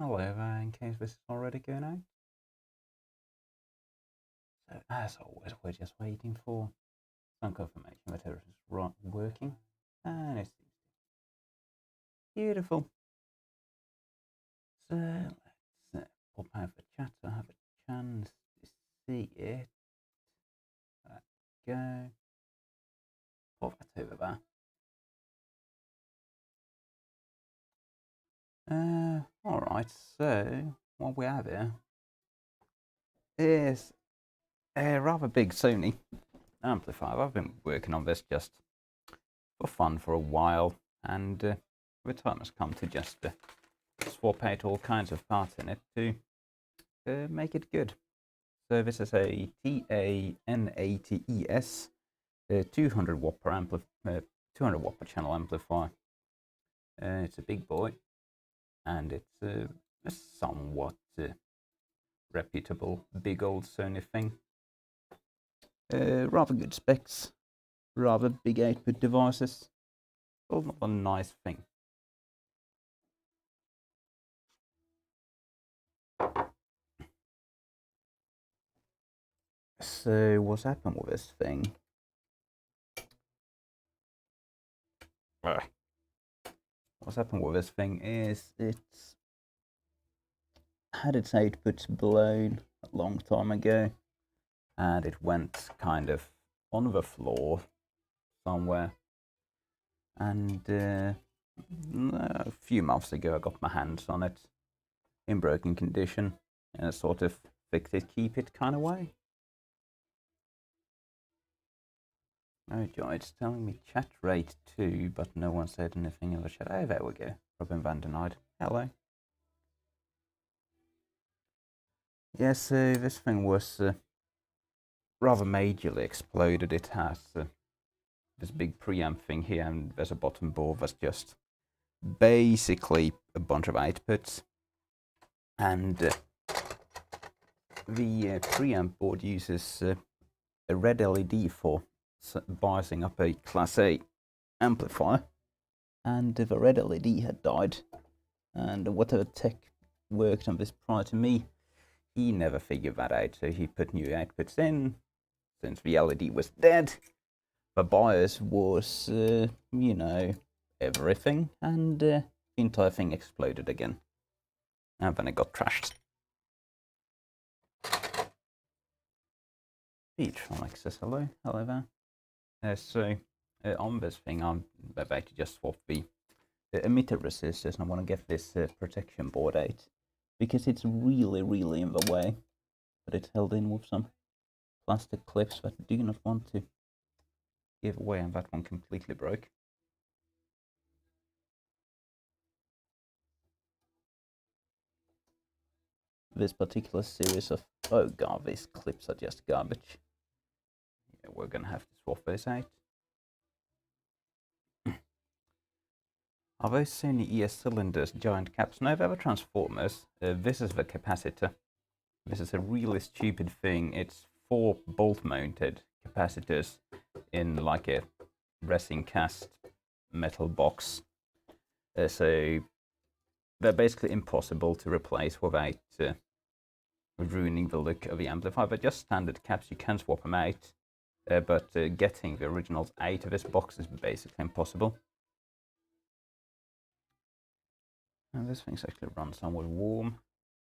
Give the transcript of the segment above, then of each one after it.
hello there, in case this is already going out. So, as always, we're just waiting for some confirmation that everything's working, and it's beautiful. So, let's pop out the chat to have a chance to see it. There we go. Pop that over there. Alright, so what we have here is a rather big Sony amplifier. I've been working on this just for fun for a while, and the time has come to just swap out all kinds of parts in it to make it good. So this is a TA-N80ES 200 watt per 200 watt per channel amplifier. It's a big boy, and it's a somewhat reputable big old Sony thing. Rather good specs, rather big output devices. All a nice thing. So what's happened with this thing? What's happened with this thing is it's had its outputs blown a long time ago, and it went kind of on the floor somewhere. And a few months ago I got my hands on it in broken condition in a sort of fix it, keep it kind of way. Oh joy, it's telling me chat rate 2, but no one said anything in the chat. Oh, there we go. Robin van den Eyde. Hello. Yeah, so this thing was rather majorly exploded. It has this big preamp thing here, and there's a bottom board that's just basically a bunch of outputs. And the preamp board uses a red LED for biasing up a Class A amplifier, and the red LED had died, and whatever tech worked on this prior to me, he never figured that out, so he put new outputs in. Since the LED was dead, the bias was, you know, everything, and the entire thing exploded again, and then it got trashed. Beatronic says hello, hello there. So on this thing, I'm about to just swap the emitter resistors, and I want to get this protection board out because it's really in the way, but it's held in with some plastic clips that I do not want to give away, and that one completely broke. This particular series of, oh god, these clips are just garbage. Yeah, we're gonna have to swap this out. Are those Sony ES cylinders giant caps? No, they're the transformers. This is the capacitor. This is a really stupid thing. It's 4 bolt mounted capacitors in like a resin cast metal box. So they're basically impossible to replace without ruining the look of the amplifier. They're just standard caps, you can swap them out, but getting the originals out of this box is basically impossible. And this thing's actually run somewhat warm.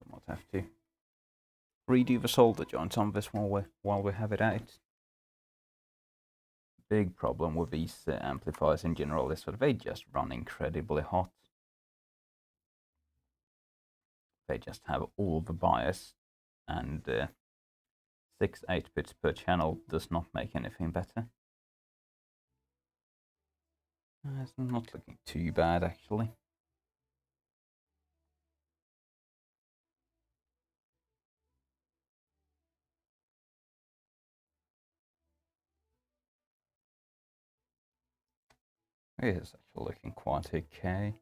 I might have to redo the solder joints on this while we have it out. Big problem with these amplifiers in general is that they just run incredibly hot. They just have all the bias, and 6 outputs per channel does not make anything better. It's not looking too bad actually. It is actually looking quite okay.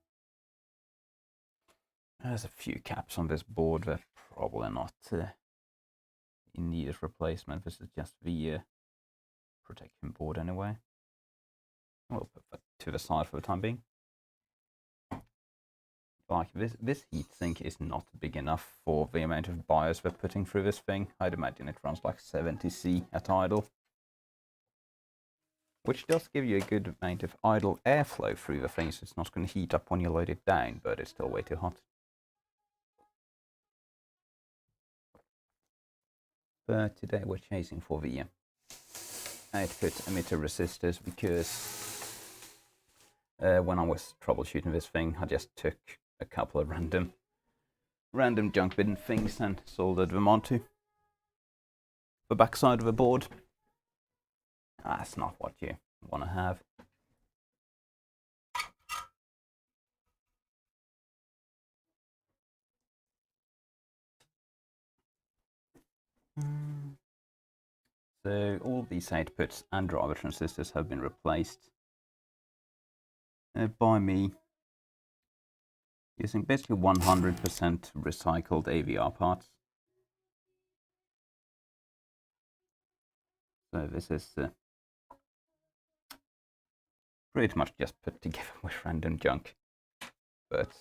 There's a few caps on this board that probably not in need of replacement. This is just the protection board anyway. We'll put that to the side for the time being. like this heatsink is not big enough for the amount of BIOS we're putting through this thing. I'd imagine it runs like 70C at idle, which does give you a good amount of idle airflow through the thing, so it's not going to heat up when you load it down, but it's still way too hot. But today we're chasing for the output emitter resistors, because when I was troubleshooting this thing, I just took a couple of random junk bin things and soldered them onto the backside of the board. That's not what you want to have. So all these outputs and driver transistors have been replaced by me using basically 100% recycled AVR parts. So this is pretty much just put together with random junk. But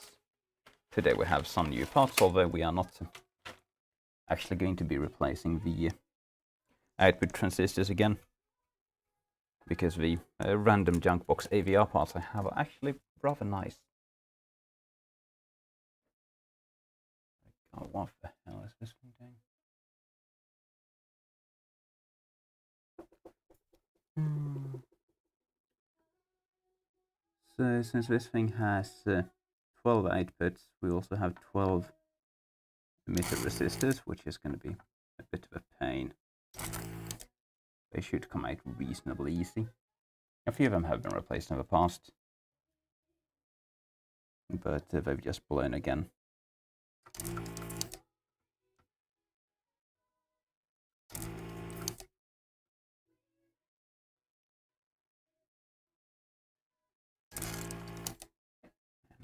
today we have some new parts, although we are not actually going to be replacing the output transistors again, because the random junk box AVR parts I have are actually rather nice. Oh, what the hell is this thing doing? So since this thing has 12 outputs, we also have 12 emitter resistors, which is going to be a bit of a pain. They should come out reasonably easy. A few of them have been replaced in the past, but they've just blown again.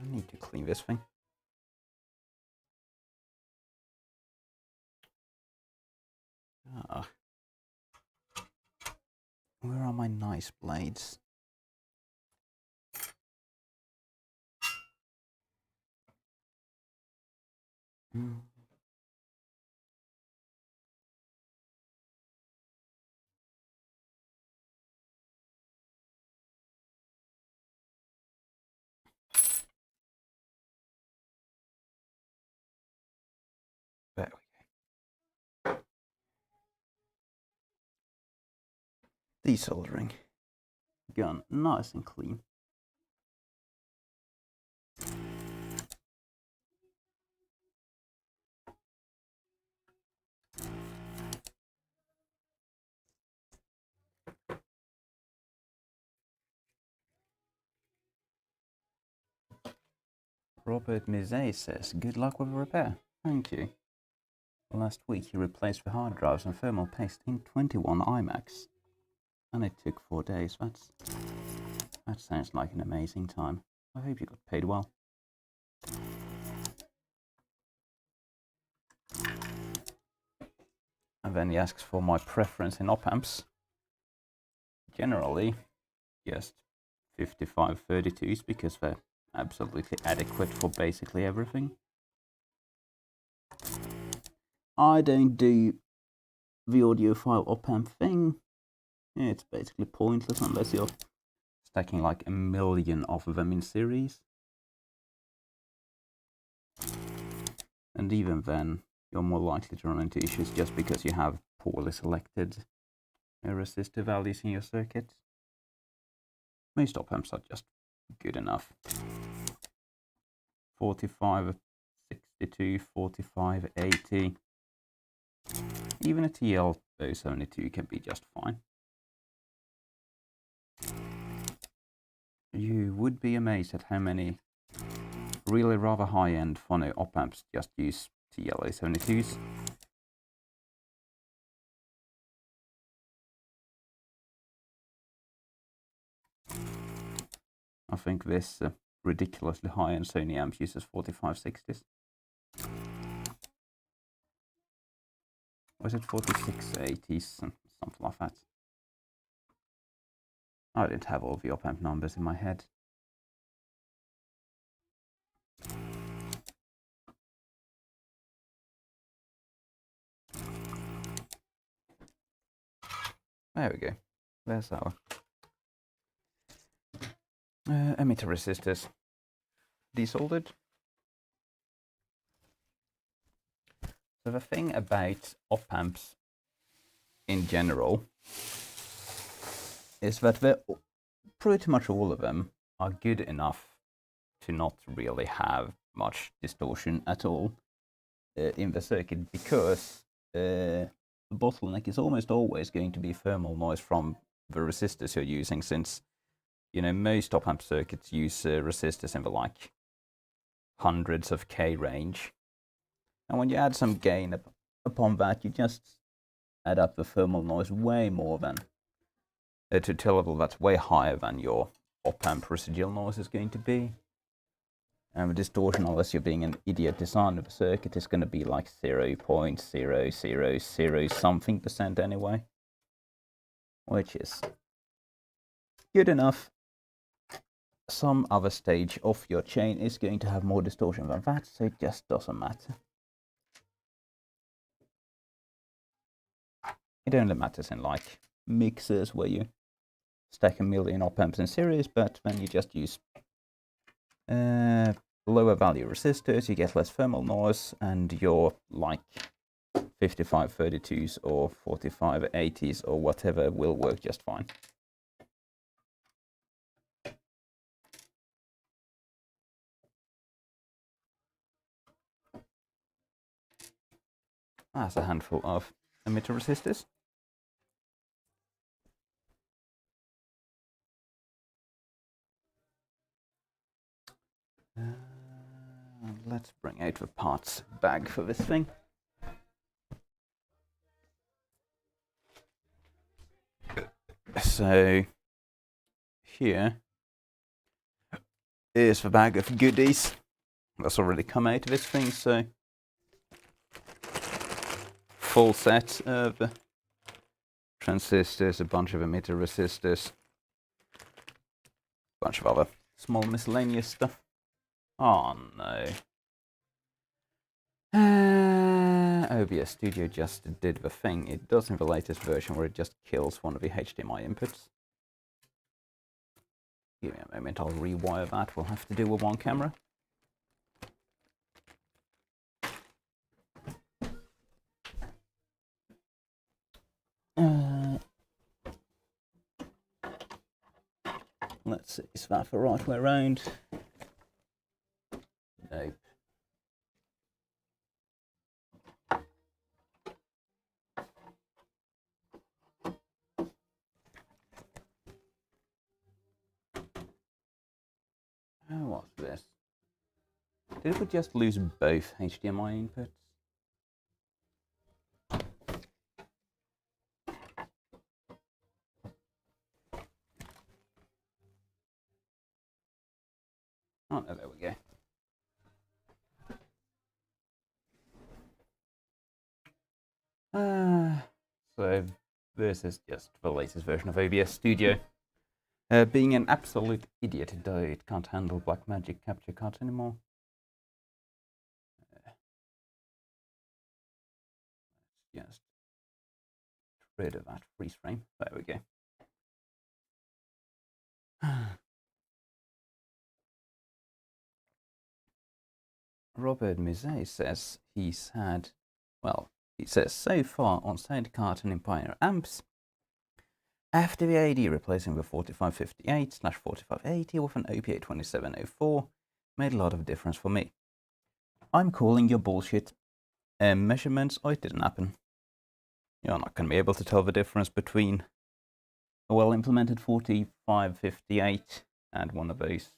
I need to clean this thing. Where are my nice blades? There we go. Desoldering gun, nice and clean. Robert Mizet says, good luck with the repair. Thank you. Last week he replaced the hard drives and thermal paste in 21 iMacs. And it took 4 days. That sounds like an amazing time. I hope you got paid well. And then he asks for my preference in op-amps. Generally, just 5532s, because they're absolutely adequate for basically everything. I don't do the audiophile op-amp thing. It's basically pointless unless you're stacking like a million of them in series. And even then, you're more likely to run into issues just because you have poorly selected resistor values in your circuit. Most op-amps are just good enough. 45, 62, 45, 80. Even a TL-072 can be just fine. You would be amazed at how many really rather high-end phono op-amps just use TL-072s. I think this ridiculously high-end Sony amp uses 4560s. Was it 4680s? Something like that. I didn't have all the op-amp numbers in my head. There we go. There's our emitter resistors desoldered. So the thing about op-amps in general is that pretty much all of them are good enough to not really have much distortion at all in the circuit, because the bottleneck is almost always going to be thermal noise from the resistors you're using, since, you know, most op-amp circuits use resistors in the like hundreds of K range. And when you add some gain upon that, you just add up the thermal noise way more than to a level that's way higher than your op-amp residual noise is going to be. And the distortion, unless you're being an idiot designer of the circuit, is going to be like 0.0000 something % anyway, which is good enough. Some other stage of your chain is going to have more distortion than that, so it just doesn't matter. It only matters in like mixers where you stack a million op-amps in series, but when you just use lower value resistors, you get less thermal noise, and your like 5532s or 4580s or whatever will work just fine. That's a handful of emitter resistors. Let's bring out the parts bag for this thing. So here is the bag of goodies that's already come out of this thing. So full set of transistors, a bunch of emitter resistors, a bunch of other small miscellaneous stuff. Oh no. OBS Studio just did the thing it does in the latest version, where it just kills one of the HDMI inputs. Give me a moment, I'll rewire that. We'll have to do with one camera. Let's see, is that the right way around? Nope. Oh, what's this? Did we just lose both HDMI inputs? Oh, no, there we go. So this is just the latest version of OBS Studio. Being an absolute idiot, though, it can't handle Blackmagic capture cards anymore. Let's just get rid of that freeze frame. There we go. Robert Mizet says he's had, well, he says so far on Sound Carton and Pioneer amps, after the AD replacing the 4558/4580 with an OPA2704 made a lot of difference for me. I'm calling your bullshit. Measurements, oh, it didn't happen. You're not going to be able to tell the difference between a well-implemented 4558 and one of those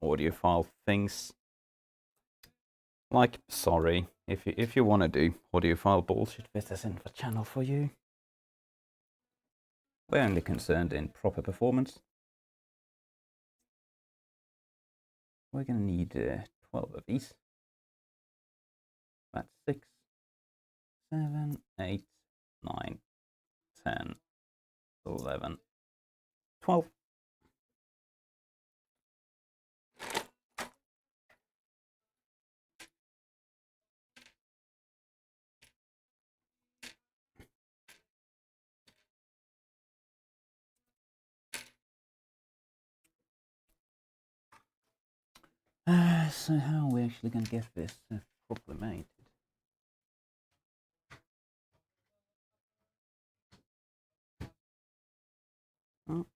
audiophile things. Like, sorry, if you want to do audiophile bullshit, this isn't the channel for you. We're only concerned in proper performance. We're going to need 12 of these. That's 6, 7, 8, 9, 10, 11, 12. So how are we actually going to get this properly made? Oh.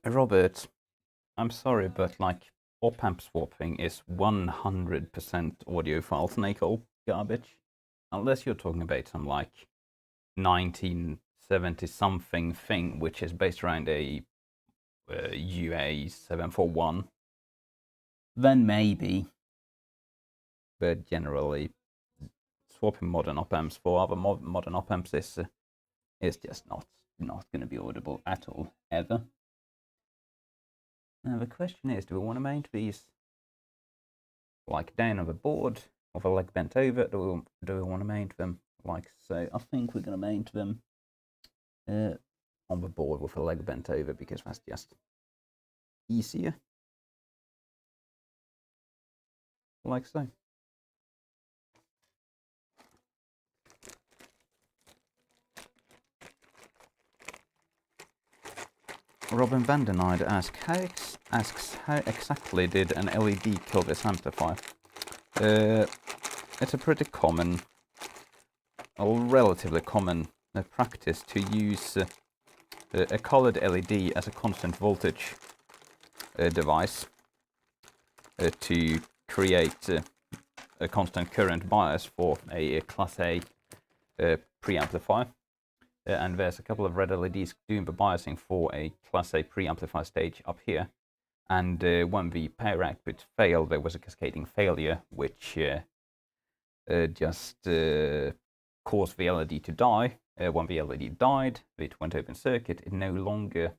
Robert, I'm sorry, but like op-amp swapping is 100% audiophile nickel garbage. Unless you're talking about some like 1970 something thing which is based around a UA741, then maybe. But generally, swapping modern op-amps for other modern op-amps is just not going to be audible at all, ever. Now the question is, do we want to mount these like down on the board with a leg bent over? Do we want to mount them like so? I think we're going to mount them on the board with a leg bent over because that's just easier. Like so. Robin Vandenide asks how exactly did an LED kill this amplifier? It's a pretty common, or relatively common practice to use a colored LED as a constant voltage device to create a constant current bias for a Class A preamplifier. And there's a couple of red LEDs doing the biasing for a Class A preamplifier stage up here. And when the power output failed, there was a cascading failure, which just caused the LED to die. When the LED died, it went open circuit. It no longer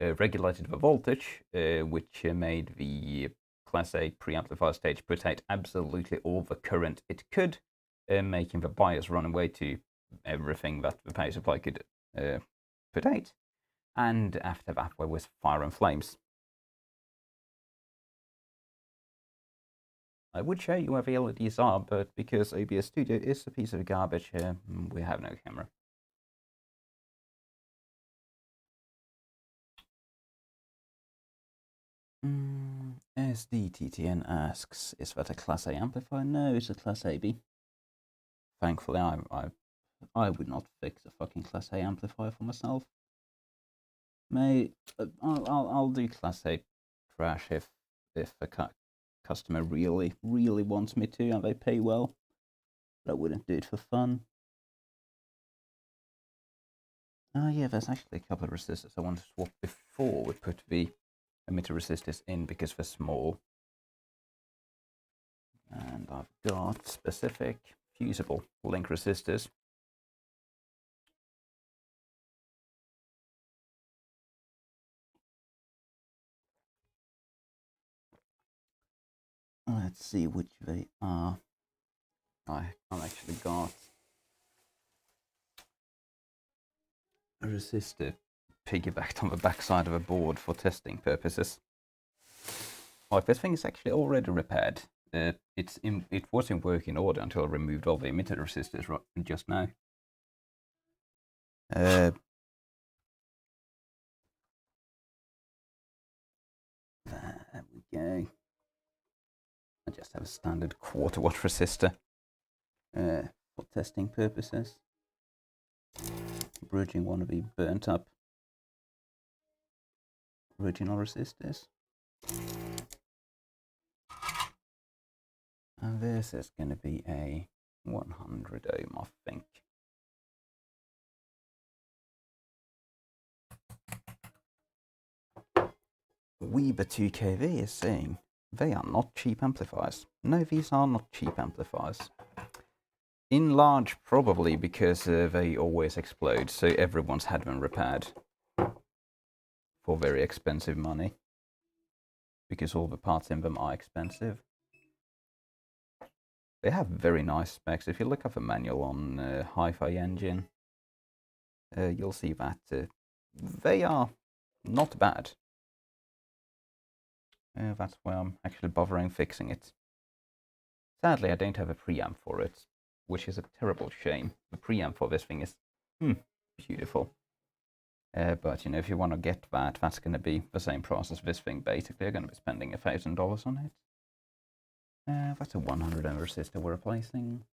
regulated the voltage, which made the Class A preamplifier stage put out absolutely all the current it could, making the bias run away to everything that the power supply could put out. And after that, there was fire and flames. I would show you where the LEDs are, but because OBS Studio is a piece of garbage here, we have no camera. SDTTN asks, is that a Class A amplifier? No, it's a Class AB. Thankfully, I would not fix a fucking Class A amplifier for myself. I'll do Class A trash if a customer really wants me to and they pay well, but I wouldn't do it for fun. Yeah, there's actually a couple of resistors I want to swap before we put the emitter resistors in because they're small. And I've got specific fusible link resistors. Let's see which they are. I've actually got a resistor piggybacked on the backside of a board for testing purposes. Like, this thing is actually already repaired. It was in working order until I removed all the emitter resistors just now. There we go. I just have a standard quarter-watt resistor for testing purposes. Bridging one of the burnt up original resistors. And this is going to be a 100 ohm, I think. Weber2KV is saying they are not cheap amplifiers. No, these are not cheap amplifiers. In large, probably because they always explode, so everyone's had them repaired for very expensive money. Because all the parts in them are expensive. They have very nice specs. If you look up a manual on Hi-Fi Engine, you'll see that they are not bad. That's why I'm actually bothering fixing it. Sadly, I don't have a preamp for it, which is a terrible shame. The preamp for this thing is beautiful. But, you know, if you want to get that, that's going to be the same price as this thing, basically. You're going to be spending $1,000 on it. That's a 100 ohm resistor we're replacing.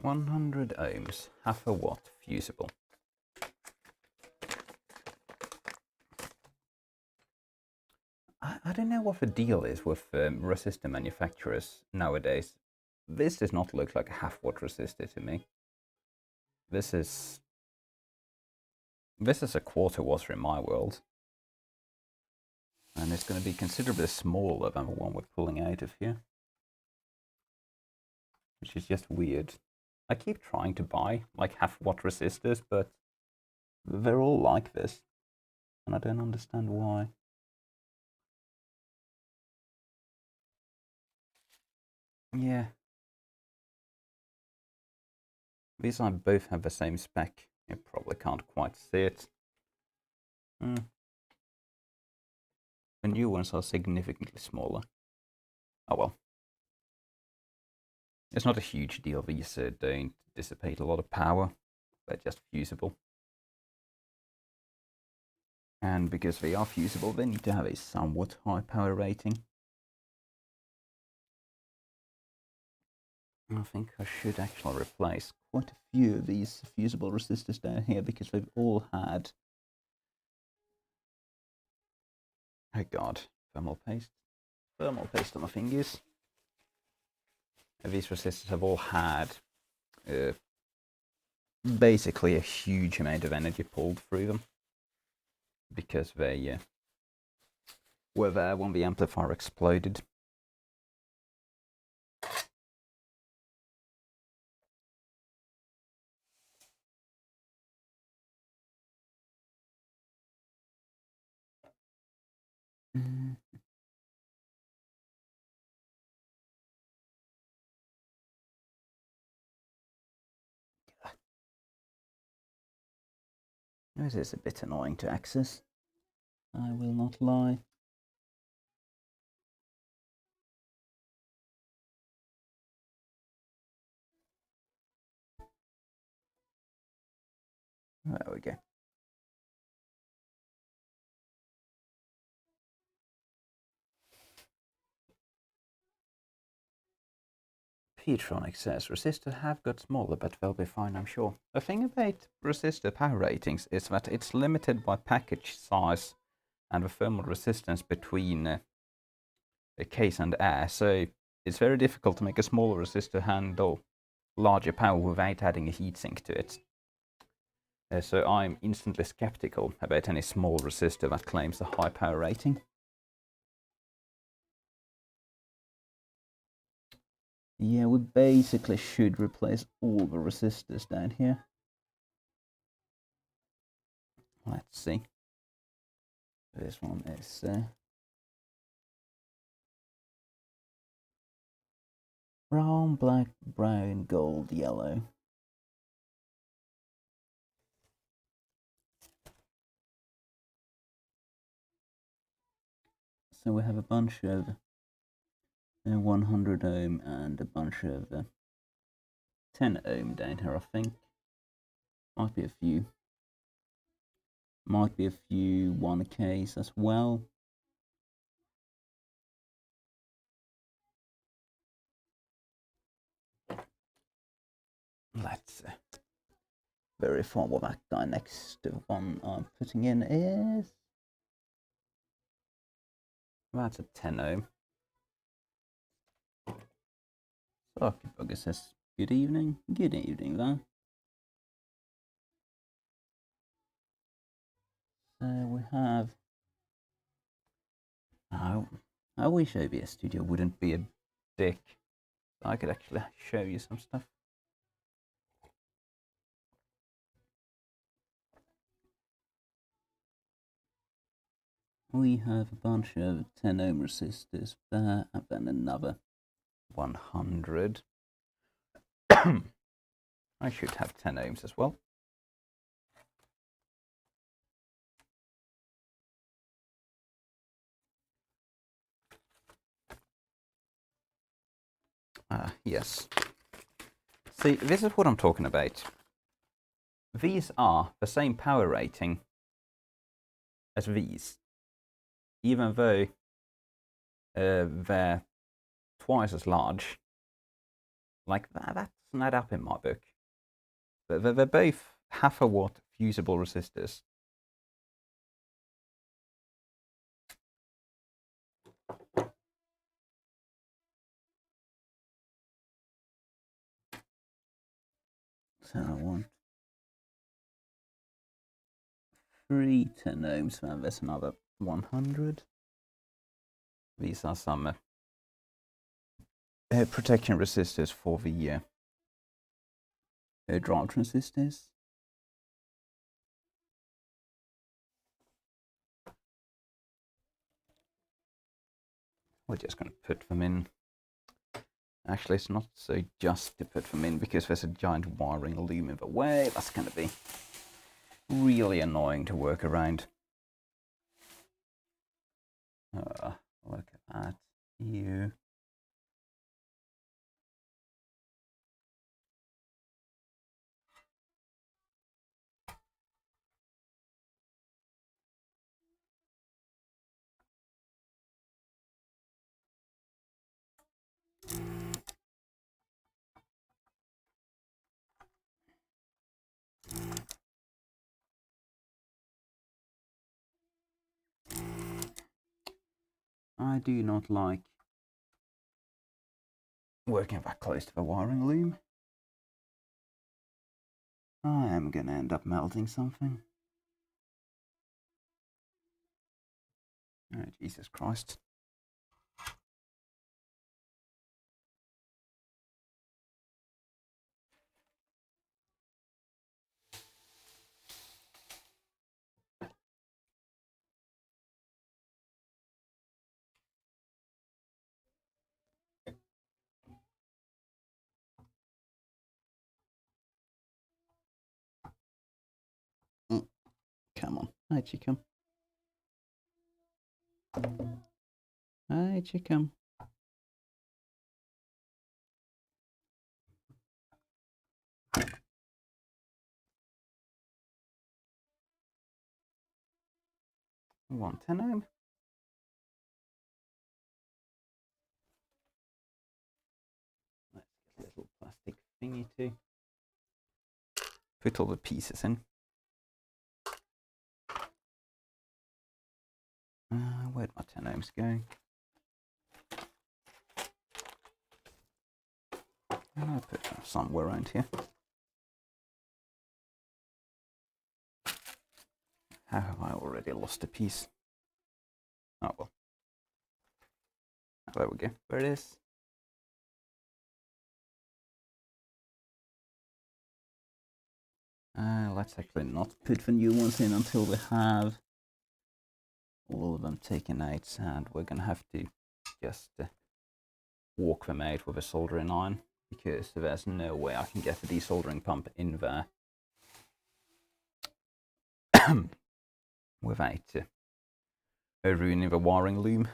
$100 ohms, half a watt, fusible. I don't know what the deal is with resistor manufacturers nowadays. This does not look like a half-watt resistor to me. This is a quarter-watt in my world. And it's going to be considerably smaller than the one we're pulling out of here. Which is just weird. I keep trying to buy like half-watt resistors, but they're all like this. And I don't understand why. Yeah. These both have the same spec. You probably can't quite see it. The new ones are significantly smaller. Oh well. It's not a huge deal. These don't dissipate a lot of power. They're just fusible. And because they are fusible, they need to have a somewhat high power rating. I think I should actually replace quite a few of these fusible resistors down here because they've all had, oh god, thermal paste on my fingers. These resistors have all had basically a huge amount of energy pulled through them because they were there when the amplifier exploded. This is a bit annoying to access, I will not lie. There we go. Petronic says, resistors have got smaller, but they'll be fine, I'm sure. The thing about resistor power ratings is that it's limited by package size and the thermal resistance between the case and air, so it's very difficult to make a smaller resistor handle larger power without adding a heatsink to it. So I'm instantly skeptical about any small resistor that claims a high power rating. Yeah, we basically should replace all the resistors down here. Let's see. This one is brown, black, brown, gold, yellow. So we have a bunch of 100 ohm and a bunch of 10 ohm down here, I think. Might be a few 1Ks as well. Let's verify what that guy next to one I'm putting in is. That's a 10 ohm. Circuit Bugger says, good evening then. So we have, I wish OBS Studio wouldn't be a dick. I could actually show you some stuff. We have a bunch of 10 ohm resistors there, and then another 100. I should have 10 ohms as well. Yes. See, this is what I'm talking about. These are the same power rating as these, even though they're twice as large. Like that doesn't add up in my book. But they're both half a watt fusible resistors. So I want 3 10 ohms, and there's another 100. These are some protection resistors for the drive transistors. We're just going to put them in. Actually, it's not so just to put them in because there's a giant wiring loom in the way. That's going to be really annoying to work around. Look at that. You. I do not like working that close to the wiring loom. I am going to end up melting something. Oh, Jesus Christ. Come on. Hi, chicken. Hi, chicken. One 10 ohm. Let's get a little plastic thingy to put all the pieces in. Where'd my 10 ohms go? I'll put them somewhere around here. How have I already lost a piece? Oh well. There we go. There it is. Let's actually not put the new ones in until we have all of them taken out, and we're gonna have to just walk them out with a soldering iron because there's no way I can get the desoldering pump in there without ruining the wiring loom.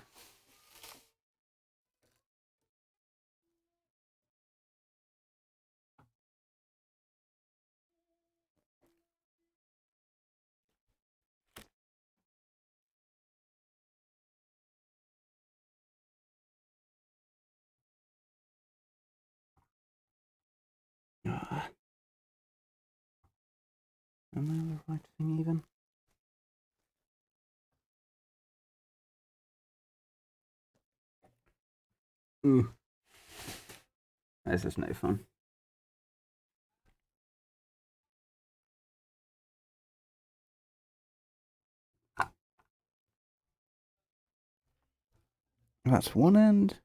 Am I the right thing even? Ooh. This is no fun. That's one end.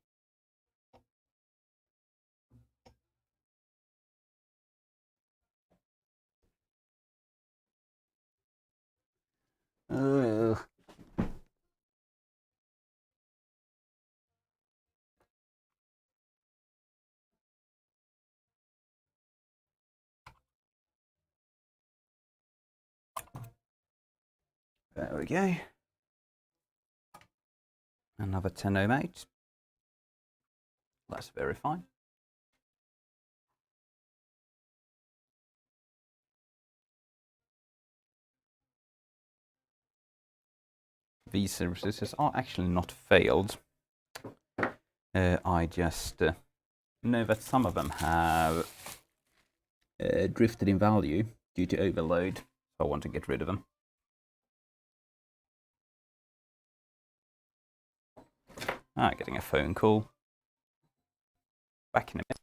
There we go. Another 10 ohm out. Let's verify. These resistors are actually not failed. I just know that some of them have drifted in value due to overload. So I want to get rid of them. Getting a phone call. Back in a minute.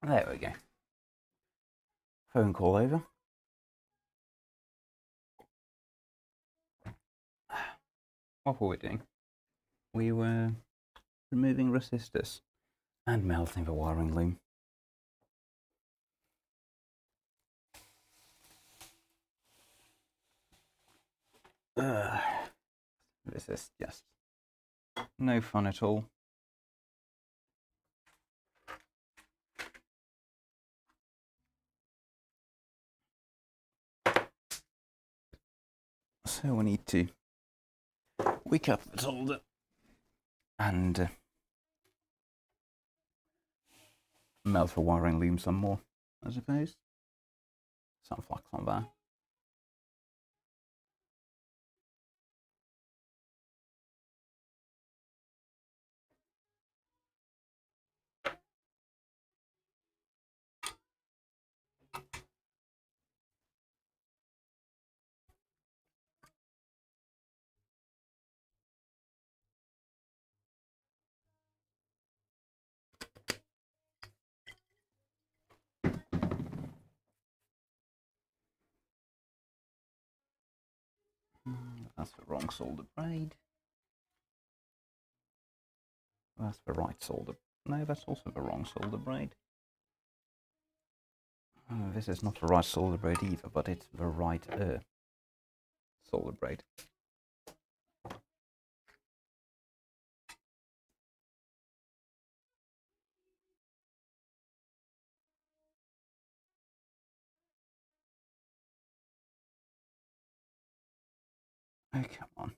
There we go. Phone call over. What were we doing? We were removing resistors and melting the wiring loom. This is just No fun at all. So we need to wake up the solder and melt the wiring loom some more, I suppose. Some flux on there. That's the wrong solder braid. That's the right solder. No, that's also the wrong solder braid. This is not the right solder braid either, but it's the right solder braid. Oh, come on.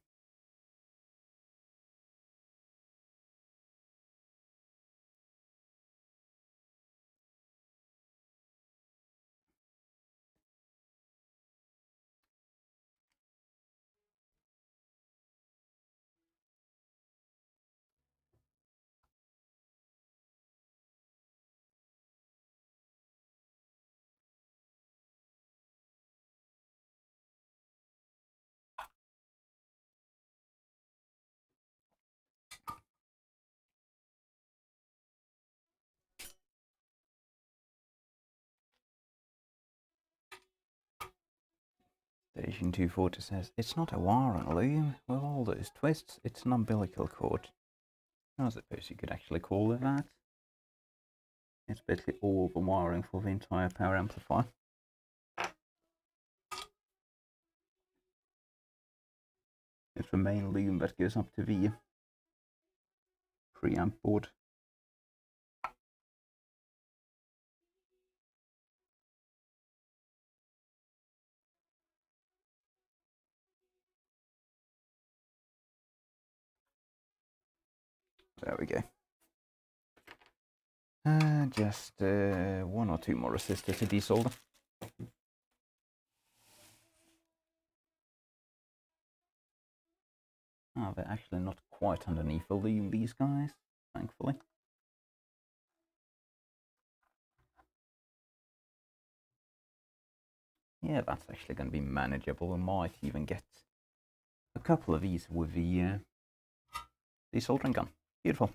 Station 240 says, it's not a wiring loom. With all those twists, it's an umbilical cord. I suppose you could actually call it that. It's basically all the wiring for the entire power amplifier. It's the main loom that goes up to the preamp board. There we go. Just one or two more resistors to desolder. Oh, they're actually not quite underneath the loom, these guys, thankfully. Yeah, that's actually going to be manageable. We might even get a couple of these with the desoldering gun. Beautiful.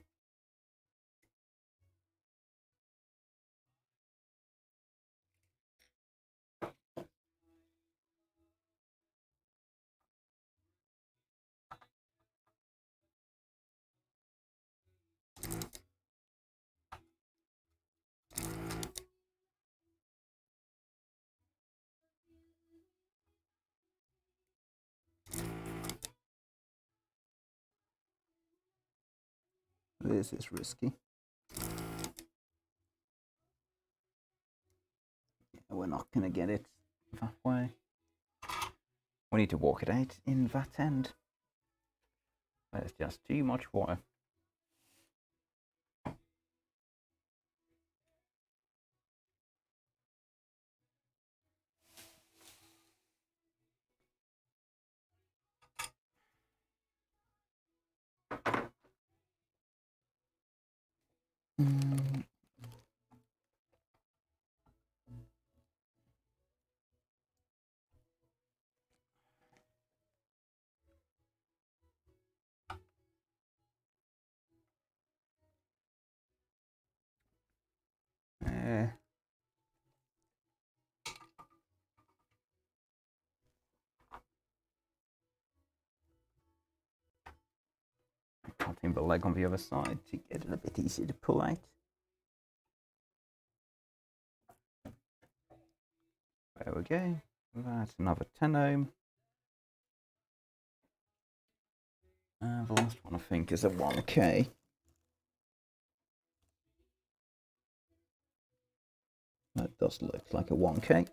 This is risky. We're not going to get it that way. We need to walk it out in that end. There's just too much wire. Cutting the leg on the other side to get it a bit easier to pull out. There we go. That's another 10 ohm. The last one I think is a 1K. That does look like a 1K.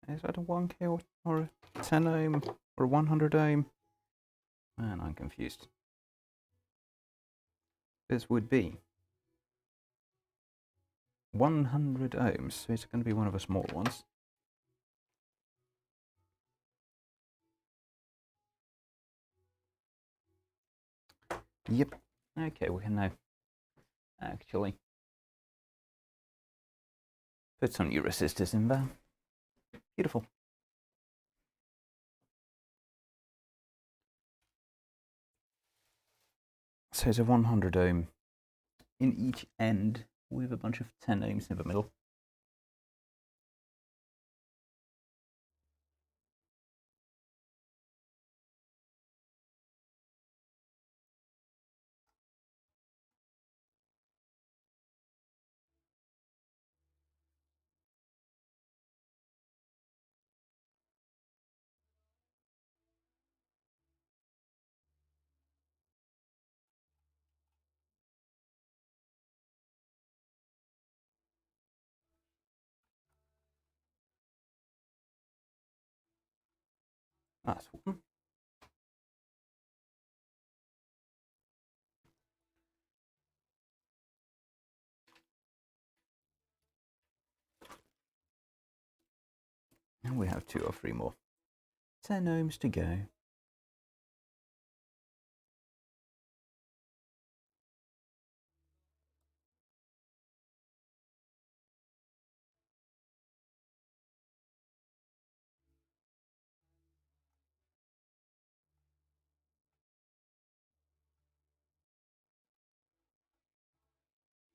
Is that a 1K or a 10 ohm or a 100 ohm? Man, I'm confused. This would be 100 ohms, so it's going to be one of the small ones. Yep. Okay, we can now actually put some new resistors in there. Beautiful. So it's a 100 ohm in each end with a bunch of 10 ohms in the middle. That's one. And we have 2 or 3 more. 10 ohms to go.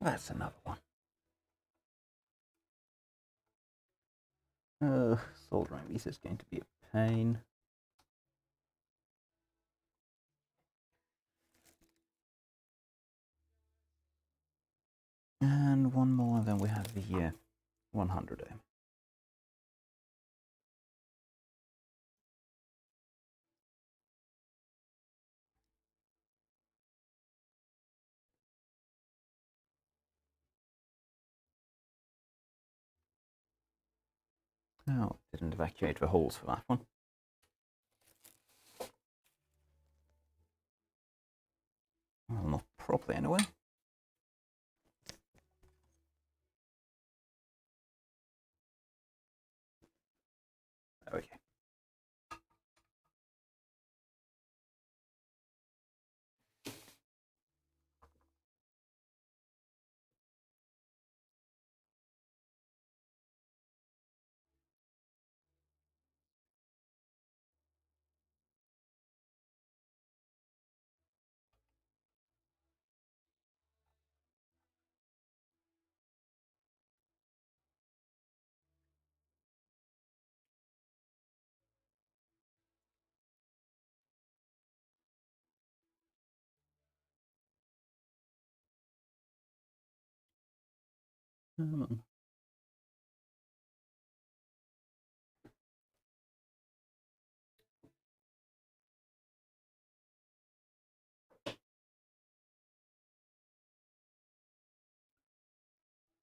That's another one. Soldering these is going to be a pain. And one more, then we have the 100 ohm. Oh, didn't evacuate the holes for that one. Well, not properly anyway. Okay. Come on.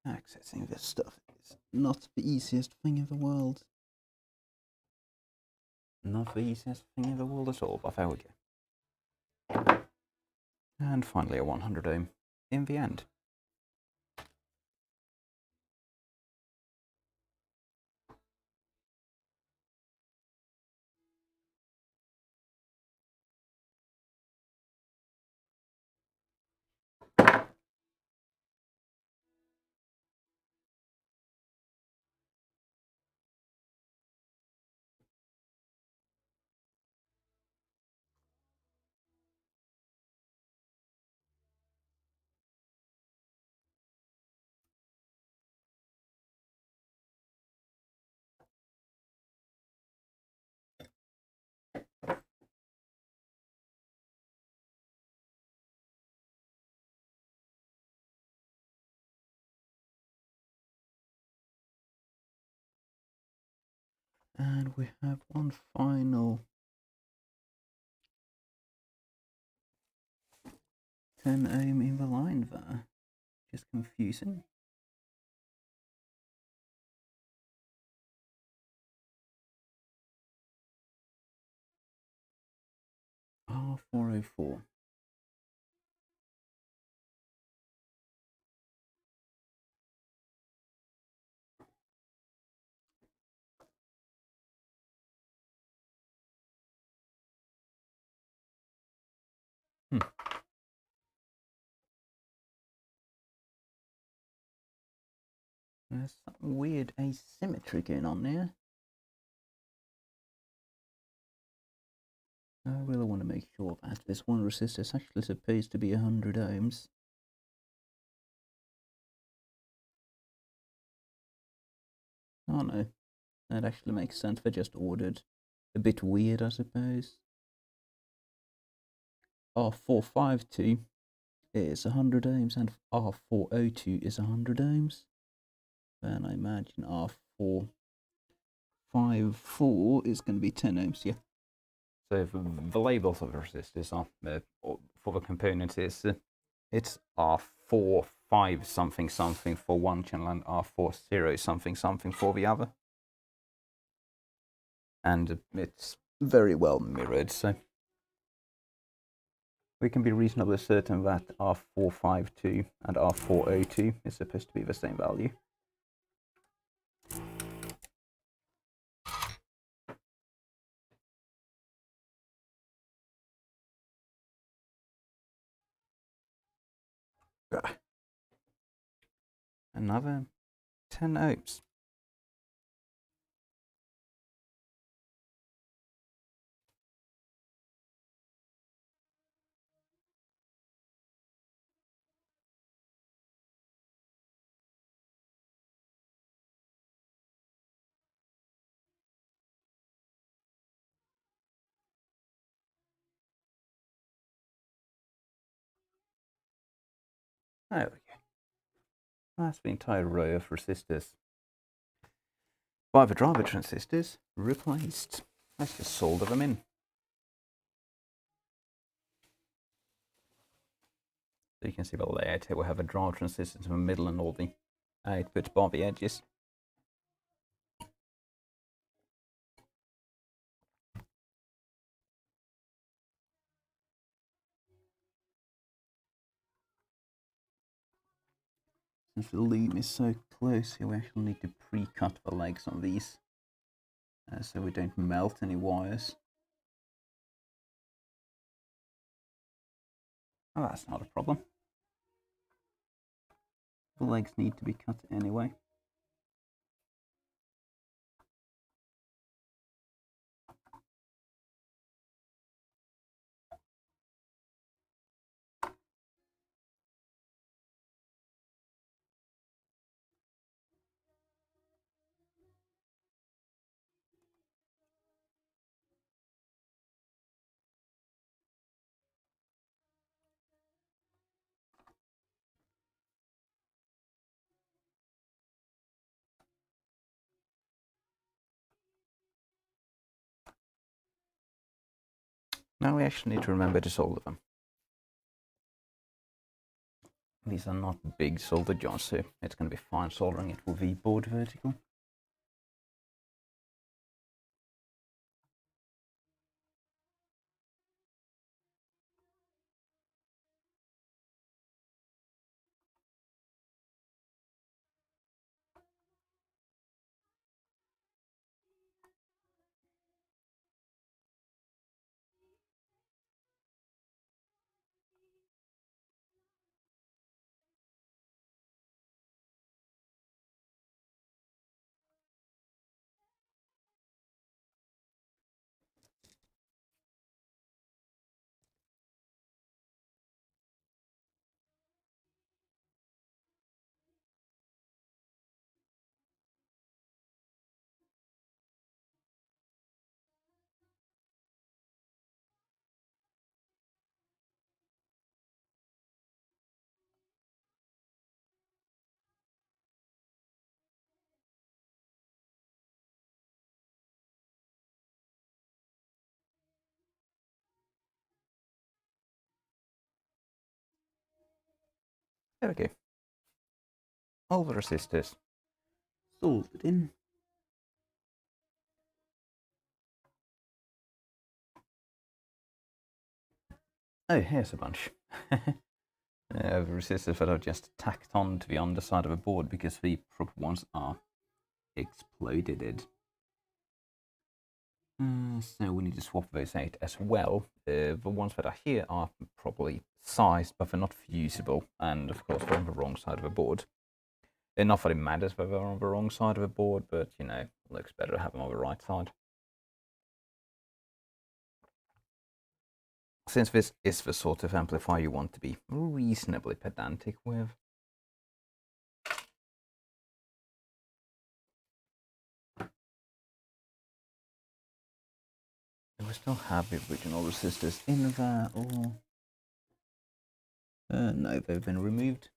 Accessing this stuff is not the easiest thing in the world. Not the easiest thing in the world at all, but there we go. And finally a 100 ohm in the end. And we have one final 10 ohm in the line there. Just confusing. R404. There's some weird asymmetry going on there. I really want to make sure that this one resistor is actually supposed to be 100 ohms. Oh no, that actually makes sense. They just ordered a bit weird, I suppose. R452 is 100 ohms and R402 is 100 ohms. Then I imagine R454 is going to be 10 ohms, yeah. So the labels of the resistors are, for the components, it's R45 something something for one channel and R40 something something for the other. And it's very well mirrored, so we can be reasonably certain that R452 and R402 is supposed to be the same value. Another 10 ohms. There we go. That's the entire row of resistors by the driver transistors replaced. Let's just solder them in. So you can see the layout here. We have a driver transistor in the middle and all the outputs by the edges. Since the loom is so close here, we actually need to pre-cut the legs on these so we don't melt any wires. Oh, that's not a problem. The legs need to be cut anyway. Now we actually need to remember to solder them. These are not big solder jobs, so it's going to be fine soldering it with the board vertical. There we go. All the resistors soldered in. Oh, here's a bunch. Resistors that are just tacked on to the underside of a board because the proper ones are exploded. So we need to swap those out as well. The ones that are here are probably sized, but they're not fusible, and of course they're on the wrong side of the board. Not that it matters whether they're on the wrong side of the board, but you know, it looks better to have them on the right side. Since this is the sort of amplifier you want to be reasonably pedantic with. Do we still have the original resistors in there, or... no, they've been removed.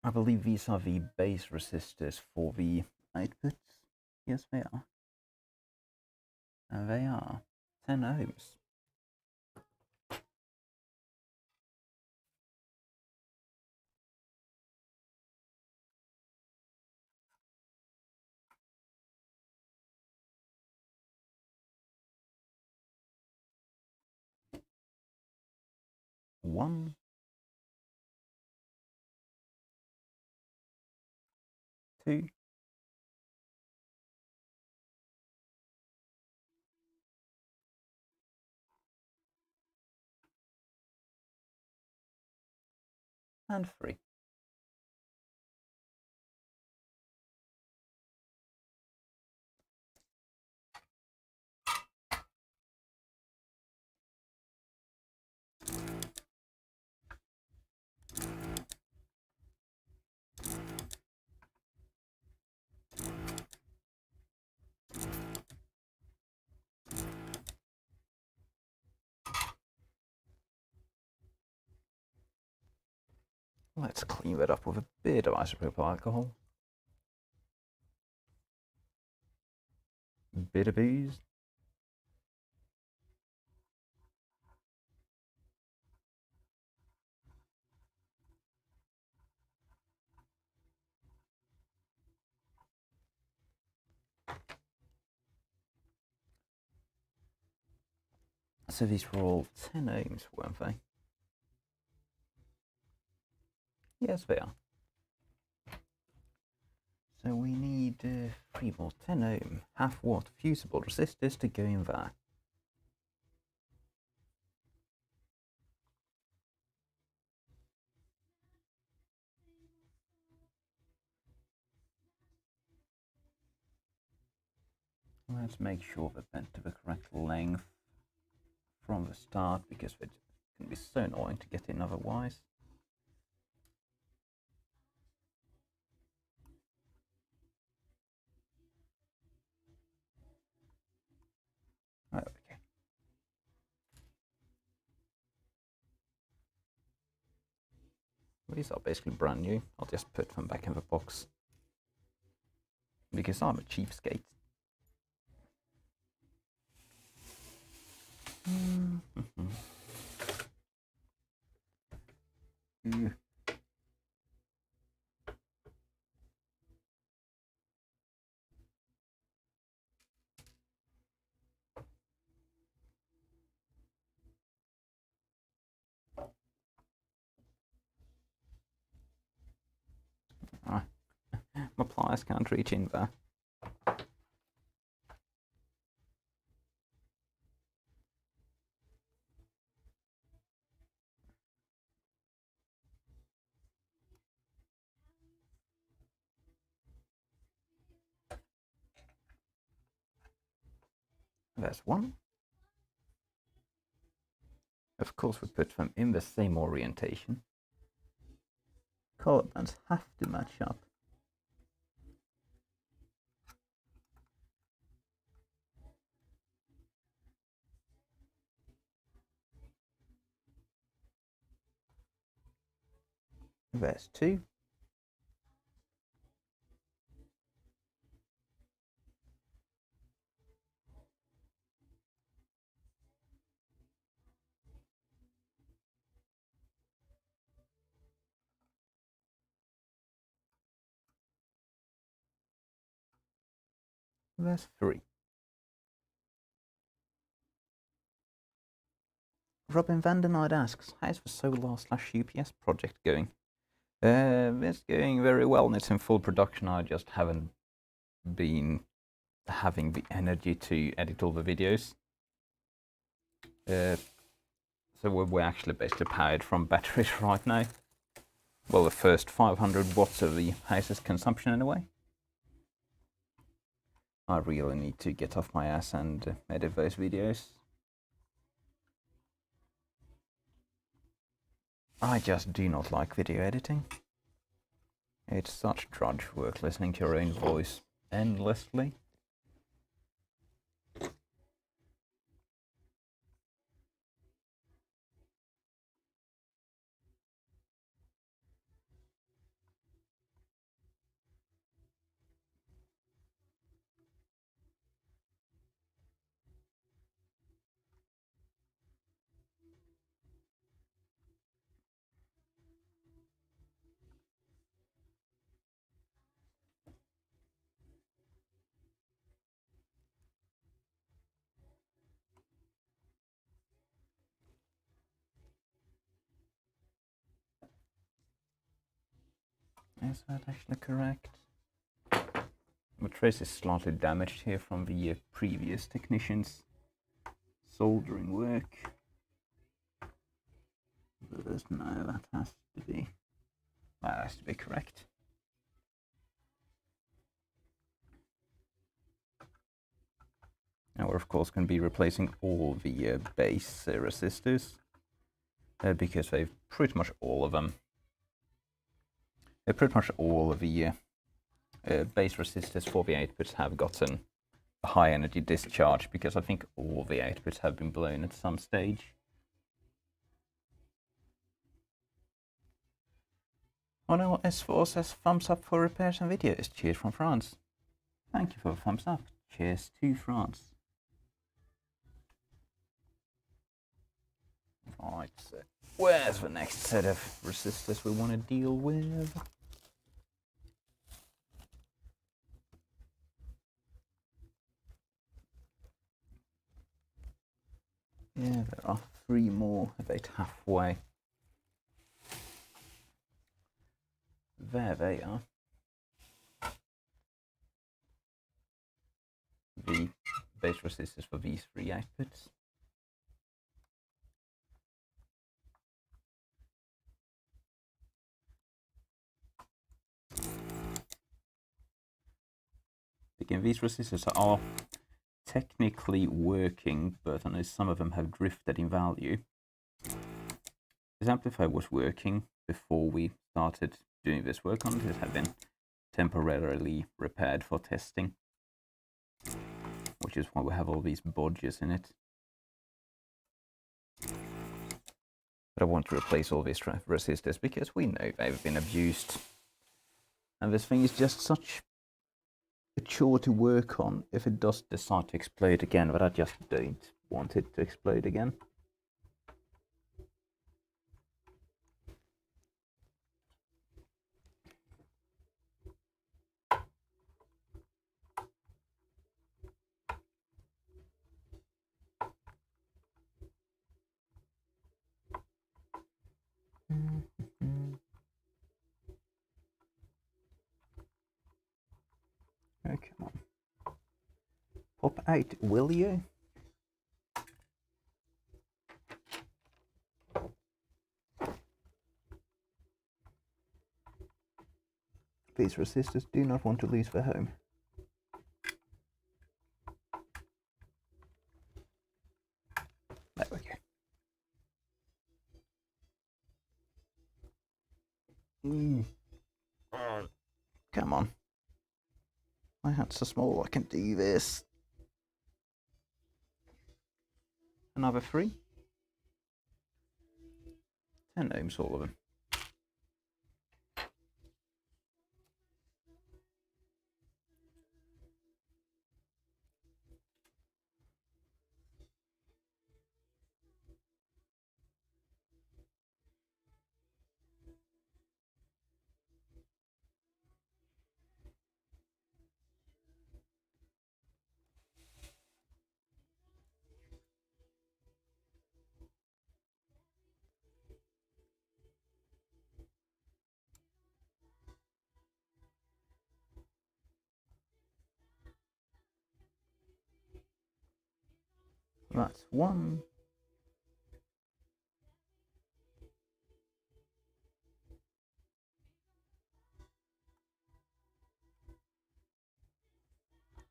I believe these are the base resistors for the outputs. Yes, they are. And they are 10 ohms. One, two, and three. Let's clean that up with a bit of isopropyl alcohol. Bit of booze. So these were all 10 ohms, weren't they? Yes, they are. So we need 3 more 10 ohm half-watt fusible resistors to go in there. Let's make sure they're bent to the correct length from the start, because it can be so annoying to get in otherwise. Okay. These are basically brand new. I'll just put them back in the box, because I'm a cheapskate. My pliers can't reach in there. There's one. Of course, we put them in the same orientation. Color bands have to match up. There's two. There's 3. Robin Vandenard asks, how's the Solar/UPS project going? It's going very well and it's in full production. I just haven't been having the energy to edit all the videos. So we're actually basically powered from batteries right now. Well, the first 500 watts of the house's consumption anyway. I really need to get off my ass and edit those videos. I just do not like video editing. It's such drudge work listening to your own voice endlessly. Is that actually correct? The trace is slightly damaged here from the previous technician's soldering work. But no, that has to be correct. Now we're of course going to be replacing all the base resistors because they've pretty much all of them. Pretty much all of the base resistors for the outputs have gotten a high energy discharge because I think all the outputs have been blown at some stage. Oh no, S4 says thumbs up for repairs and videos. Cheers from France. Thank you for the thumbs up. Cheers to France. Right, so where's the next set of resistors we want to deal with? Yeah, there are 3 more about halfway. There they are. The base resistors for these 3 outputs. Again, these resistors are technically working, but I know some of them have drifted in value. This amplifier was working before we started doing this work on it. It had been temporarily repaired for testing, which is why we have all these bodges in it. But I want to replace all these resistors because we know they've been abused. And this thing is just such a chore to work on if it does decide to explode again, but I just don't want it to explode again. Oh, come on. Pop out, will you? These resistors do not want to lose their home. There we go. Come on. My hand's so small I can do this. Another 3. 10 ohms, all of them. That's one.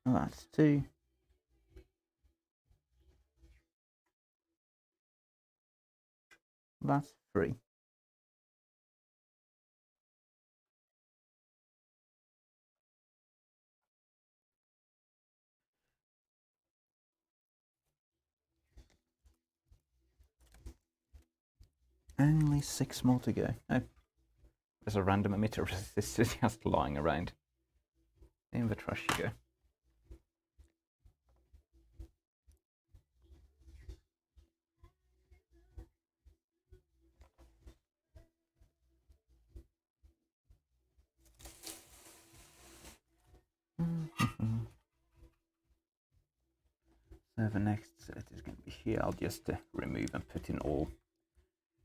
That's two. That's three. Only 6 more to go. Oh, there's a random emitter resistor just lying around. In the trash you go. So the next set is going to be here. I'll just remove and put in all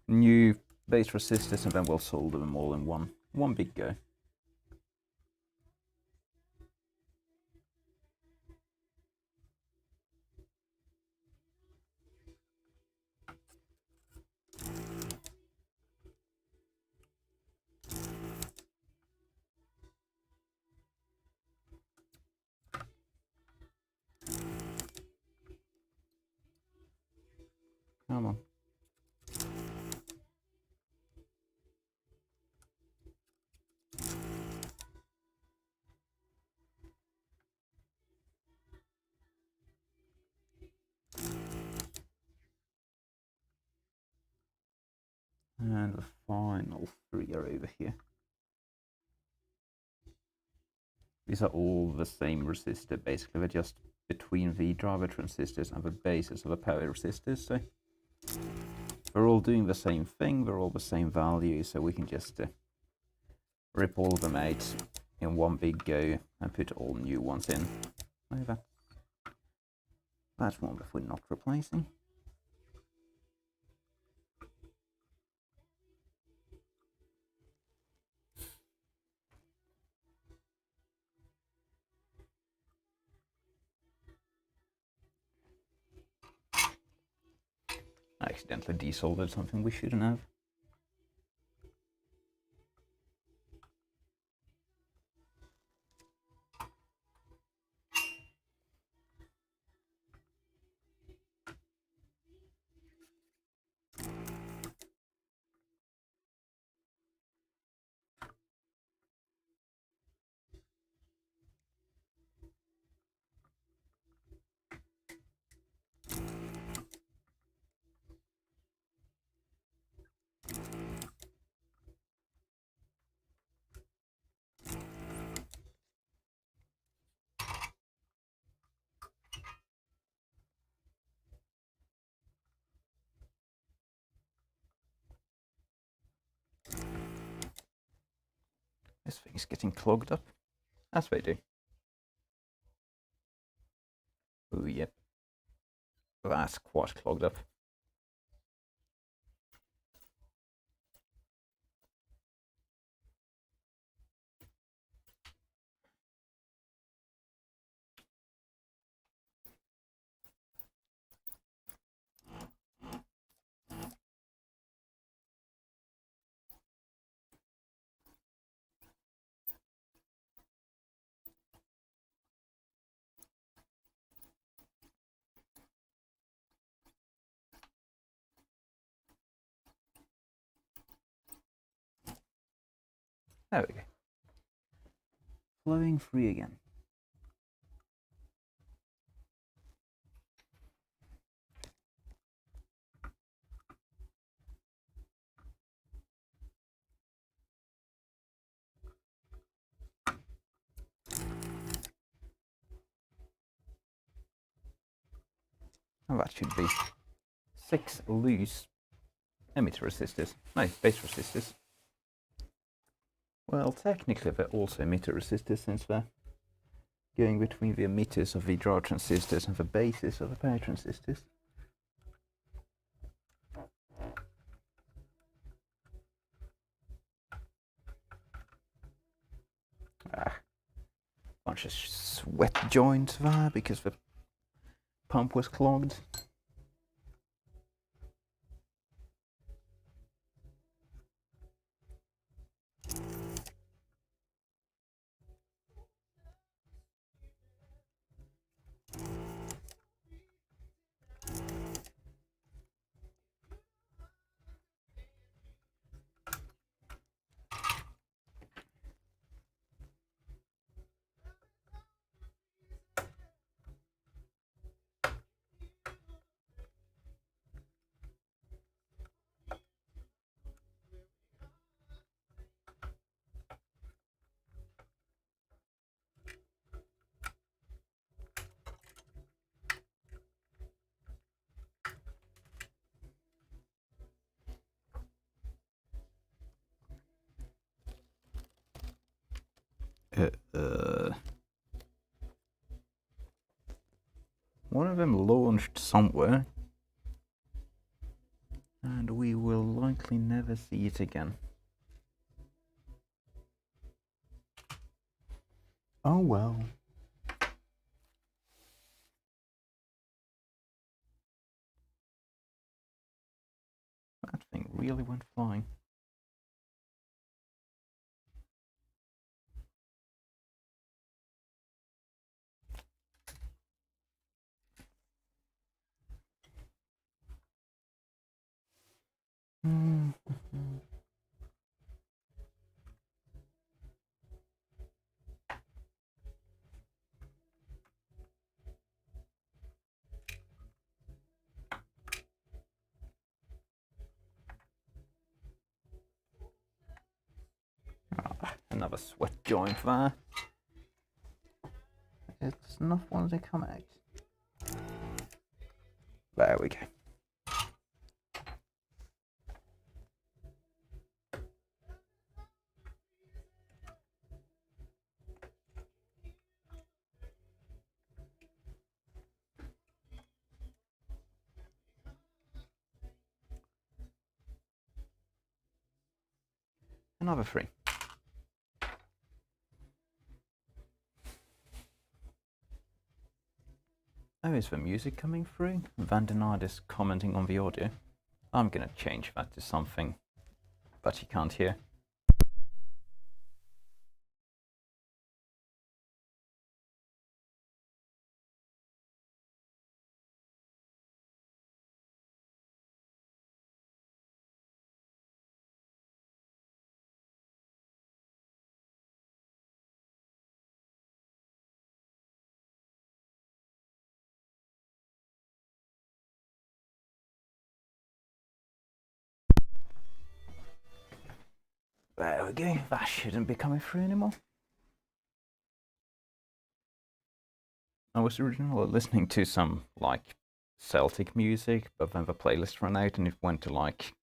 new base resistors, and then we'll solder them all in one big go. Come on. And the final 3 are over here. These are all the same resistor, basically. They're just between the driver transistors and the bases of the power resistors. So they're all doing the same thing. They're all the same value. So we can just rip all of them out in one big go and put all new ones in. Oh, that's one that we're not replacing. I accidentally desoldered something we shouldn't have. This thing is getting clogged up, as they do. Oh, yep. That's quite clogged up. There we go. Flowing free again. And that should be 6 loose emitter resistors. No, base resistors. Well, technically they're also emitter resistors, since they're going between the emitters of the drive transistors and the bases of the power transistors. Bunch of sweat joints there because the pump was clogged. One of them launched somewhere, and we will likely never see it again. Oh well. That thing really went flying. Another sweat joint there. It's not one to come out. There we go. Another 3. Oh, is the music coming through? Vandenard is commenting on the audio. I'm gonna change that to something that you can't hear. There we go, that shouldn't be coming through anymore. I was originally listening to some, like, Celtic music, but then the playlist ran out and it went to, like,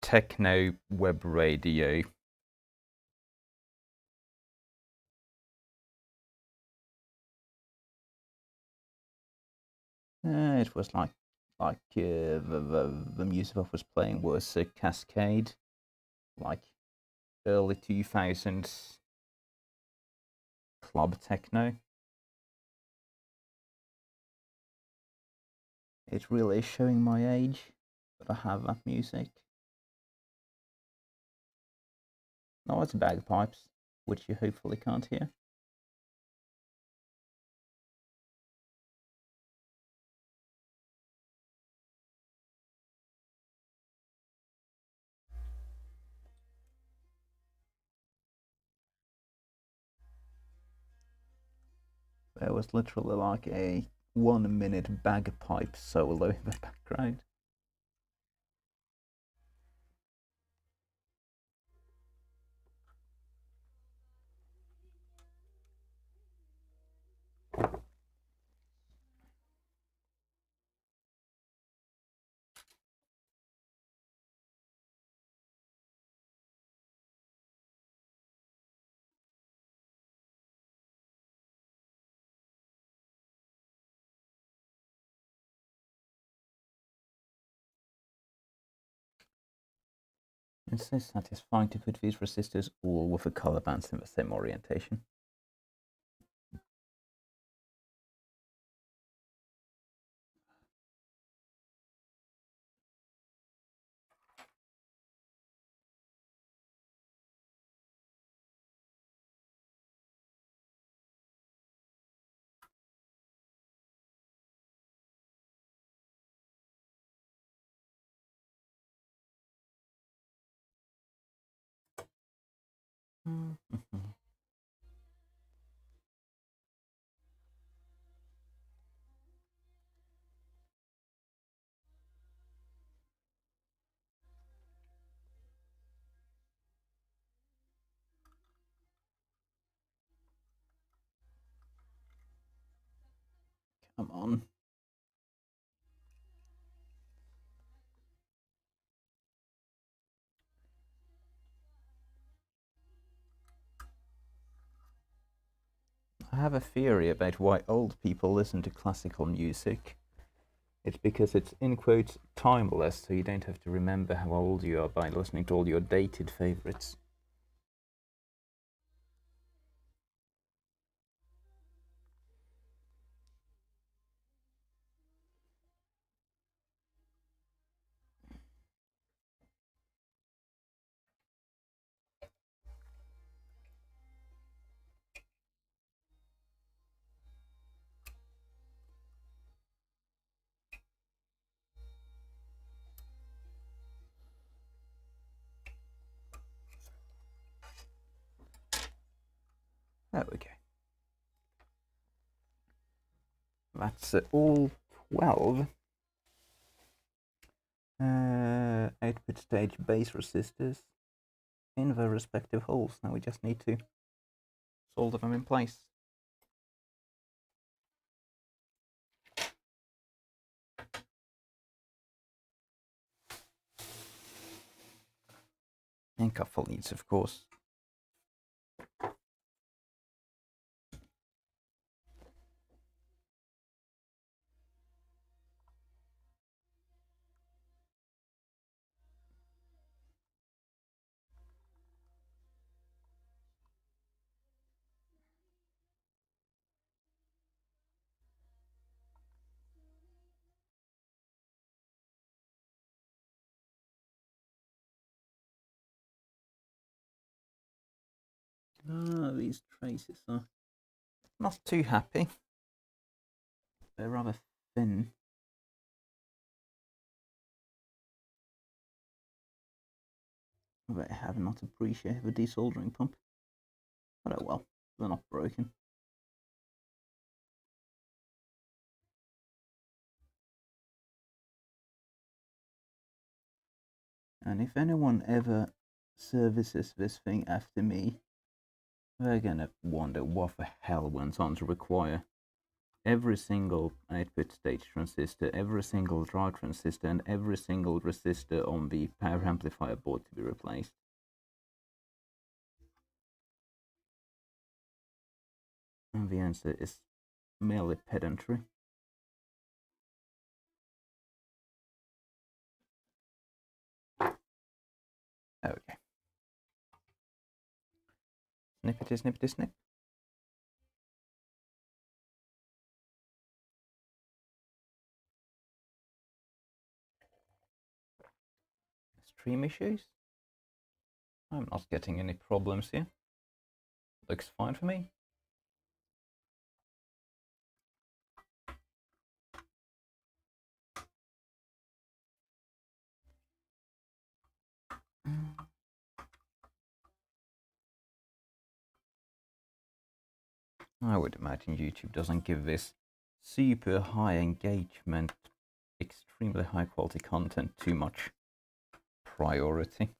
techno web radio. It was like the music I was playing was Cascade, like early 2000s club techno. It really is showing my age that I have that music. No, it's bagpipes, which you hopefully can't hear. There was literally like a 1-minute bagpipe solo in the background. It's so satisfying to put these resistors all with the color bands in the same orientation. Come on. I have a theory about why old people listen to classical music. It's because it's, in quotes, timeless, so you don't have to remember how old you are by listening to all your dated favorites. There we go. That's all 12 output stage base resistors in their respective holes. Now we just need to solder them in place. And couple leads, of course. These traces are not too happy. They're rather thin. But I have not appreciated the desoldering pump. But oh well, they're not broken. And if anyone ever services this thing after me, they're gonna wonder what the hell went on to require every single output stage transistor, every single drive transistor, and every single resistor on the power amplifier board to be replaced. And the answer is merely pedantry. Okay. Snippety, snippety, snip. Stream issues? I'm not getting any problems here. Looks fine for me. I would imagine YouTube doesn't give this super high engagement, extremely high quality content too much priority.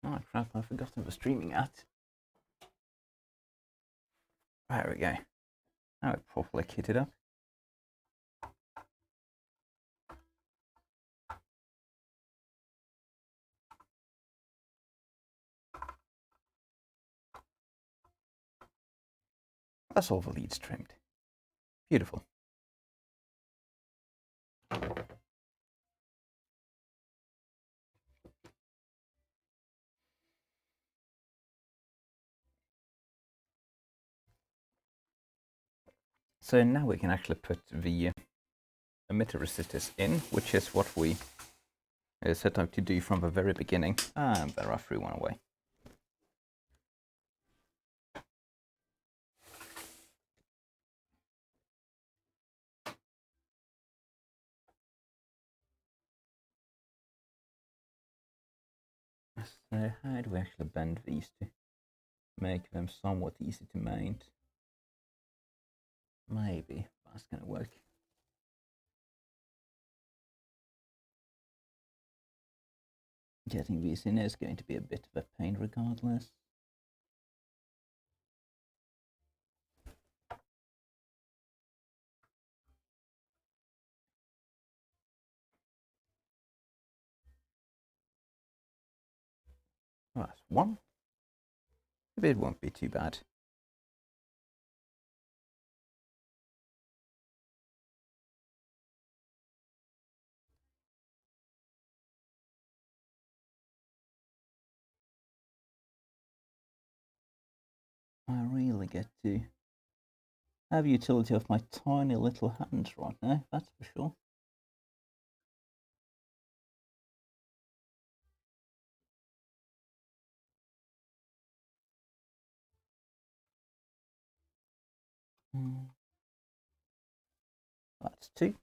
Oh crap, I forgot I was streaming at. There we go. Now it properly kitted up. That's all the leads trimmed. Beautiful. So now we can actually put the emitter resistors in, which is what we set out to do from the very beginning. And there I threw one away. So how do we actually bend these to make them somewhat easy to mount? Maybe that's gonna work. Getting these in is going to be a bit of a pain regardless. Well, that's one. Maybe it won't be too bad. I really get to have utility of my tiny little hands right now, that's for sure. That's two.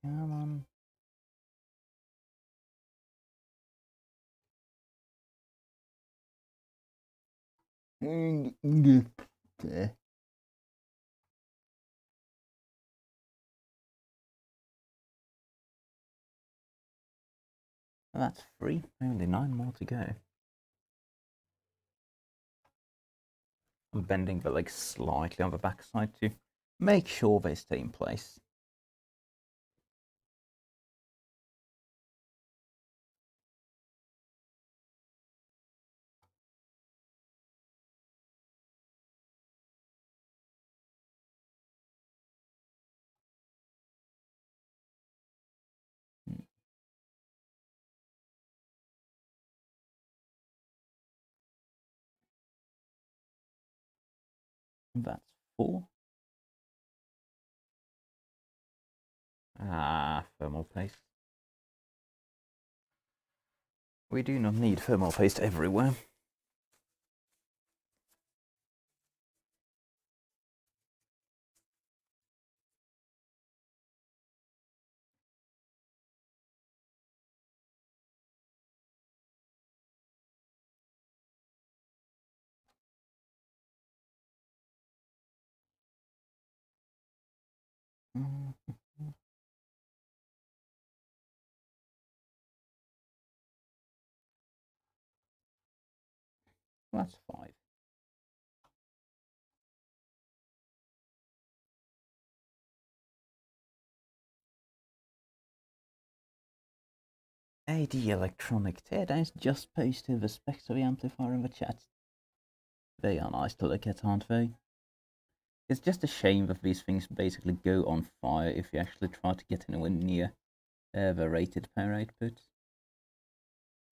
Come on. There. That's three. Only 9 more to go. I'm bending the legs slightly on the backside to make sure they stay in place. That's four. Thermal paste. We do not need thermal paste everywhere. That's five. AD Electronic Tear-Downs just posted the specs of the amplifier in the chat. They are nice to look at, aren't they? It's just a shame that these things basically go on fire if you actually try to get anywhere near the rated power output.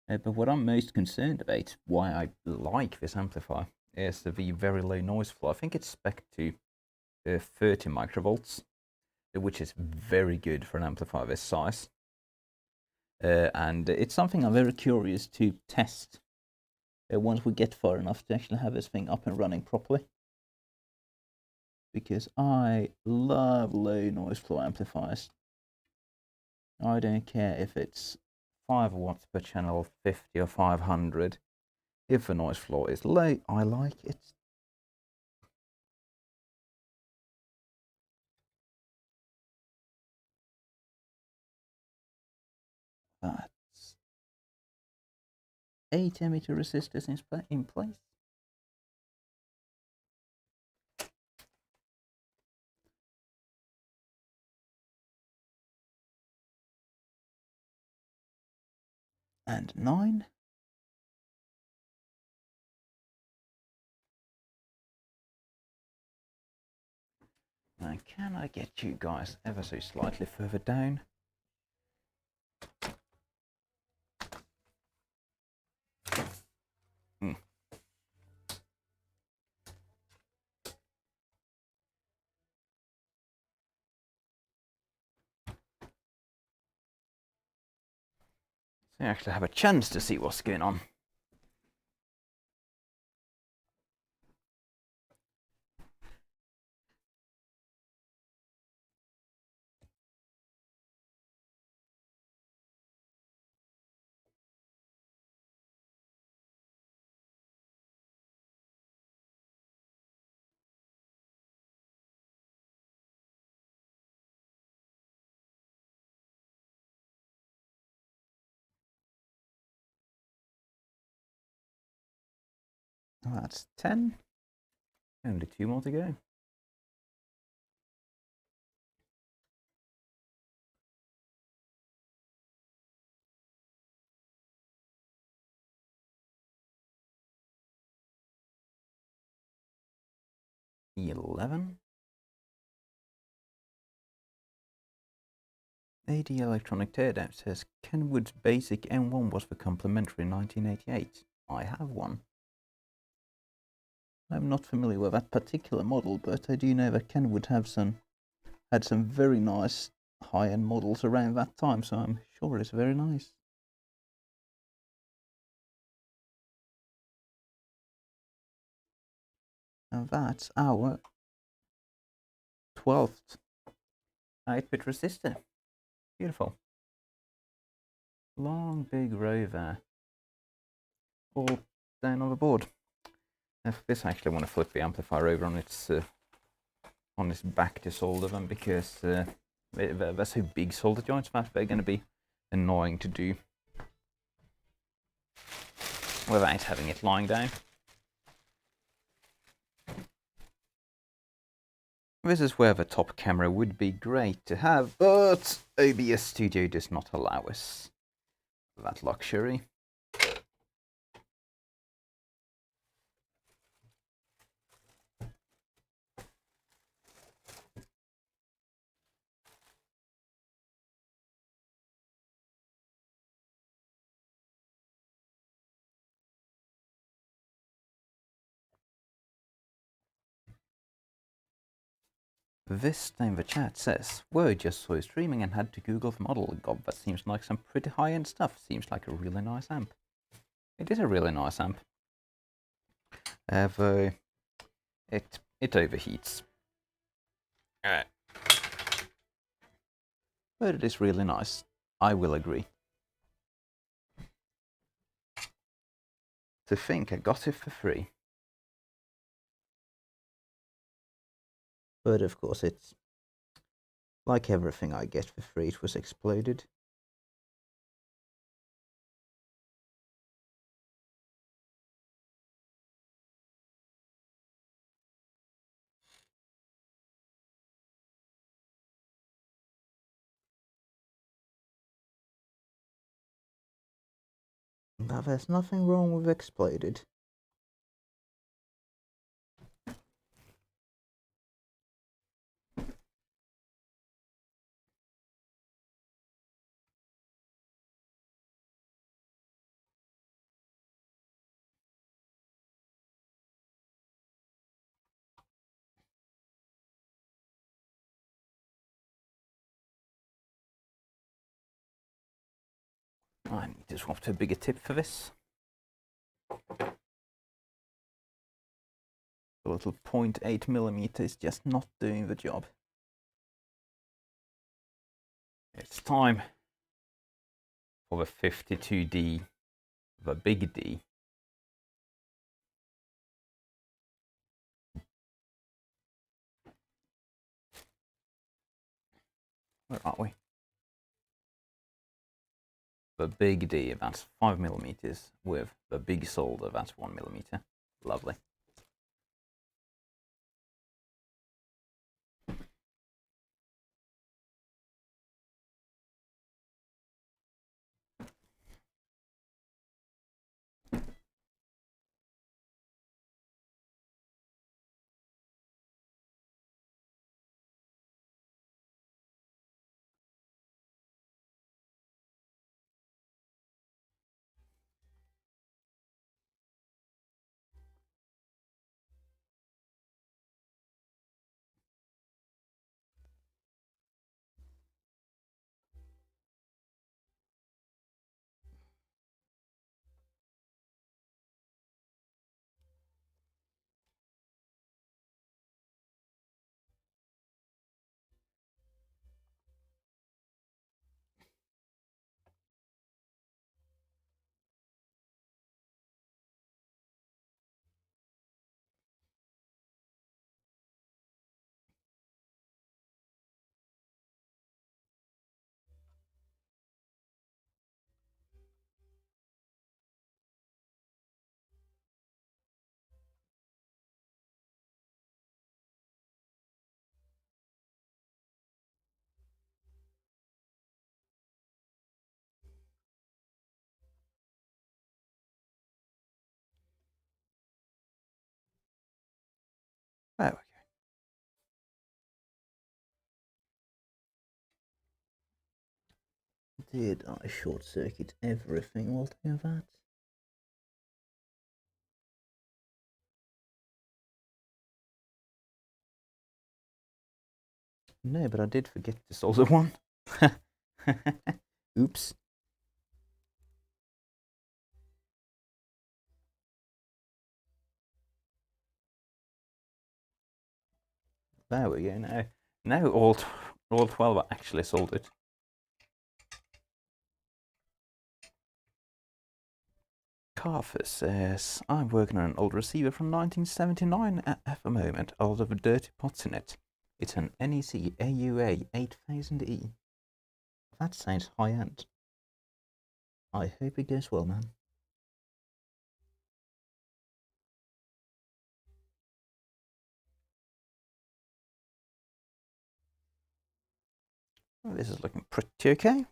But what I'm most concerned about, why I like this amplifier, is the very low noise floor. I think it's spec'd to 30 microvolts, which is very good for an amplifier this size. And it's something I'm very curious to test once we get far enough to actually have this thing up and running properly. Because I love low noise floor amplifiers. I don't care if it's 5 watts per channel, 50 or 500. If the noise floor is low, I like it. That's 8 emitter resistors in place. And 9. Now, can I get you guys ever so slightly further down? So you actually have a chance to see what's going on. That's 10. Only 2 more to go. $11. AD Electronic Teardown says Kenwood's basic M1 was for complimentary in 1988. I have one. I'm not familiar with that particular model, but I do know that Kenwood had some very nice high-end models around that time, so I'm sure it's very nice. And that's our 12th 8-bit resistor. Beautiful. Long, big row there. All down on the board. Now for this, I actually want to flip the amplifier over on its back to solder them, because they're so big solder joints that they're going to be annoying to do without having it lying down. This is where the top camera would be great to have, but OBS Studio does not allow us that luxury. This time the chat says, "Whoa, just saw you streaming and had to Google the model. God, that seems like some pretty high-end stuff. Seems like a really nice amp." It is a really nice amp. Though it overheats. But it is really nice. I will agree. To think I got it for free. But of course, it's like everything I get for free, it was exploded. But there's nothing wrong with exploded. I need to swap to a bigger tip for this. The little 0.8mm is just not doing the job. It's time for the 52D, the big D. Where are we? The big D, that's 5mm, with the big solder, that's 1mm. Lovely. There we go. Did I short circuit everything while doing that? No, but I did forget to solder one. Oops. There we go. Now all 12 are actually soldered. Carver says, I'm working on an old receiver from 1979 at the moment, all of the dirty pots in it. It's an NEC AUA 8000E. That sounds high-end. I hope it goes well, man. Well, this is looking pretty okay.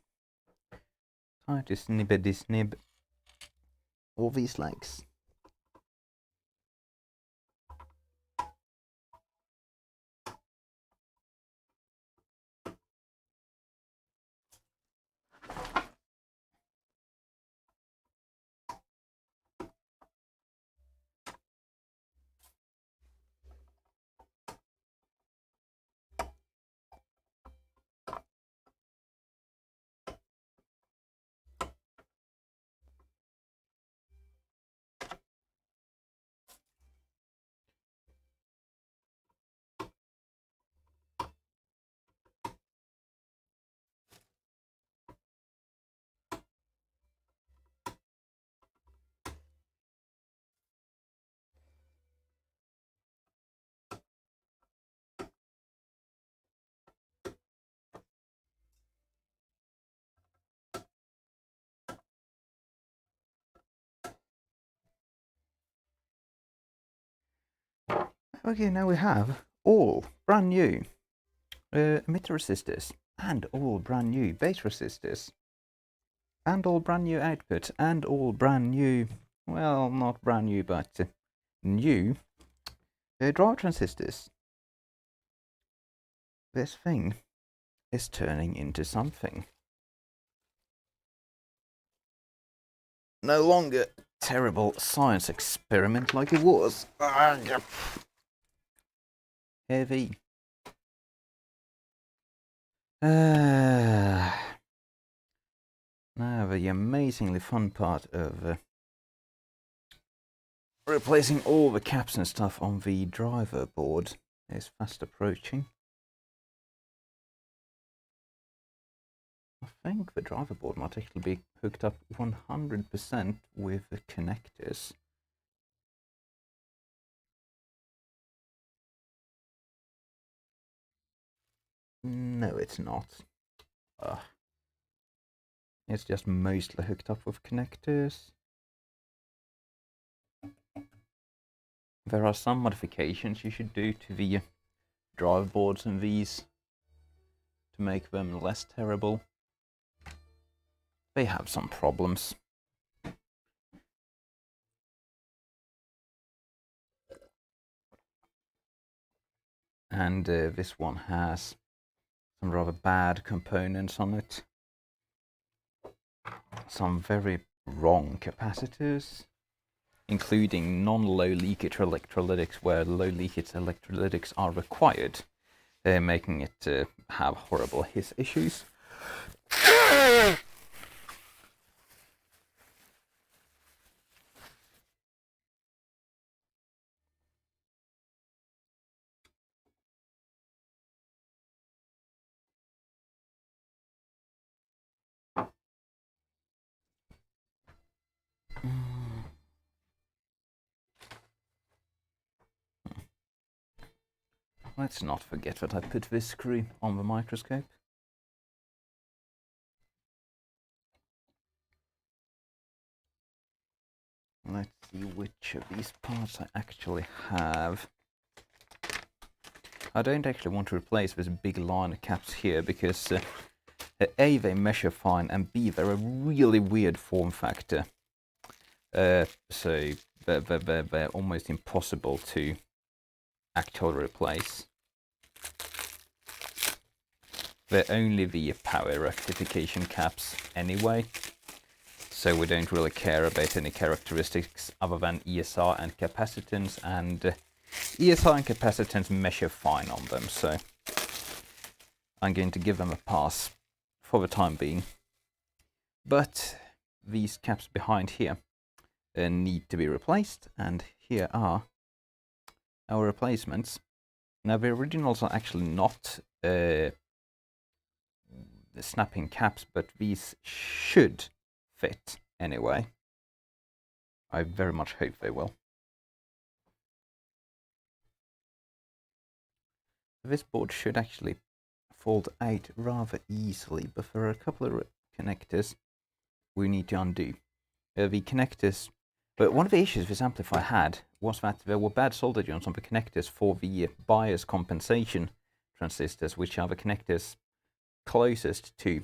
Time to snib all these legs. Okay, now we have all brand new emitter resistors, and all brand new base resistors, and all brand new output, and all brand new, well, not brand new, but new drive transistors. This thing is turning into something. No longer terrible science experiment like it was. Heavy. Now the amazingly fun part of replacing all the caps and stuff on the driver board is fast approaching. I think the driver board might actually be hooked up 100% with the connectors. No, it's not. It's just mostly hooked up with connectors. There are some modifications you should do to the driver boards and these to make them less terrible. They have some problems. And this one has some rather bad components on it. Some very wrong capacitors, including non-low leakage electrolytics where low leakage electrolytics are required, making it have horrible hiss issues. Let's not forget that I put this screw on the microscope. Let's see which of these parts I actually have. I don't actually want to replace this big line of caps here because A, they measure fine, and B, they're a really weird form factor. So they're almost impossible to actually replace. They're only the power rectification caps anyway, so we don't really care about any characteristics other than ESR and capacitance, and ESR and capacitance measure fine on them, so I'm going to give them a pass for the time being. But these caps behind here need to be replaced, and here are our replacements. Now the originals are actually not the snapping caps, but these should fit anyway. I very much hope they will. This board should actually fold out rather easily, but there are a couple of connectors we need to undo. The connectors, but one of the issues this amplifier had was that there were bad solder joints on the connectors for the bias compensation transistors, which are the connectors closest to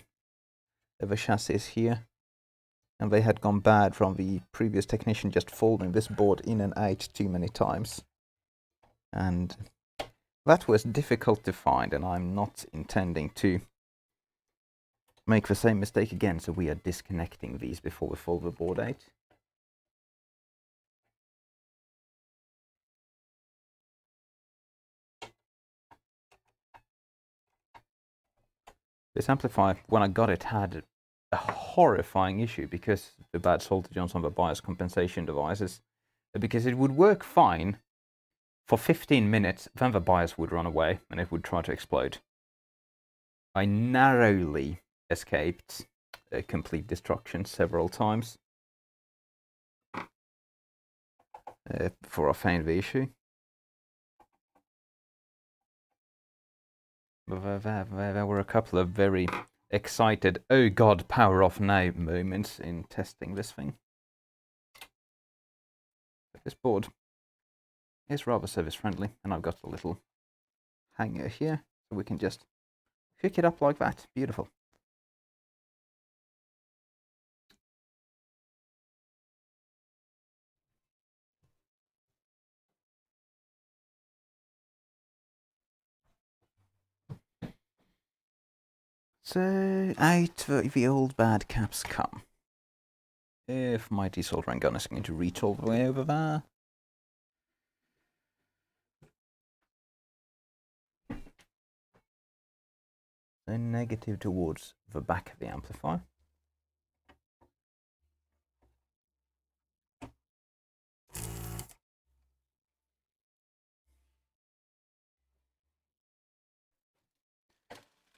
the chassis here, and they had gone bad from the previous technician just folding this board in and out too many times, and that was difficult to find, and I'm not intending to make the same mistake again, so we are disconnecting these before we fold the board out. This amplifier, when I got it, had a horrifying issue because the bad solder joints on the bias compensation devices, because it would work fine for 15 minutes, then the bias would run away and it would try to explode. I narrowly escaped complete destruction several times before I found the issue. There were a couple of very excited, oh god, power off now moments in testing this thing. But this board is rather service friendly, and I've got a little hanger here, so we can just hook it up like that. Beautiful. So out the old bad caps come. If my desoldering gun is going to reach all the way over there. So negative towards the back of the amplifier.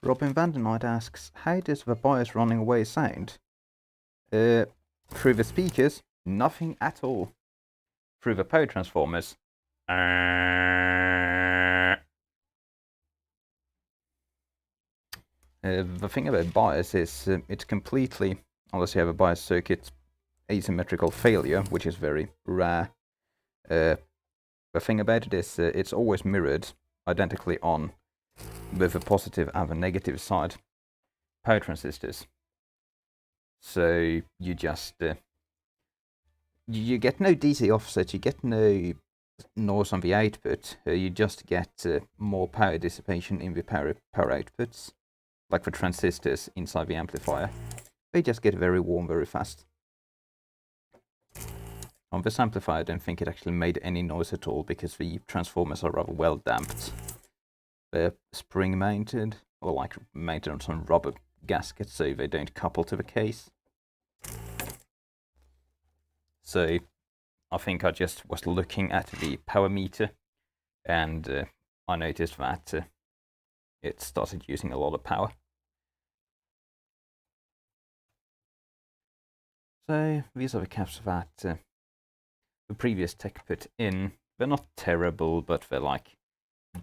Robin Vandernight asks, how does the bias running away sound? Through the speakers, nothing at all. Through the power transformers, the thing about bias is it's completely, unless you have a bias circuit, asymmetrical failure, which is very rare. The thing about it is it's always mirrored identically on both the positive and the negative side power transistors. So you just you get no DC offset, you get no noise on the output, you just get more power dissipation in the power outputs, like the transistors inside the amplifier. They just get very warm very fast. On this amplifier, I don't think it actually made any noise at all because the transformers are rather well damped. They're spring mounted, or like mounted on some rubber gaskets so they don't couple to the case. So I think I just was looking at the power meter and I noticed that it started using a lot of power. So these are the caps that the previous tech put in. They're not terrible, but they're like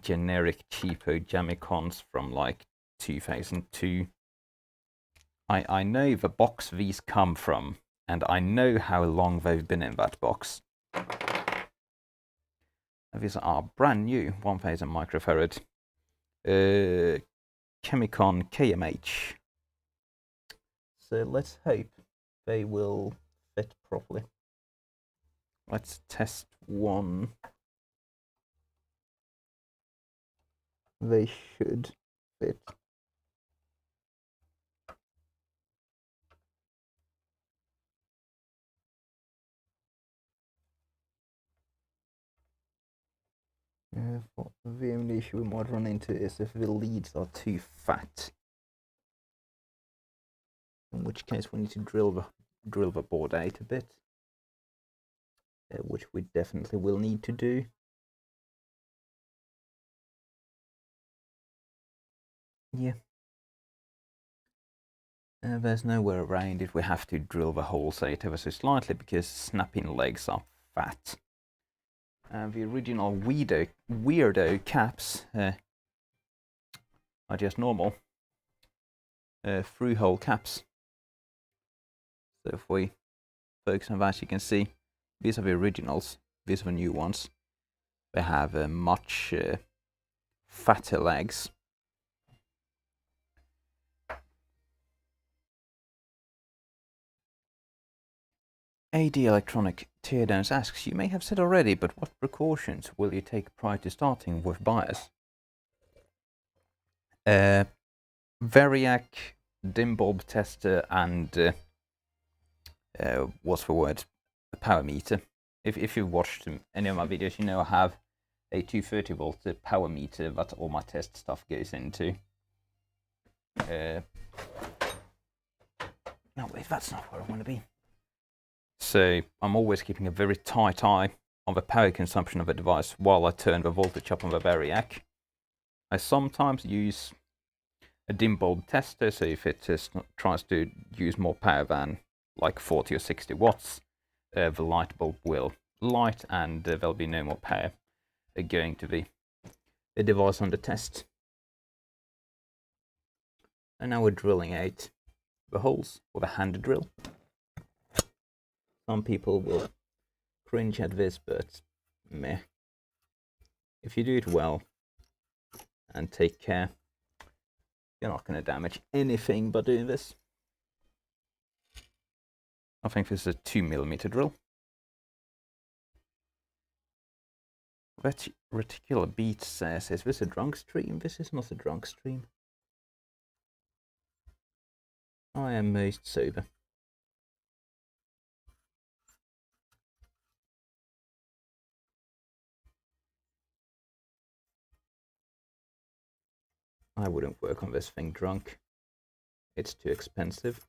generic cheapo Jamicons from like 2002. I know the box these come from, and I know how long they've been in that box. These are brand new 1000 microfarad Chemicon KMH. So let's hope they will fit properly. Let's test one. they should fit. What the only issue we might run into is if the leads are too fat, in which case we need to drill the board out a bit, which we definitely will need to do. Yeah. There's nowhere around it. We have to drill the holes out ever so slightly because snapping legs are fat. The original weirdo caps are just normal through-hole caps. So if we focus on that, you can see these are the originals. These are the new ones. They have much fatter legs. AD Electronic Teardowns asks, you may have said already, but what precautions will you take prior to starting with bias? Variac, dim bulb tester, and what's the word? A power meter. If you've watched any of my videos, you know I have a 230 volt power meter that all my test stuff goes into. No, wait, that's not where I want to be. So I'm always keeping a very tight eye on the power consumption of the device while I turn the voltage up on the variac. I sometimes use a dim bulb tester, so if it tries to use more power than like 40 or 60 watts, the light bulb will light and there'll be no more power going to the device under test. And now we're drilling out the holes with a hand drill. Some people will cringe at this, but meh. If you do it well and take care, you're not going to damage anything by doing this. I think this is a 2mm drill. Reticular Beat says, is this a drunk stream? This is not a drunk stream. I am most sober. I wouldn't work on this thing drunk. It's too expensive.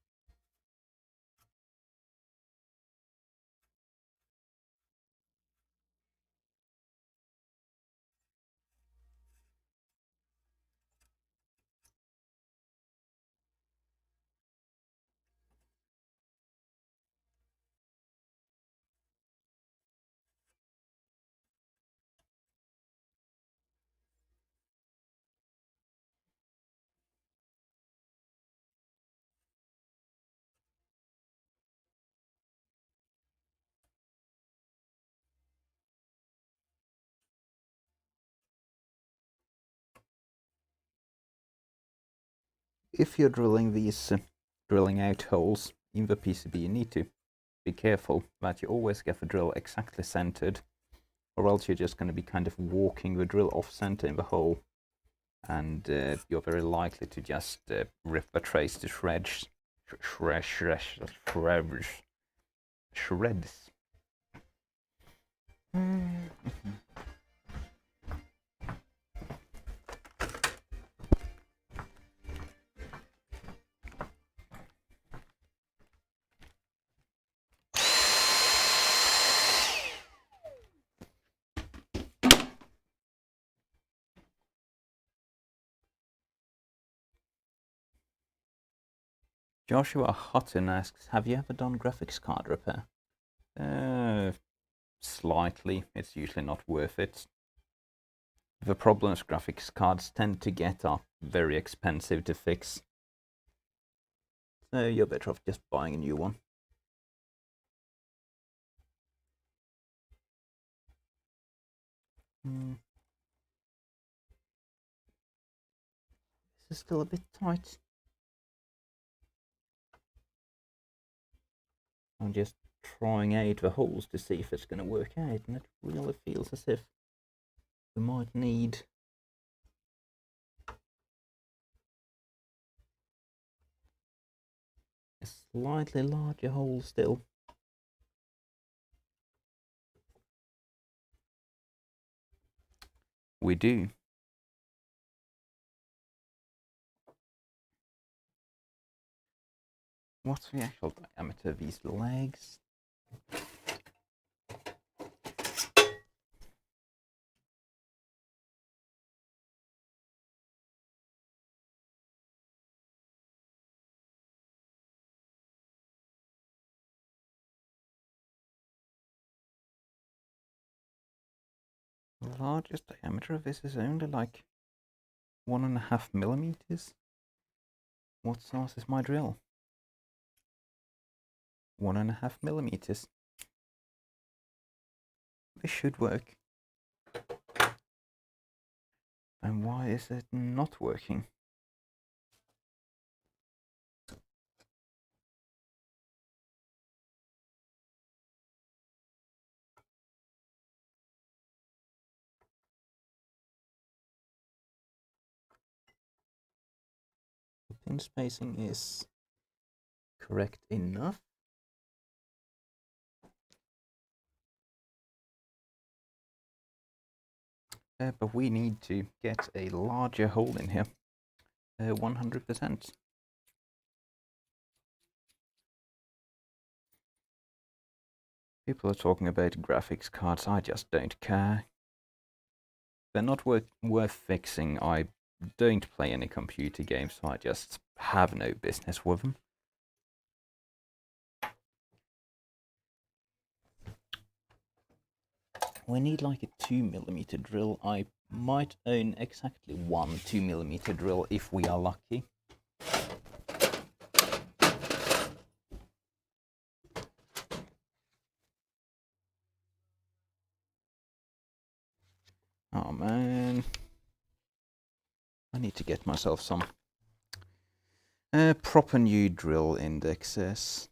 If you're drilling these drilling out holes in the PCB, you need to be careful that you always get the drill exactly centered, or else you're just going to be kind of walking the drill off center in the hole, and you're very likely to just rip the trace to shreds. Joshua Hutton asks, have you ever done graphics card repair? Slightly. It's usually not worth it. The problems graphics cards tend to get are very expensive to fix. So you're better off just buying a new one. This is still a bit tight. I'm just trying out the holes to see if it's going to work out, and it really feels as if we might need slightly larger hole still. We do. What's the actual diameter of these legs? The largest diameter of this is only like 1.5 millimeters. What size is my drill? 1.5 millimeters. This should work. And why is it not working? The pin spacing is correct enough. But we need to get a larger hole in here. 100%. People are talking about graphics cards, I just don't care. They're not worth fixing. I don't play any computer games, so I just have no business with them. We need like a 2mm drill. I might own exactly one 2mm drill if we are lucky. Oh man. I need to get myself some proper new drill indexes.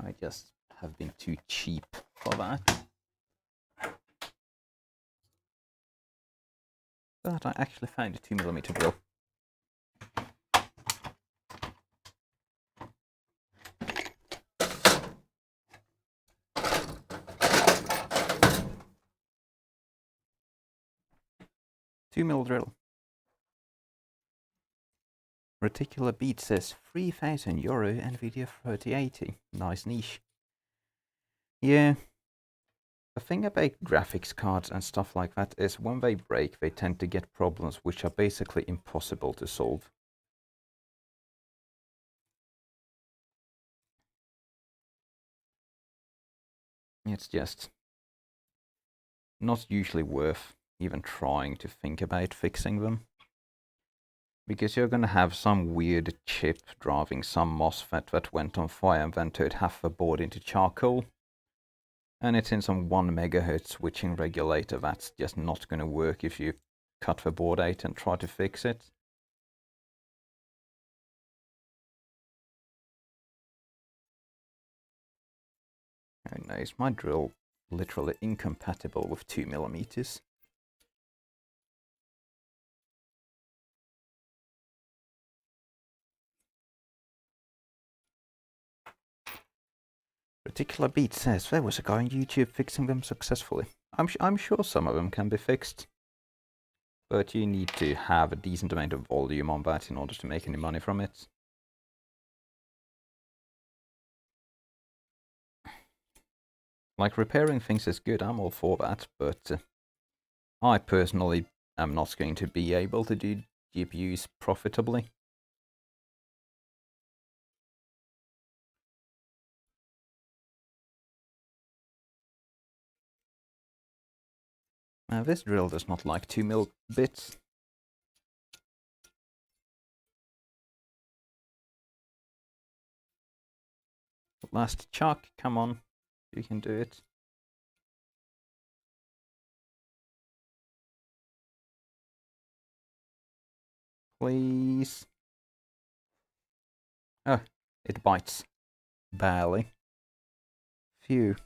I just have been too cheap for that. But I actually found a 2mm drill. €2mm drill. Reticular Beat says €3,000 Nvidia 3080. Nice niche. Yeah. The thing about graphics cards and stuff like that is when they break, they tend to get problems which are basically impossible to solve. It's just not usually worth even trying to think about fixing them. Because you're gonna have some weird chip driving some MOSFET that went on fire and then turned half the board into charcoal. And it's in some 1 MHz switching regulator that's just not gonna work if you cut the board out and try to fix it. Oh no, is my drill literally incompatible with 2mm? Reticular Beat says there was a guy on YouTube fixing them successfully. I'm sure some of them can be fixed. But you need to have a decent amount of volume on that in order to make any money from it. Like, repairing things is good, I'm all for that, but I personally am not going to be able to do GPUs profitably. Now, this drill does not like 2mm bits. Last chuck, come on, you can do it. Please. Oh, it bites. Barely. Phew.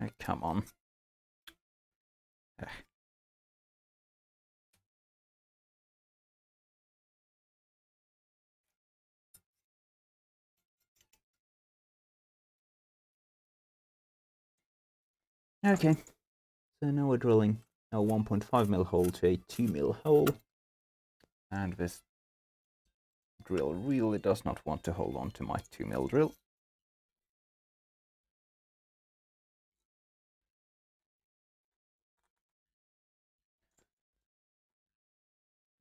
Oh, come on. Ugh. Okay, so now we're drilling a 1.5mm hole to a 2mm hole, and this drill really does not want to hold on to my 2mm drill.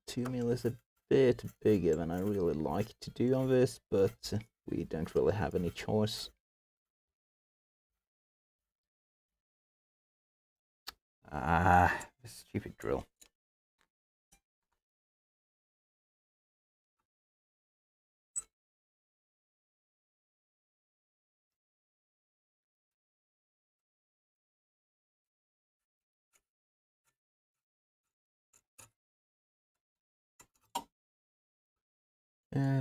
$2mm is a bit bigger than I really like to do on this, but we don't really have any choice. This stupid drill.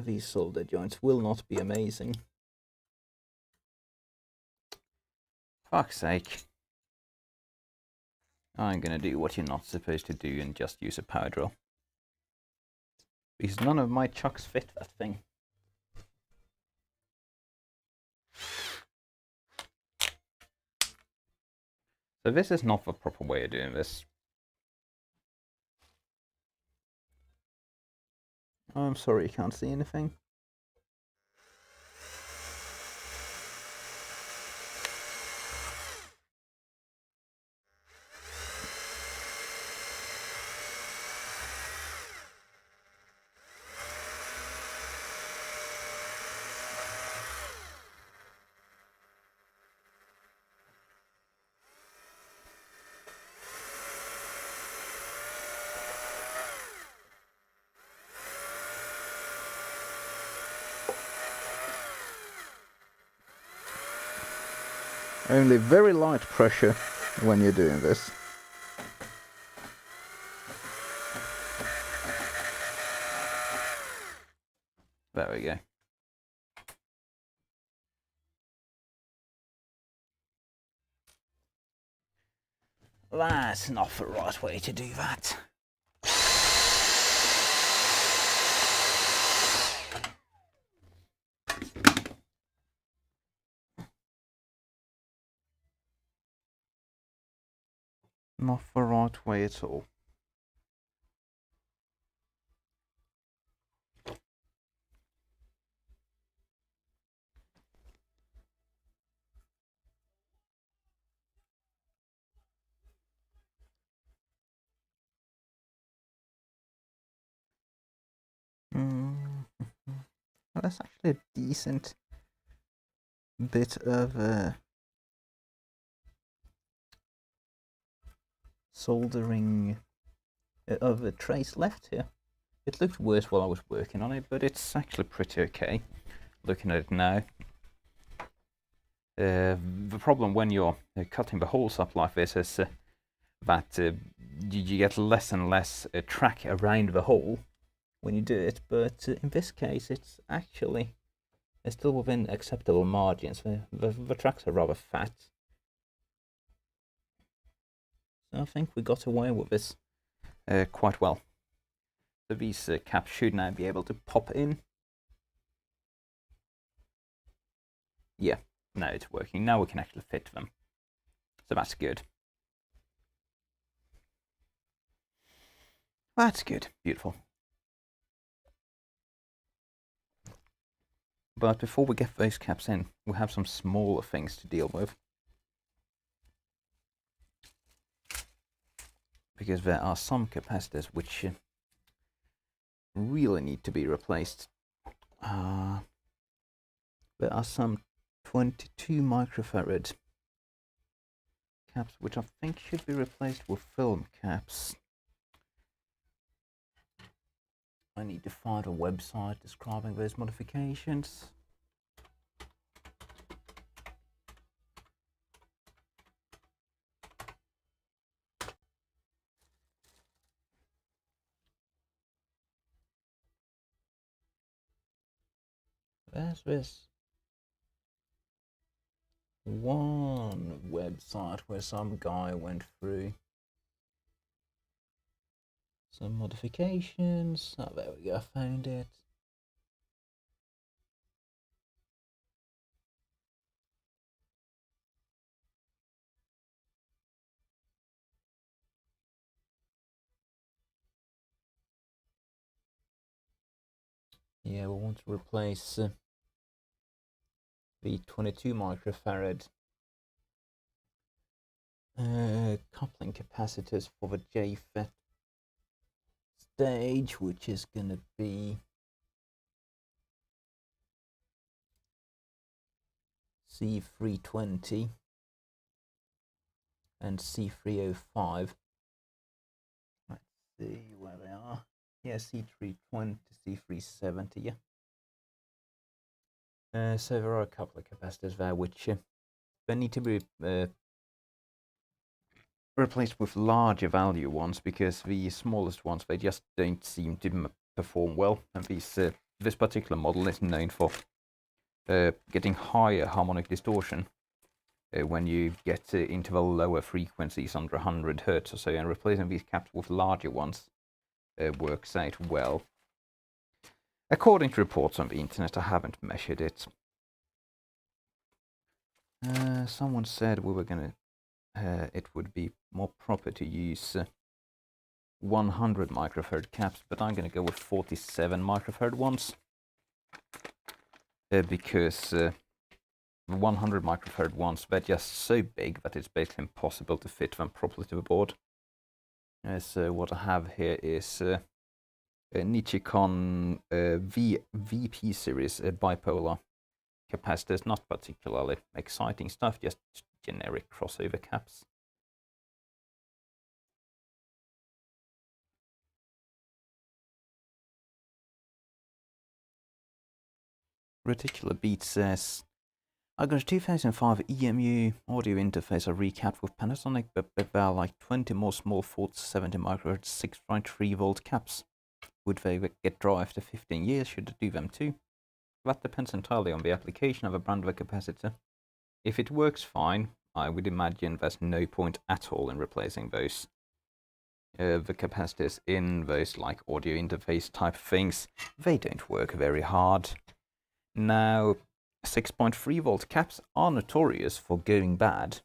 These solder joints will not be amazing. Fuck's sake. I'm gonna do what you're not supposed to do and just use a power drill. Because none of my chucks fit that thing. So this is not the proper way of doing this. I'm sorry you can't see anything. Only very light pressure when you're doing this. There we go. That's not the right way to do that. Not the right way at all. Well, that's actually a decent bit of soldering of a trace left here. It looked worse while I was working on it, but it's actually pretty okay looking at it now. The problem when you're cutting the holes up like this is that you get less and less track around the hole when you do it, but in this case it's actually still within acceptable margins. The tracks are rather fat. So I think we got away with this quite well. So these caps should now be able to pop in. Yeah, now it's working. Now we can actually fit them. So that's good. That's good. Beautiful. But before we get those caps in, we have some smaller things to deal with. Because there are some capacitors which really need to be replaced. There are some 22 microfarad caps which I think should be replaced with film caps. I need to find a website describing those modifications. Where's this? one website where some guy went through some modifications. Oh, there we go, I found it. Yeah, we want to replace the 22 microfarad coupling capacitors for the JFET stage, which is going to be C320 and C305. Let's see where they are. Yeah, C320, C370, yeah. So there are a couple of capacitors there which they need to be replaced with larger value ones, because the smallest ones, they just don't seem to perform well, and this particular model is known for getting higher harmonic distortion when you get into the lower frequencies under 100 Hz or so, and replacing these caps with larger ones works out well. According to reports on the internet, I haven't measured it. Someone said we were gonna it would be more proper to use 100 microfarad caps, but I'm going to go with 47 microfarad ones because the 100 microfarad ones, they're just so big that it's basically impossible to fit them properly to the board. So what I have here is a Nichicon VP series bipolar capacitors, not particularly exciting stuff, just generic crossover caps. Reticular Beat says, I got a 2005 EMU audio interface I recapped with Panasonic, but there are like 20 more small 470 microhertz 6.3 volt caps. Would they get dry after 15 years? Should I do them too? That depends entirely on the application of a brand of a capacitor. If it works fine, I would imagine there's no point at all in replacing those. The capacitors in those like audio interface type things, they don't work very hard. Now, 6.3 volt caps are notorious for going bad.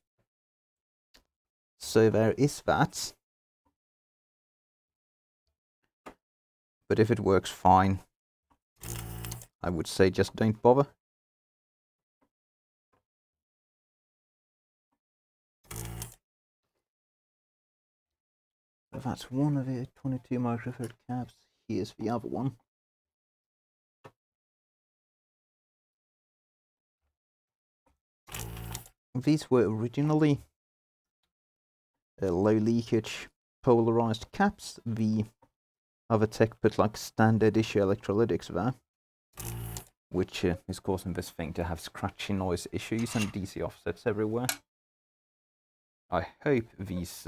So there is that. But if it works fine, I would say just don't bother. But that's one of the 22 microfarad caps. Here's the other one. These were originally low leakage polarized caps. The other tech put like standard issue electrolytics there, which is causing this thing to have scratchy noise issues and DC offsets everywhere. I hope these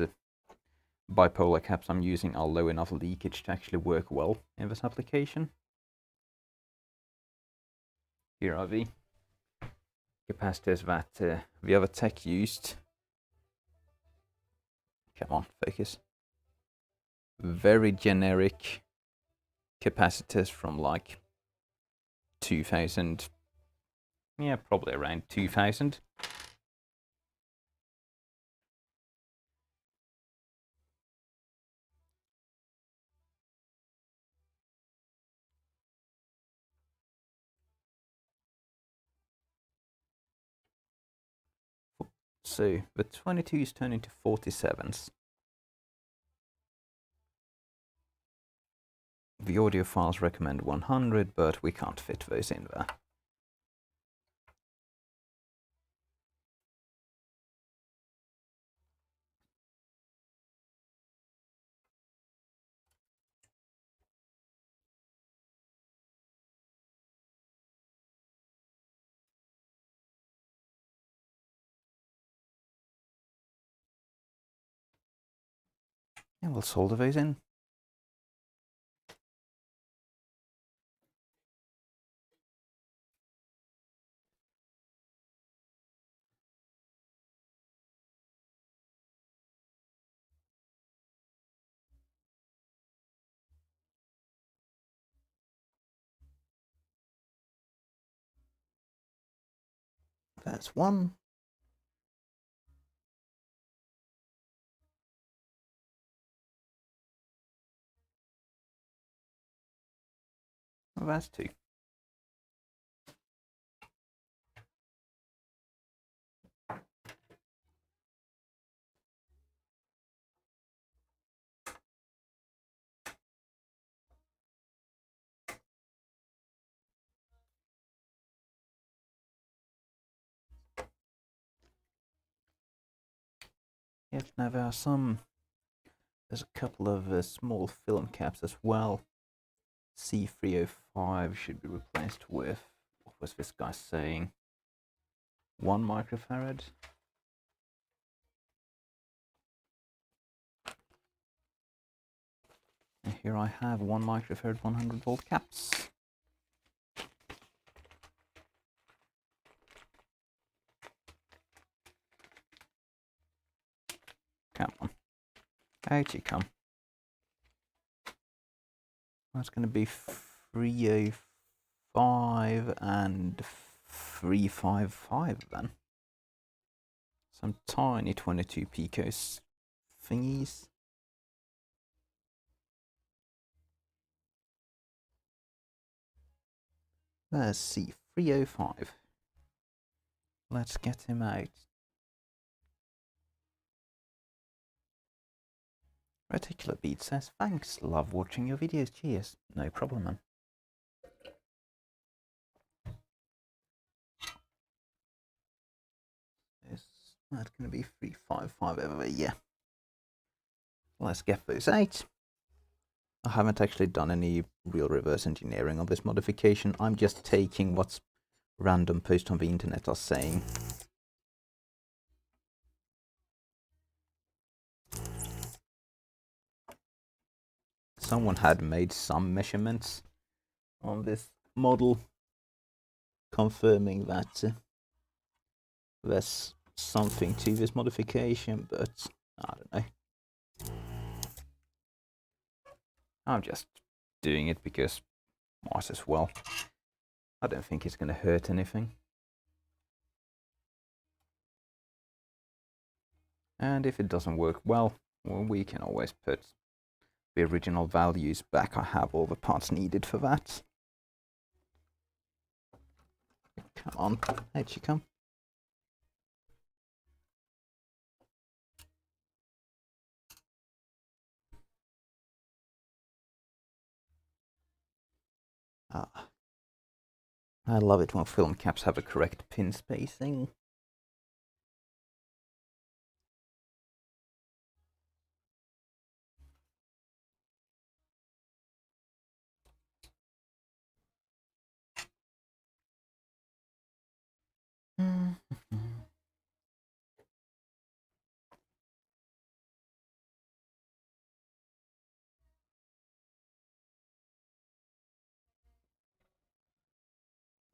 bipolar caps I'm using are low enough leakage to actually work well in this application. Here are the capacitors that the other tech used. Come on, focus. Very generic capacitors from like 2000. Yeah, probably around 2000. So the 22s turn into 47s. The audio files recommend 100, but we can't fit those in there. And we'll solder those in. There's one. There's two. Yes, now there's a couple of small film caps as well. C305 should be replaced with, what was this guy saying? 1 microfarad. And here I have 1 microfarad 100 volt caps. Come on. Out you come. That's going to be 305 and 355 then. Some tiny 22 picos thingies. There's C305. Let's get him out. Reticular Beat says, thanks, love watching your videos, cheers. No problem, man. Is that going to be 355 over there? Yeah. Let's get those out. I haven't actually done any real reverse engineering on this modification. I'm just taking what's random posts on the internet are saying. Someone had made some measurements on this model, confirming that there's something to this modification, but I don't know. I'm just doing it because might as well. I don't think it's going to hurt anything. And if it doesn't work well, we can always put the original values back. I have all the parts needed for that. Come on, out you come. I love it when film caps have a correct pin spacing.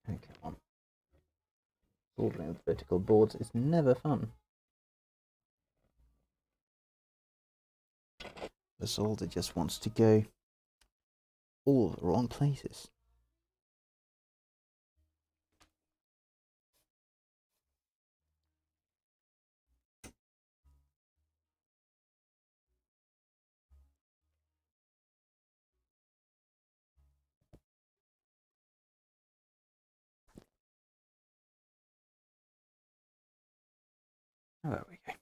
Okay, on. Soldering with vertical boards is never fun. The solder just wants to go all the wrong places. Oh, there we go.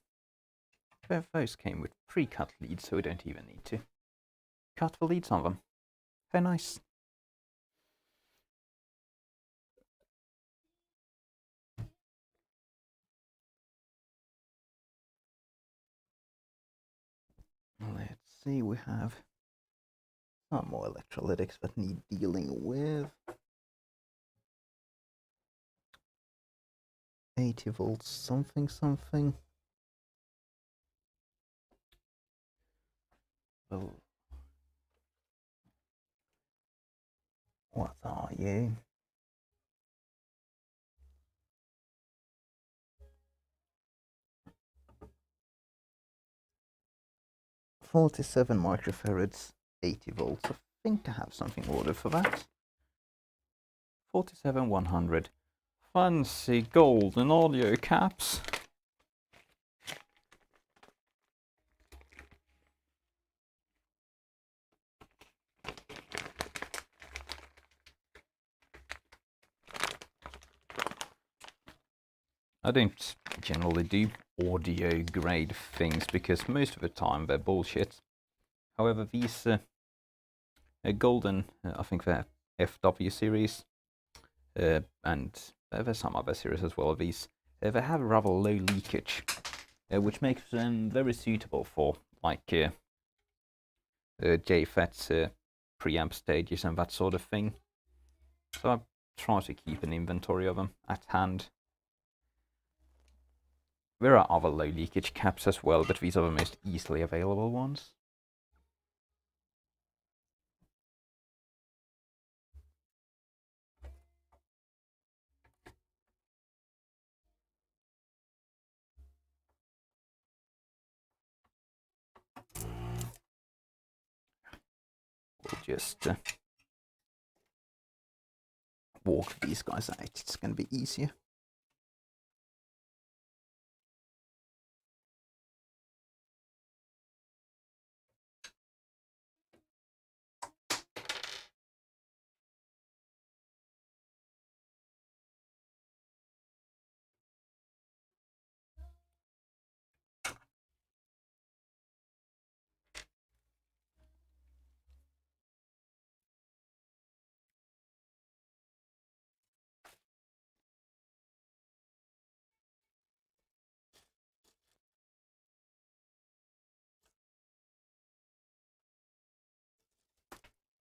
Those came with pre-cut leads, so we don't even need to cut the leads on them. Very nice. Let's see, we have some more electrolytics that need dealing with. 80 volts, something. Oh. What are you? .47 microfarads, 80 volts. I think I have something ordered for that. 47 100, fancy golden audio caps. I don't generally do audio grade things because most of the time they're bullshit. However, these golden, I think they're FW series, and there's some other series as well of these. They have rather low leakage, which makes them very suitable for like JFET's preamp stages and that sort of thing. So I try to keep an inventory of them at hand. There are other low leakage caps as well, but these are the most easily available ones. We'll just walk these guys out, it's going to be easier.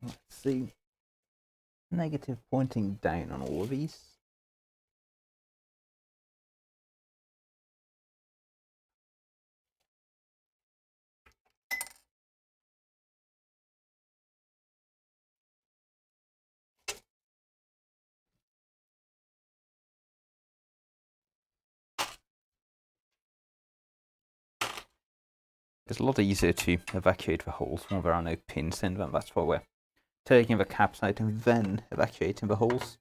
Let's see. Negative pointing down on all of these. It's a lot easier to evacuate the holes when there are no pins in them. That's why we're taking the caps out and then evacuating the holes.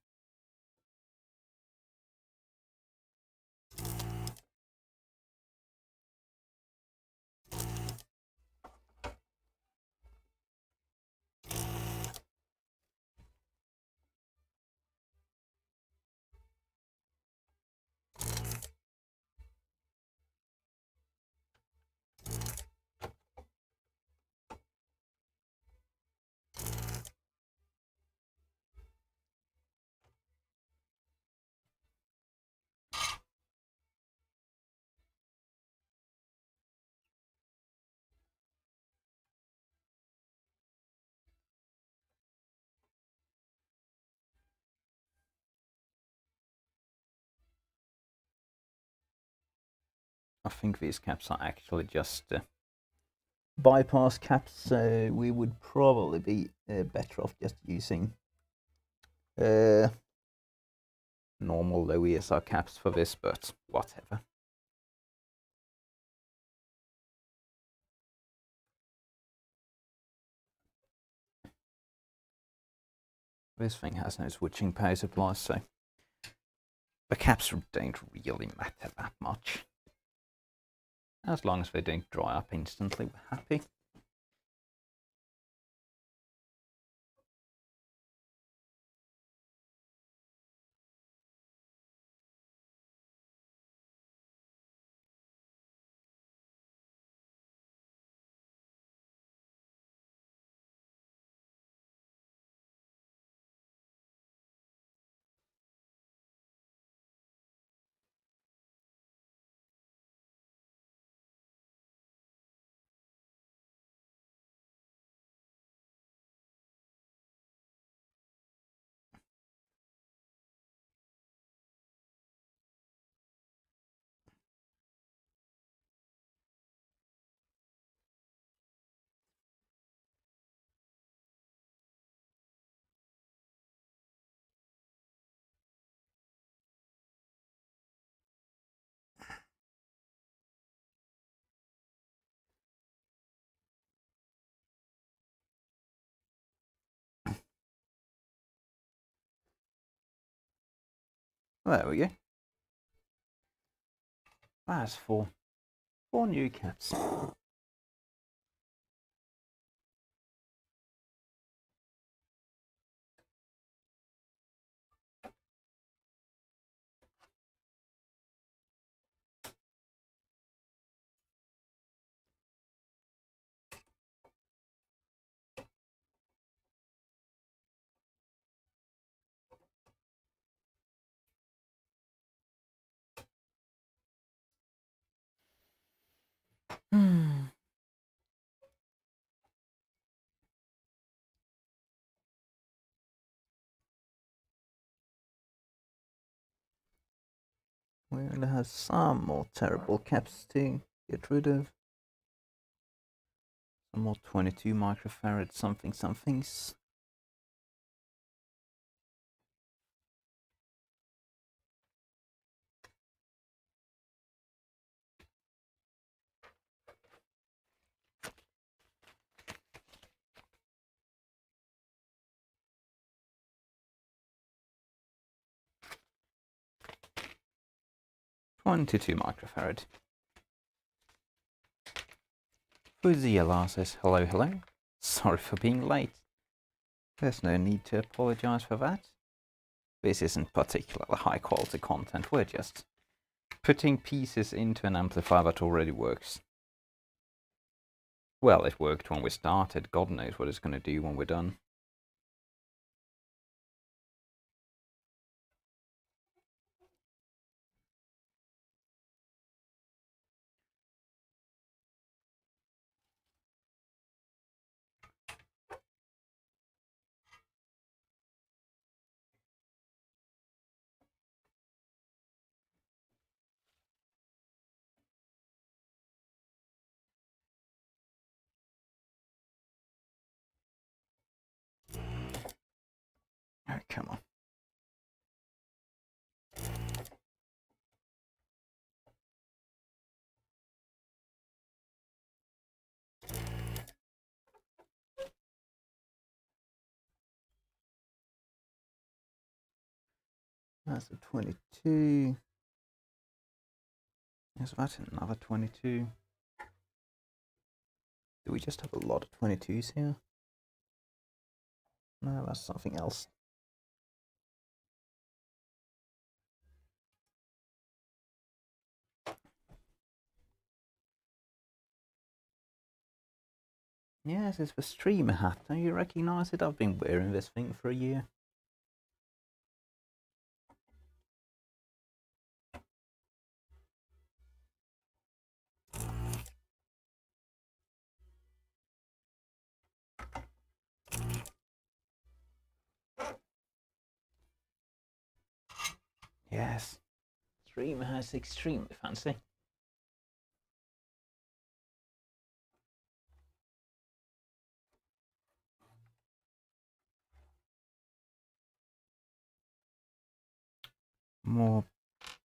I think these caps are actually just bypass caps, so we would probably be better off just using normal low ESR caps for this, but whatever. This thing has no switching power supply, so the caps don't really matter that much. As long as they don't dry up instantly, we're happy. There we go. That's four new caps. We only have some more terrible caps to get rid of. Some more 22 microfarad somethings. 22 microfarad. Fuziela says hello. Sorry for being late. There's no need to apologize for that. This isn't particularly high quality content, we're just putting pieces into an amplifier that already works. Well, it worked when we started, God knows what it's going to do when we're done. Oh, come on. That's a 22. Is that another 22? Do we just have a lot of 22s here? No, that's something else. Yes, it's the streamer hat. Don't you recognize it? I've been wearing this thing for a year. Yes. Streamer has extremely fancy. More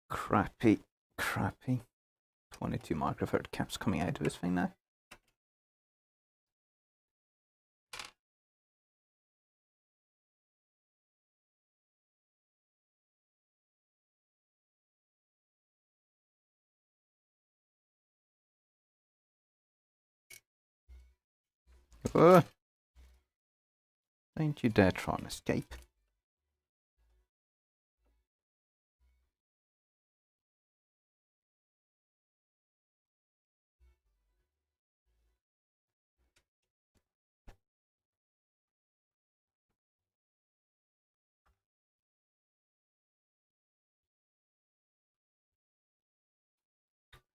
crappy 22 microfarad caps coming out of this thing now. Don't you dare try and escape.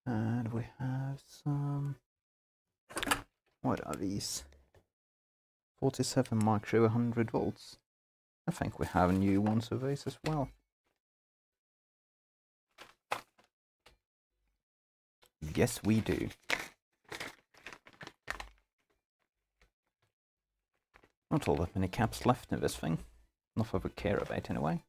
And we have some... What are these? 47 micro 100 volts. I think we have new ones of these as well. Yes, we do. Not all that many caps left in this thing. Not that we care about anyway.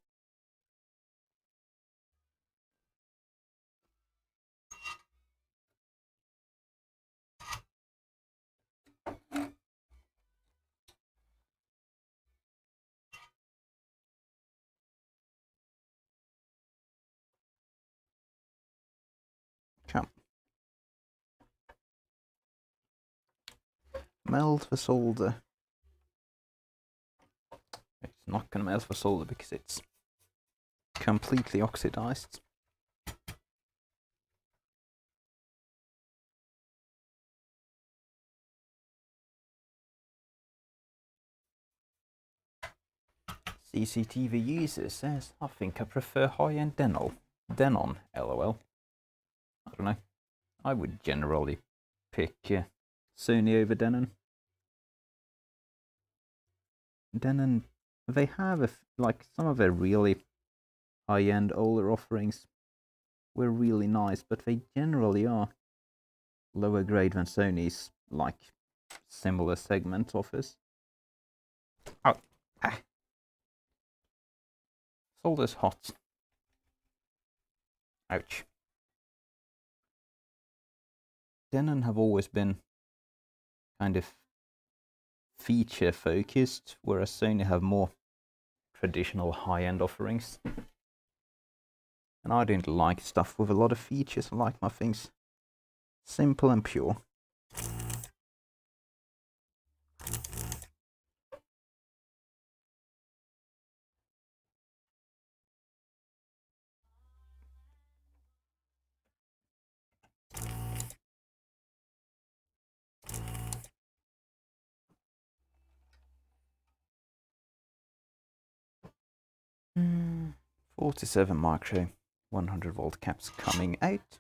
melt the solder. It's not going to melt the solder because it's completely oxidized. CCTV user says, I think I prefer high-end Denon, lol. I don't know. I would generally pick Sony over Denon. Denon, they have like some of their really high-end older offerings were really nice, but they generally are lower grade than Sony's like similar segment offers. Oh, solder's hot. Ouch. Denon have always been kind of feature focused, whereas Sony have more traditional high-end offerings. And I don't like stuff with a lot of features. I like my things simple and pure. Mm, 47 micro 100 volt caps coming out.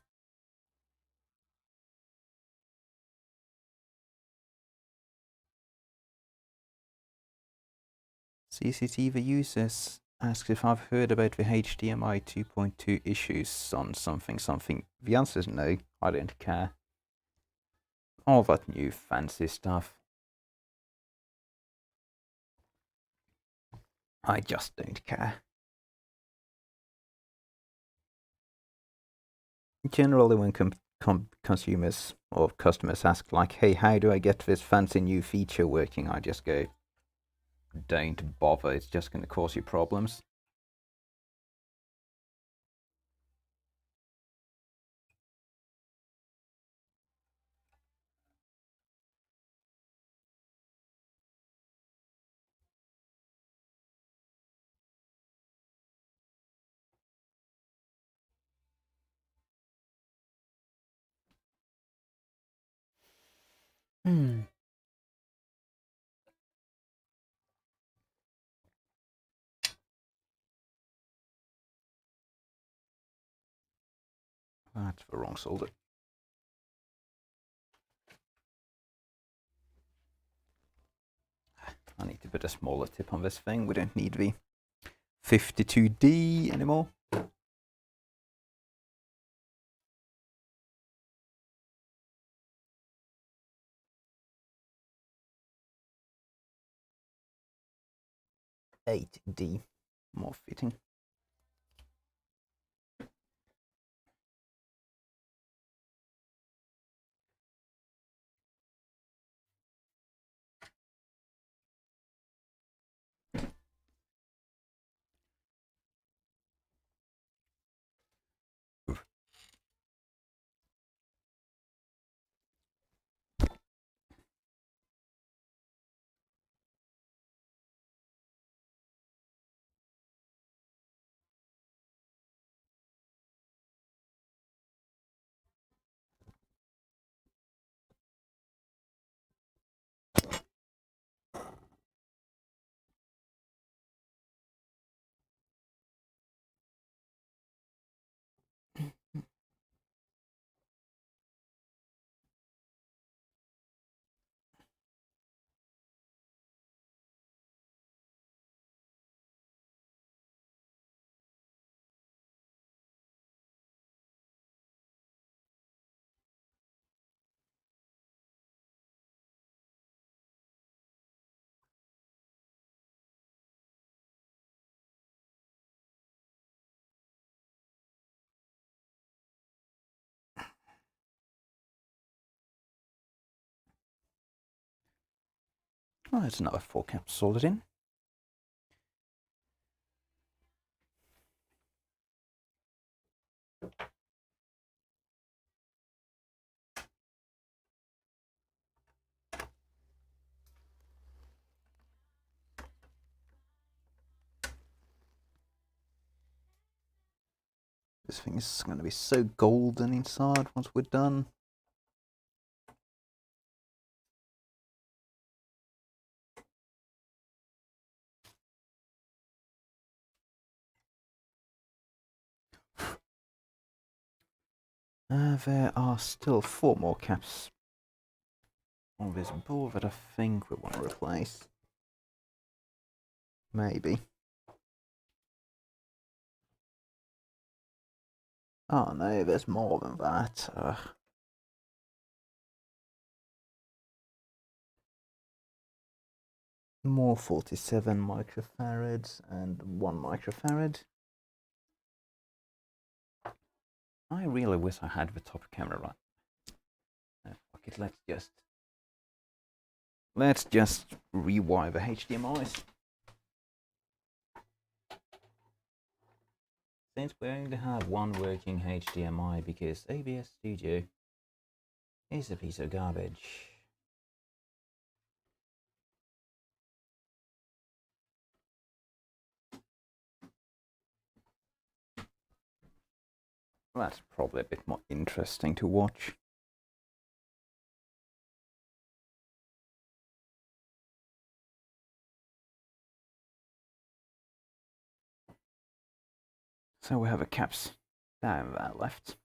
CCTV users asks if I've heard about the HDMI 2.2 issues on something. The answer is no, I don't care. All that new fancy stuff. I just don't care. Generally, when consumers or customers ask like, hey, how do I get this fancy new feature working? I just go, don't bother, it's just going to cause you problems. That's the wrong solder. I need to put a smaller tip on this thing. We don't need the 52D anymore. $8D, more fitting. Oh, there's another 4 caps soldered in. This thing is going to be so golden inside once we're done. There are still 4 more caps on this board that I think we want to replace. Maybe. Oh no, there's more than that. More 47 microfarads and 1 microfarad. I really wish I had the top camera right. Fuck it, let's just rewire the HDMIs. Since we only have one working HDMI because OBS Studio is a piece of garbage. That's probably a bit more interesting to watch. So we have the caps down there left.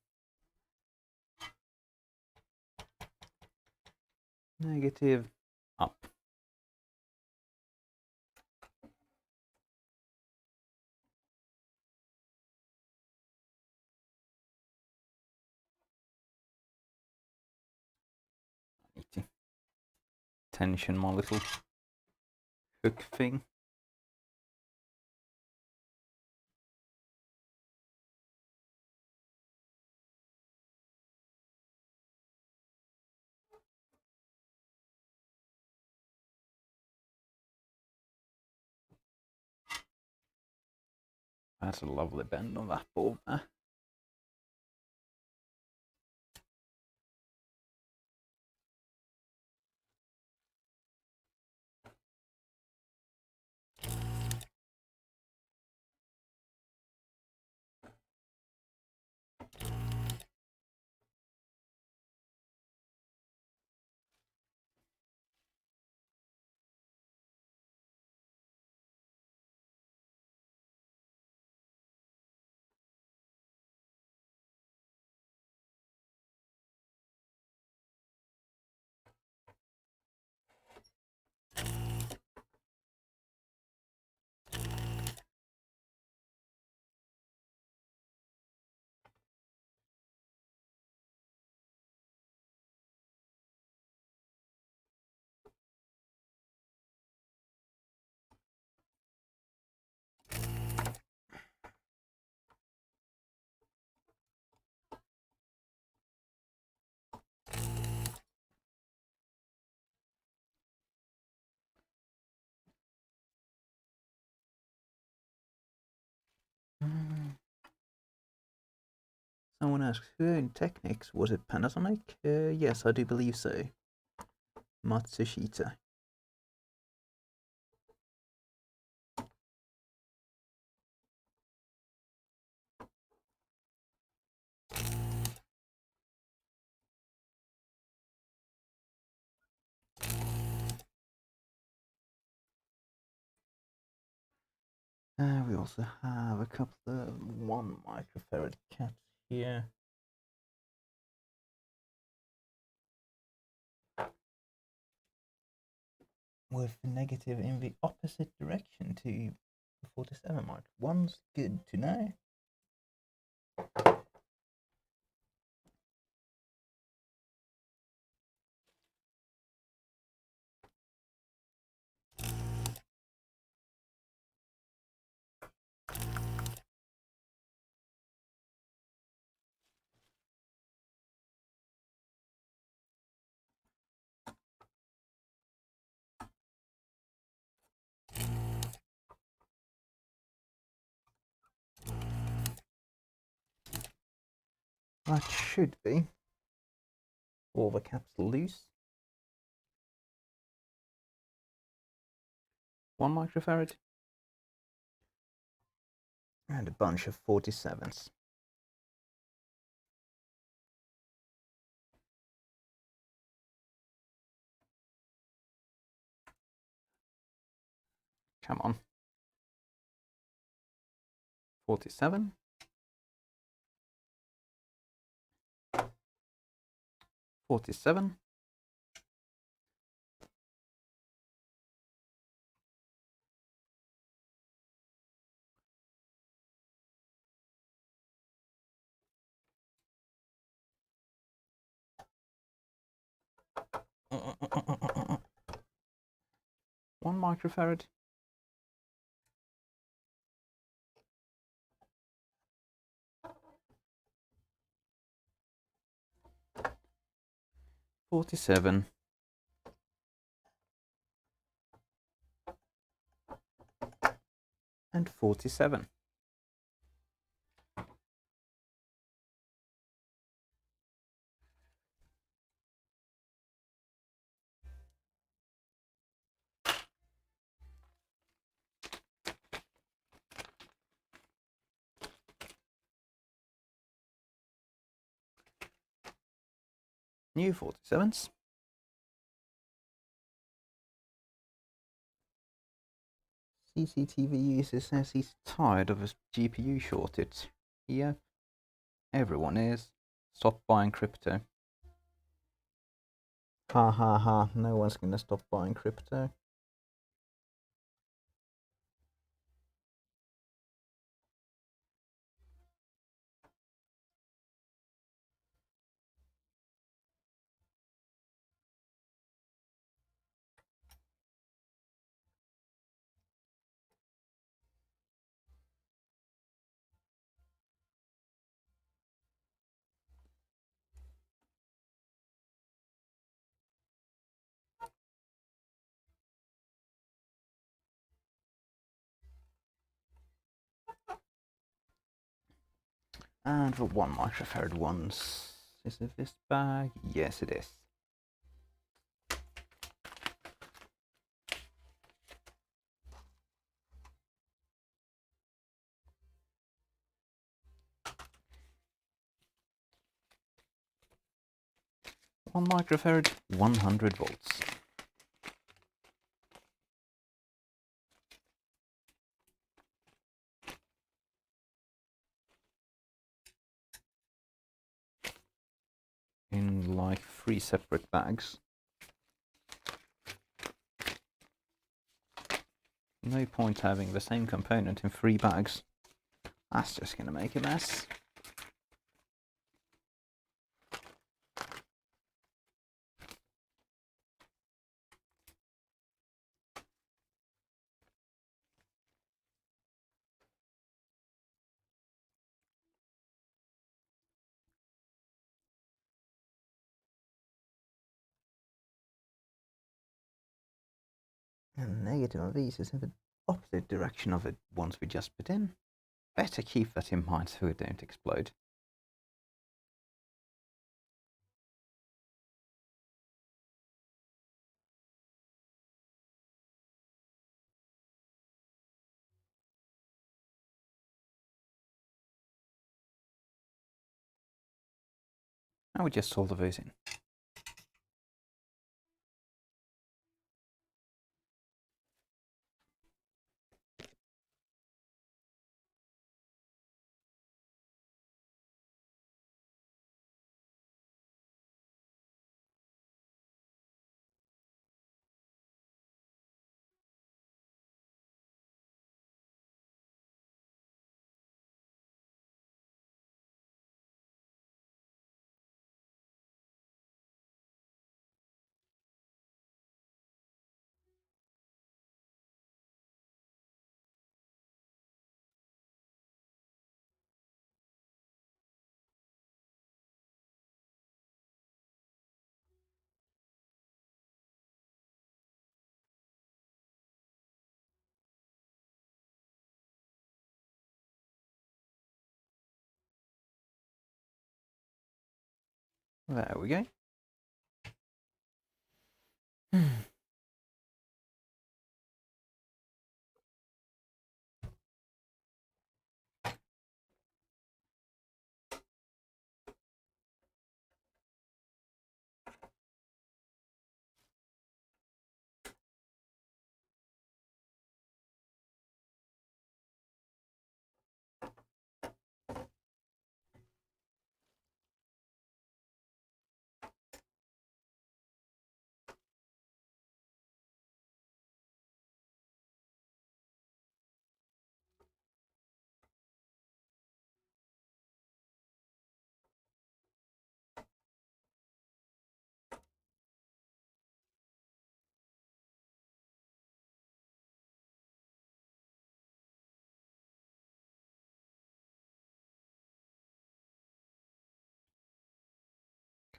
Negative up. I need to tension my little hook thing. That's a lovely bend on that board there. Someone asks, who owned Technics? Was it Panasonic? Yes, I do believe so. Matsushita. We also have a couple of 1 microfarad caps here. With negative in the opposite direction to the 47 mark. One's good to know. That should be all the caps loose. 1 microfarad. And a bunch of 47s. Come on. 47. 47. 1 microfarad. 47. And 47. New 47s. CCTV user says he's tired of a GPU shortage. Yeah, everyone is. Stop buying crypto. Ha ha ha, no one's gonna stop buying crypto. And the 1 microfarad ones. Is it this bag? Yes, it is. One microfarad, 100 volts. In like 3 separate bags. No point having the same component in 3 bags. That's just gonna make a mess. And the negative of these is in the opposite direction of the ones we just put in. Better keep that in mind so it don't explode. Now we just solder those in. There we go.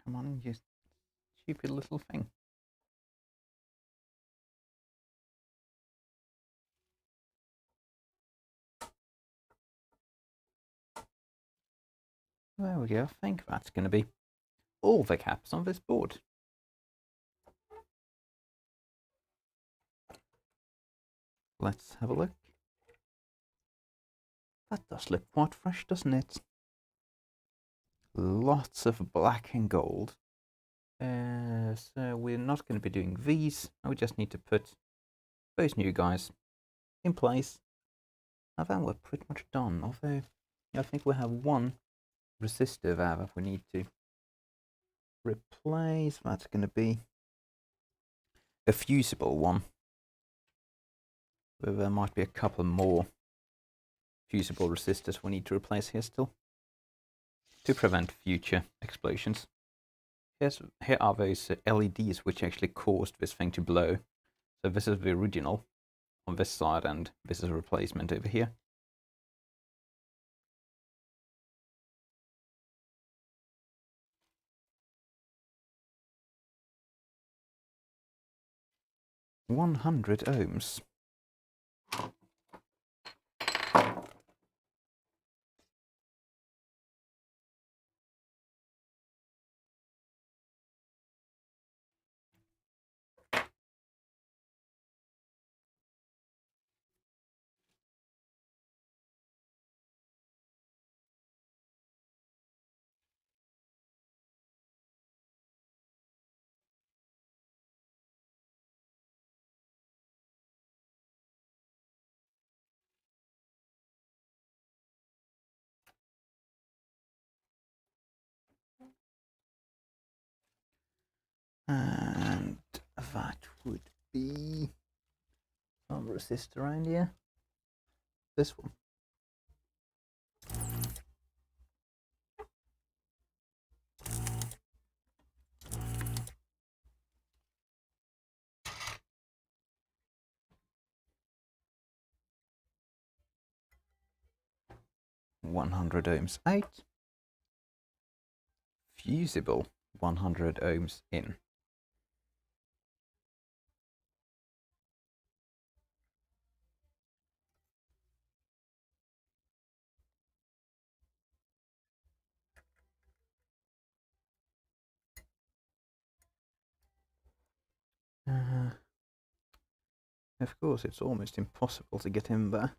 come on, you stupid little thing. There we go. I think that's going to be all the caps on this board. Let's have a look. That does look quite fresh, doesn't it? Lots of black and gold. So we're not going to be doing these. We just need to put those new guys in place. And then we're pretty much done. Although I think we have one resistor there that we need to replace. That's going to be a fusible one. But there might be a couple more fusible resistors we need to replace here still to prevent future explosions. Here are those LEDs which actually caused this thing to blow. So this is the original on this side and this is a replacement over here. $100 ohms. And that would be some resistor around here. This one. $100 ohms out. Fusible 100 ohms in. Of course, it's almost impossible to get in there.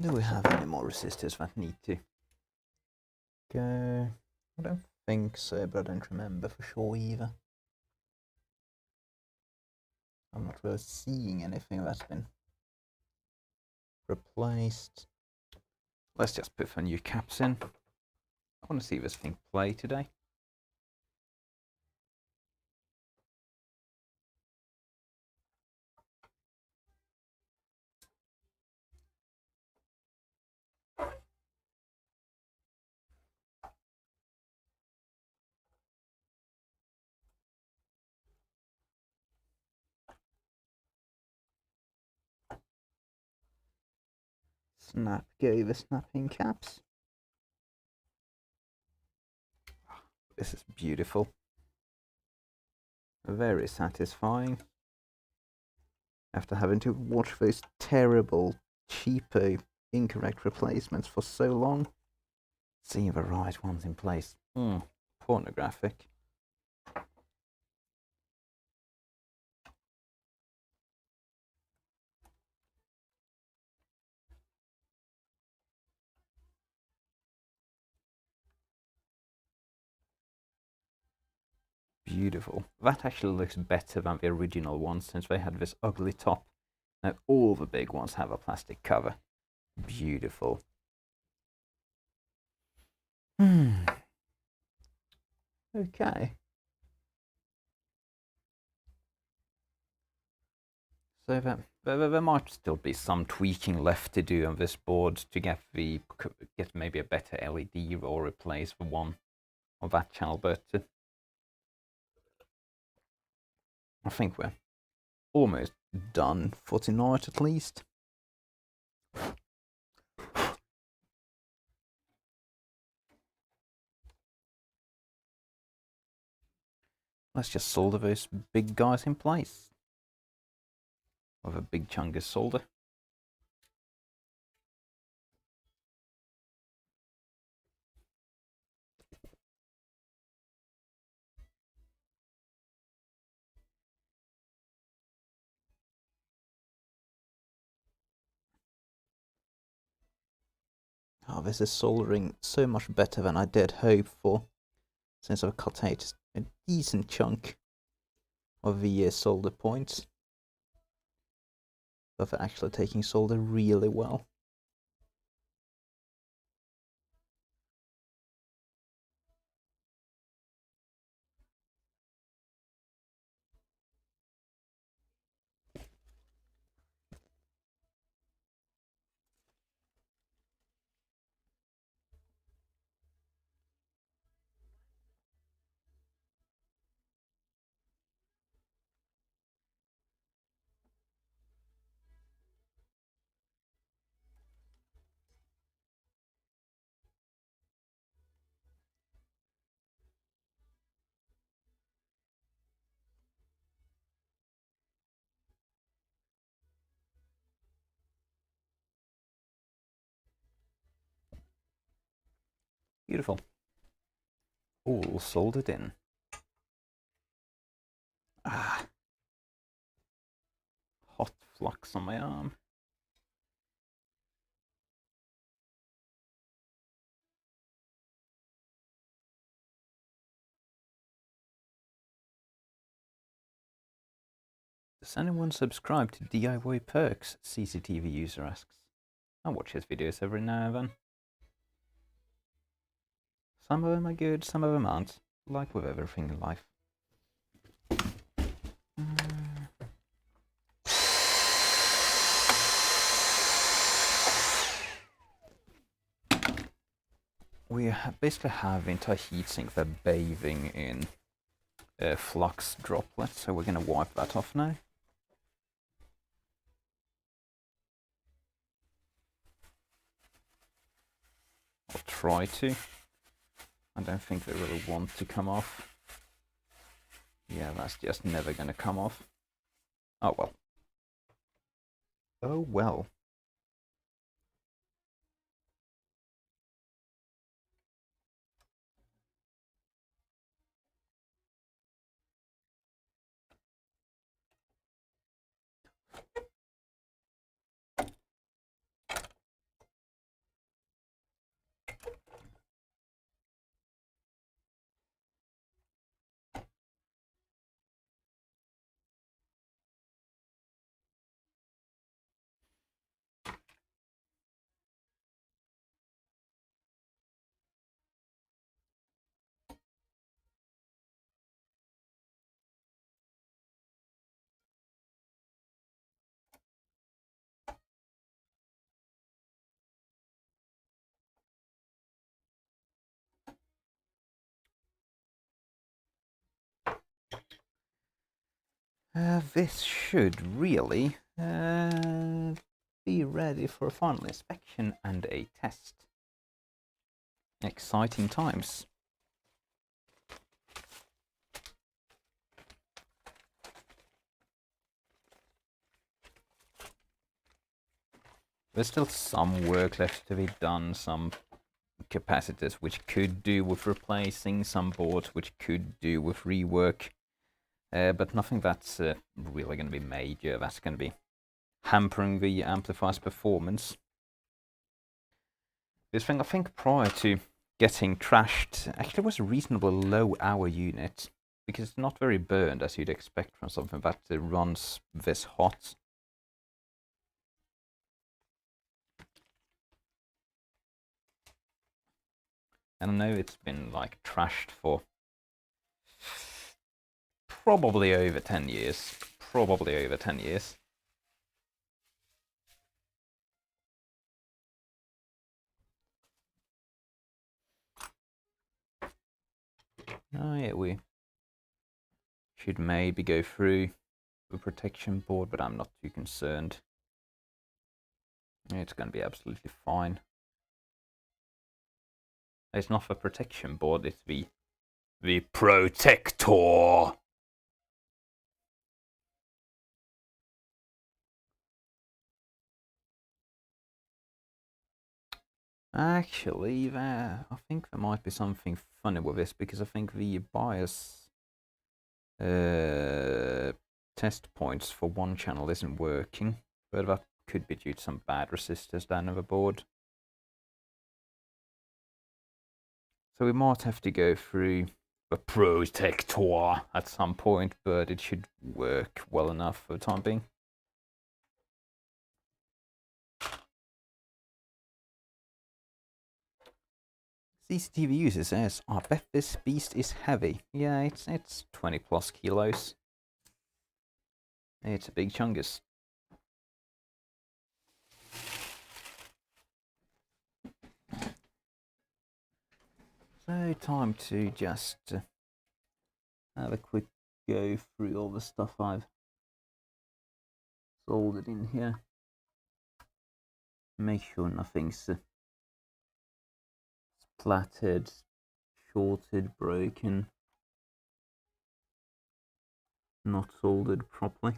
Do we have any more resistors that need to go? I don't think so, but I don't remember for sure either. I'm not really seeing anything that's been replaced. Let's just put the new caps in. I want to see this thing play today. Snap, go the snapping caps. This is beautiful. Very satisfying. After having to watch those terrible, cheapo, incorrect replacements for so long. See the right ones in place. Pornographic. Beautiful. That actually looks better than the original one, since they had this ugly top. Now all the big ones have a plastic cover. Beautiful. Okay. So there might still be some tweaking left to do on this board to get maybe a better LED or replace the one on that channel, but I think we're almost done for tonight at least. Let's just solder those big guys in place with a big chunk of solder. Oh, this is soldering so much better than I did hope for, since I've cut out a decent chunk of the solder points. But for actually taking solder really well. Beautiful. All soldered in. Ah. Hot flux on my arm. Does anyone subscribe to DIY Perks? CCTV user asks. I watch his videos every now and then. Some of them are good, some of them aren't. Like with everything in life. We basically have the entire heatsink they're bathing in flux droplets, so we're going to wipe that off now. I'll try to. I don't think they really want to come off. Yeah, that's just never going to come off. Oh well. Oh well. This should really be ready for a final inspection and a test. Exciting times. There's still some work left to be done, some capacitors, which could do with replacing some boards, which could do with rework, but nothing that's really going to be major. That's going to be hampering the amplifier's performance. This thing, I think, prior to getting trashed, actually was a reasonably low hour unit, because it's not very burned as you'd expect from something that runs this hot. And I know it's been like trashed for probably over 10 years. Probably over 10 years. Oh yeah, we should maybe go through the protection board, but I'm not too concerned. It's going to be absolutely fine. It's not the protection board, it's the protector. Actually, I think there might be something funny with this, because I think the bias test points for one channel isn't working, but that could be due to some bad resistors down on the board. So we might have to go through the protector at some point, but it should work well enough for the time being. CCTV user says, I bet this beast is heavy. Yeah, it's 20 plus kilos. It's a big chungus. So time to just have a quick go through all the stuff I've soldered in here. Make sure nothing's splattered, shorted, broken, not soldered properly.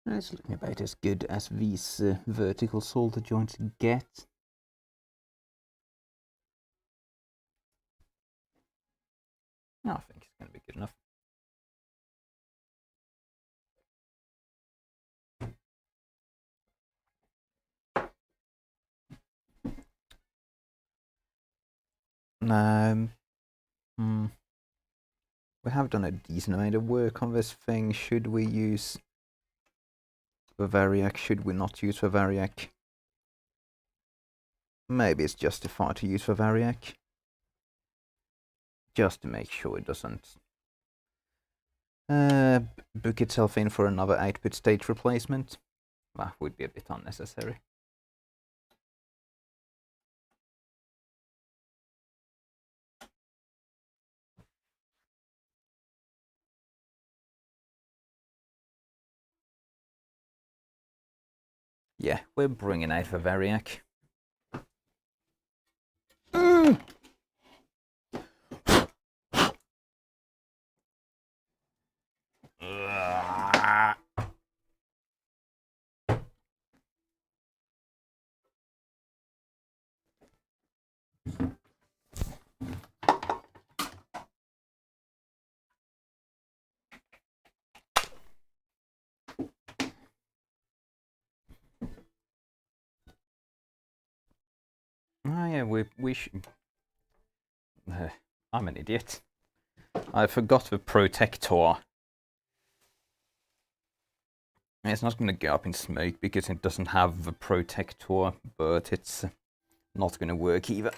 It's looking about as good as these vertical solder joints get. I think it's going to be good enough. We have done a decent amount of work on this thing. Should we use the Variac? Should we not use the Variac? Maybe it's justified to use the Variac, just to make sure it doesn't book itself in for another output stage replacement. That would be a bit unnecessary. Yeah, we're bringing out the Variac. Oh yeah, we should... I'm an idiot. I forgot the protector. It's not going to go up in smoke because it doesn't have the protector, but it's not going to work either.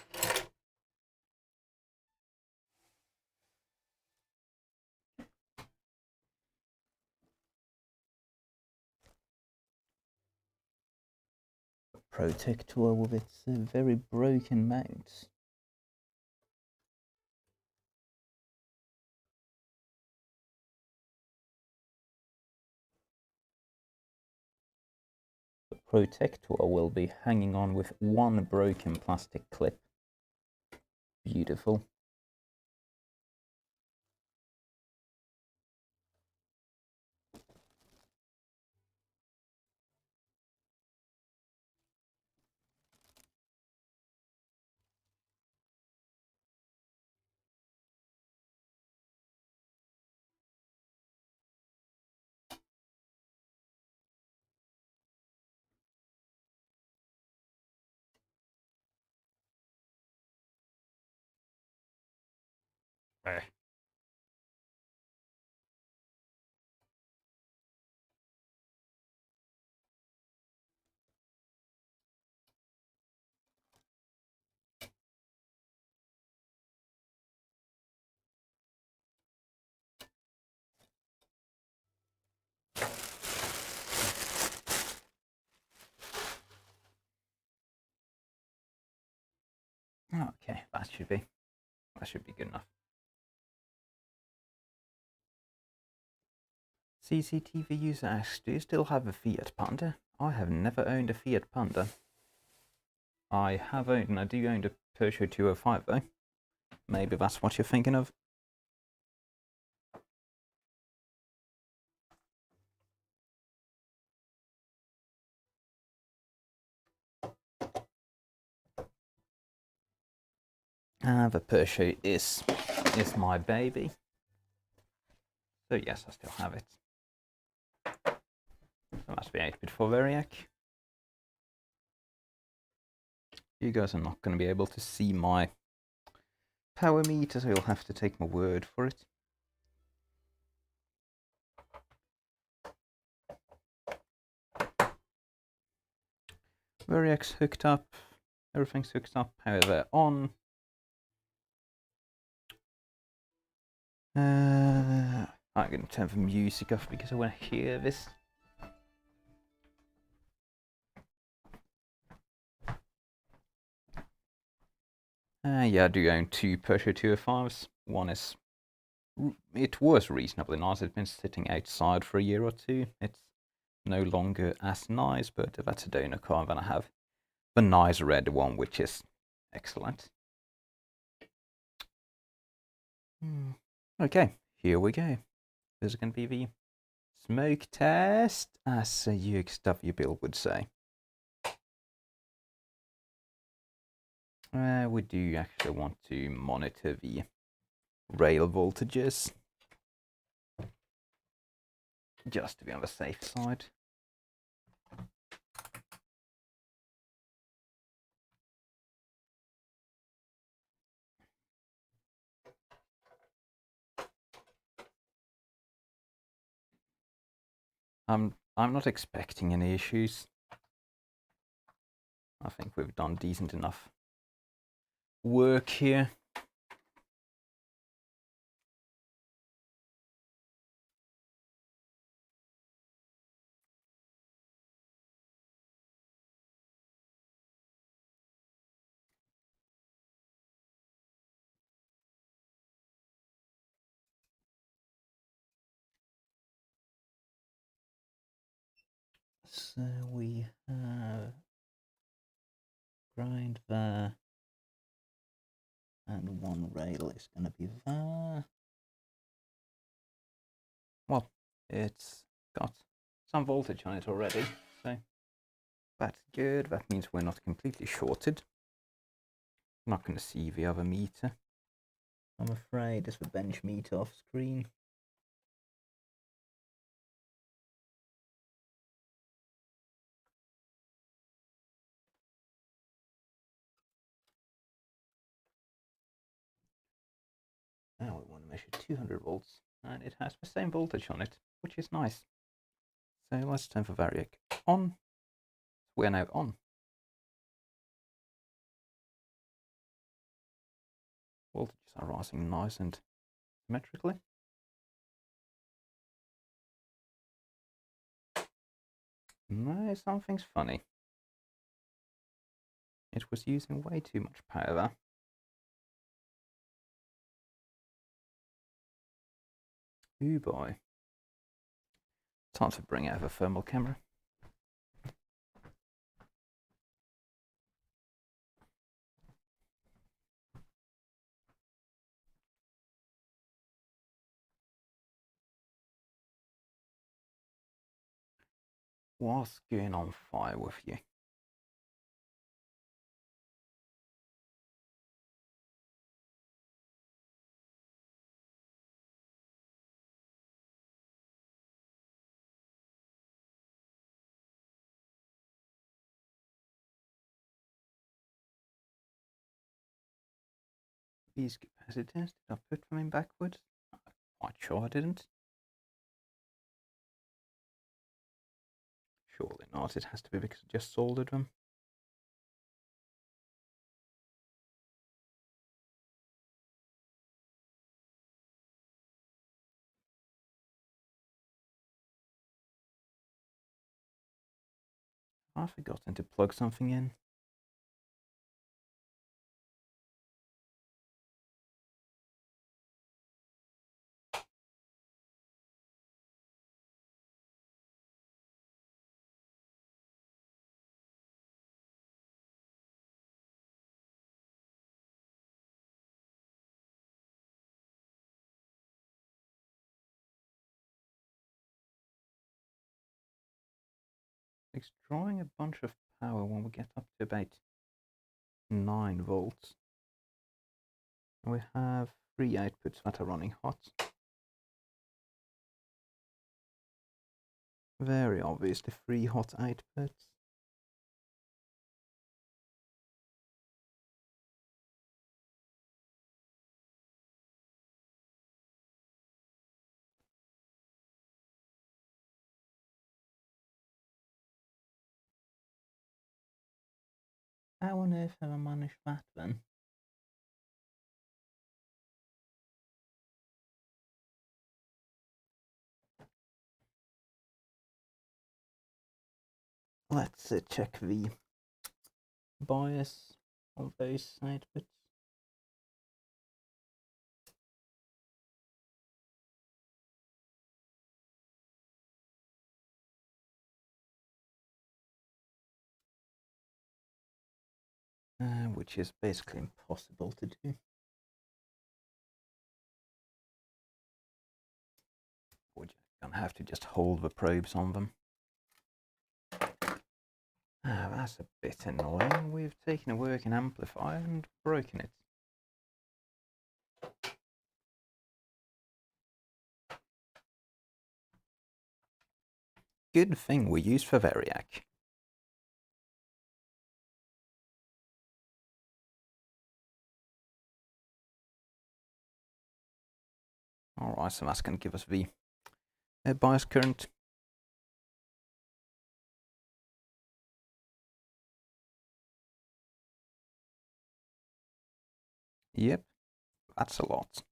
Protector with its very broken mounts. protector will be hanging on with one broken plastic clip. Beautiful. Okay, that should be good enough. CCTV user asks, do you still have a Fiat Panda? I have never owned a Fiat Panda. I have owned, and I do own a Peugeot 205 though. Maybe that's what you're thinking of. The Peugeot is my baby. So yes, I still have it. So that's the 8-bit for Variac. You guys are not going to be able to see my power meter, so you'll have to take my word for it. Variac's hooked up, everything's hooked up, however on. I'm going to turn the music off because I want to hear this. Yeah, I do own two Peugeot 205s. One is, it was reasonably nice. It's been sitting outside for a year or two. It's no longer as nice, but that's a donor car. Then I have the nice red one, which is excellent. Okay, here we go. This is going to be the smoke test, as a UXW build would say. We do actually want to monitor the rail voltages, just to be on the safe side. I'm not expecting any issues. I think we've done decent enough work here. So we have grind there, and one rail is going to be there. Well, it's got some voltage on it already, so that's good. That means we're not completely shorted. I'm not going to see the other meter, I'm afraid. It's the bench meter off screen. Now we want to measure 200 volts, and it has the same voltage on it, which is nice. So let's turn for Variac on. We're now on. Voltages are rising nice and symmetrically. No, something's funny. It was using way too much power there. Ooh boy. Time to bring out the thermal camera. What's going on fire with you? These capacitors, did I put them in backwards? I'm quite sure I didn't. Surely not, it has to be because I just soldered them. I've forgotten to plug something in. It's drawing a bunch of power when we get up to about 9 volts. And we have 3 outputs that are running hot. Very obviously 3 hot outputs. How on earth have I managed that then? Let's check the bias of those outputs. Which is basically impossible to do. We're gonna have to just hold the probes on them. That's a bit annoying. We've taken a working amplifier and broken it. Good thing we use for Variac. Alright, so that's going to give us the bias current. Yep, that's a lot.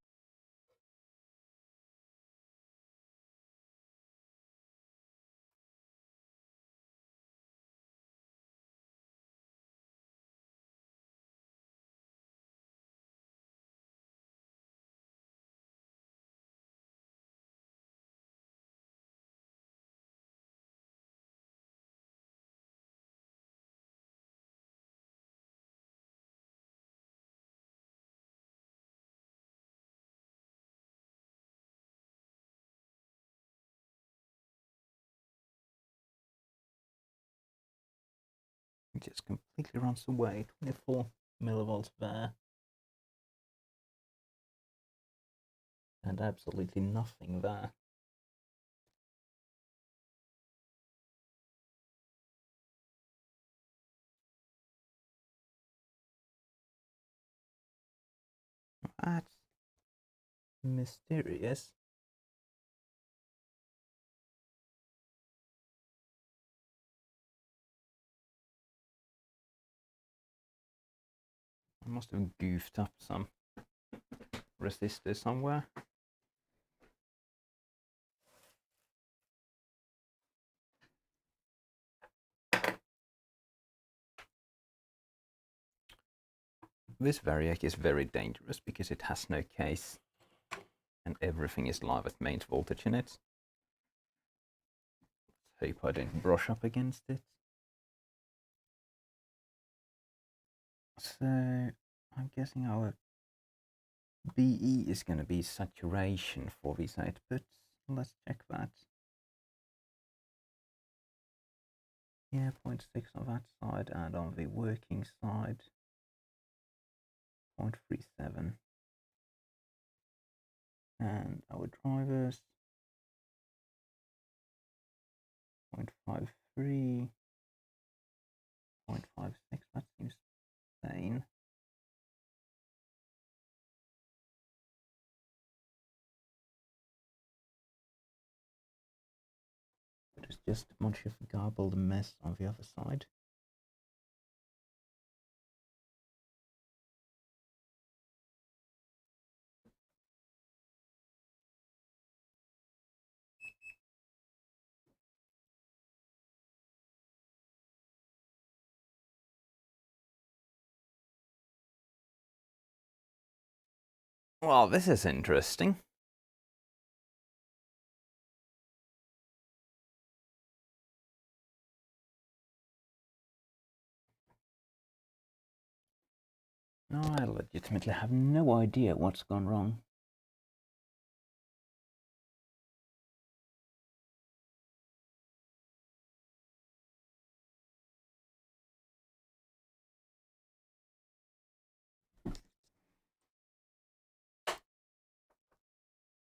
It just completely runs away. 24 millivolts there. And absolutely nothing there. That's mysterious. I must have goofed up some resistors somewhere. This Variac is very dangerous because it has no case and everything is live at mains voltage in it. Let's hope I don't brush up against it. So I'm guessing our BE is going to be saturation for these outputs. Let's check that. Yeah, 0.6 on that side, and on the working side, 0.37. And our drivers, 0.53, 0.56, that seems sane. But it's just a bunch of garbled mess on the other side. Well, this is interesting. No, I legitimately have no idea what's gone wrong.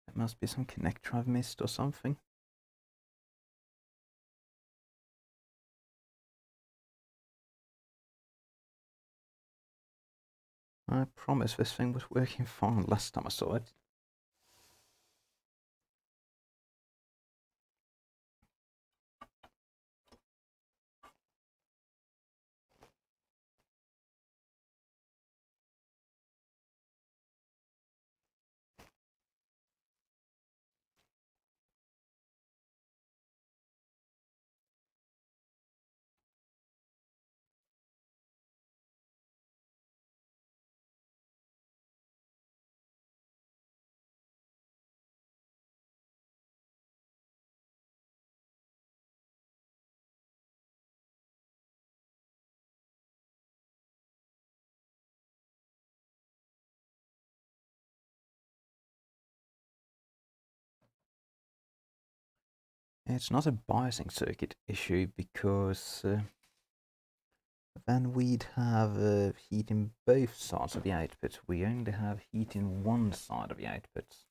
There must be some connector I've missed or something. I promise this thing was working fine last time I saw it. It's not a biasing circuit issue because then we'd have heat in both sides of the output. We only have heat in one side of the outputs.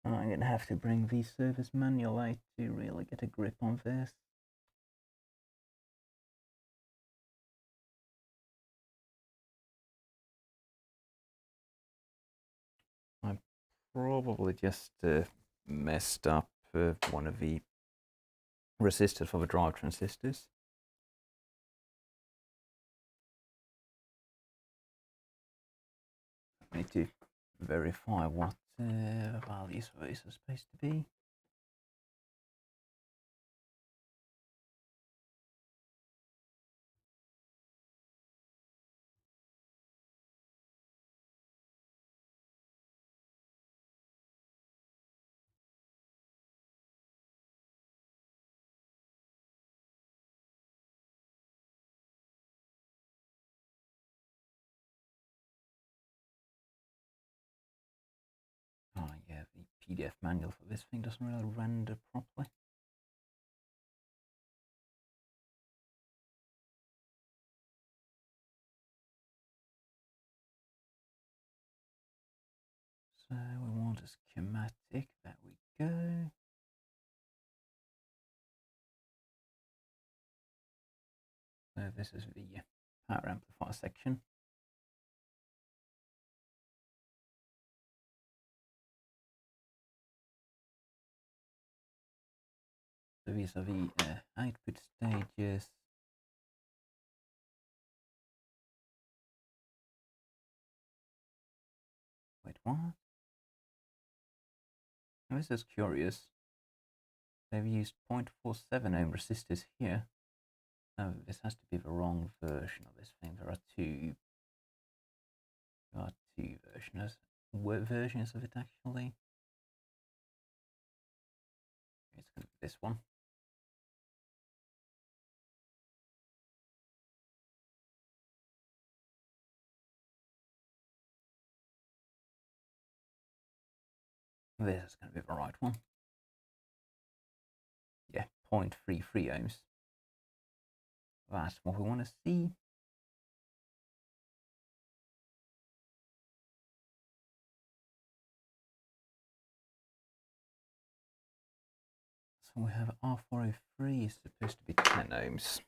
I'm going to have to bring the service manual out to really get a grip on this. I probably just messed up one of the resistors for the drive transistors. I need to verify what values these are supposed to be. Oh yeah, the PDF manual for this thing doesn't really render properly. So we want a schematic, there we go. So this is the power amplifier section. So these are the output stages. Wait, what? Now, this is curious. They've used 0.47 ohm resistors here. Oh, this has to be the wrong version of this thing. There are two versions of it actually. It's going to be this one. This is going to be the right one. Yeah, 0.33 ohms. That's what we want to see. So we have R403 is supposed to be 10 ohms.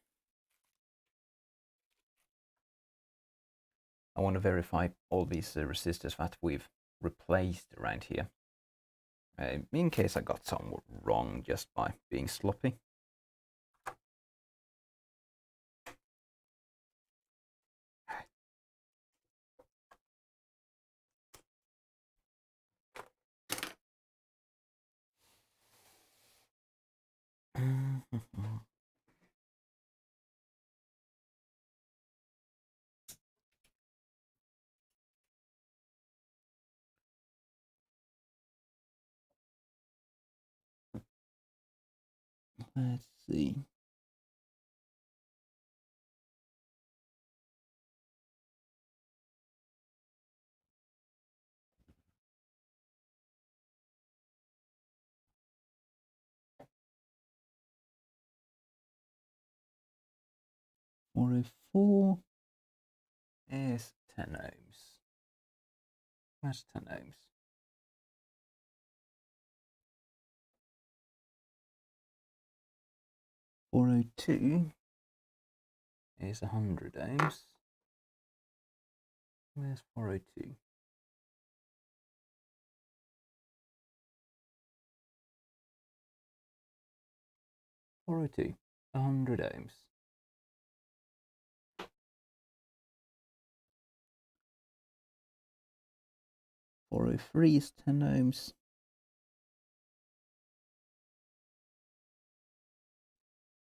I want to verify all these resistors that we've replaced around here. In case I got some wrong just by being sloppy. Let's see. R04 is 10 ohms. That's 10 ohms. 402 is 100 ohms. Where's 402? 402, 100 ohms. .403 is 10 ohms.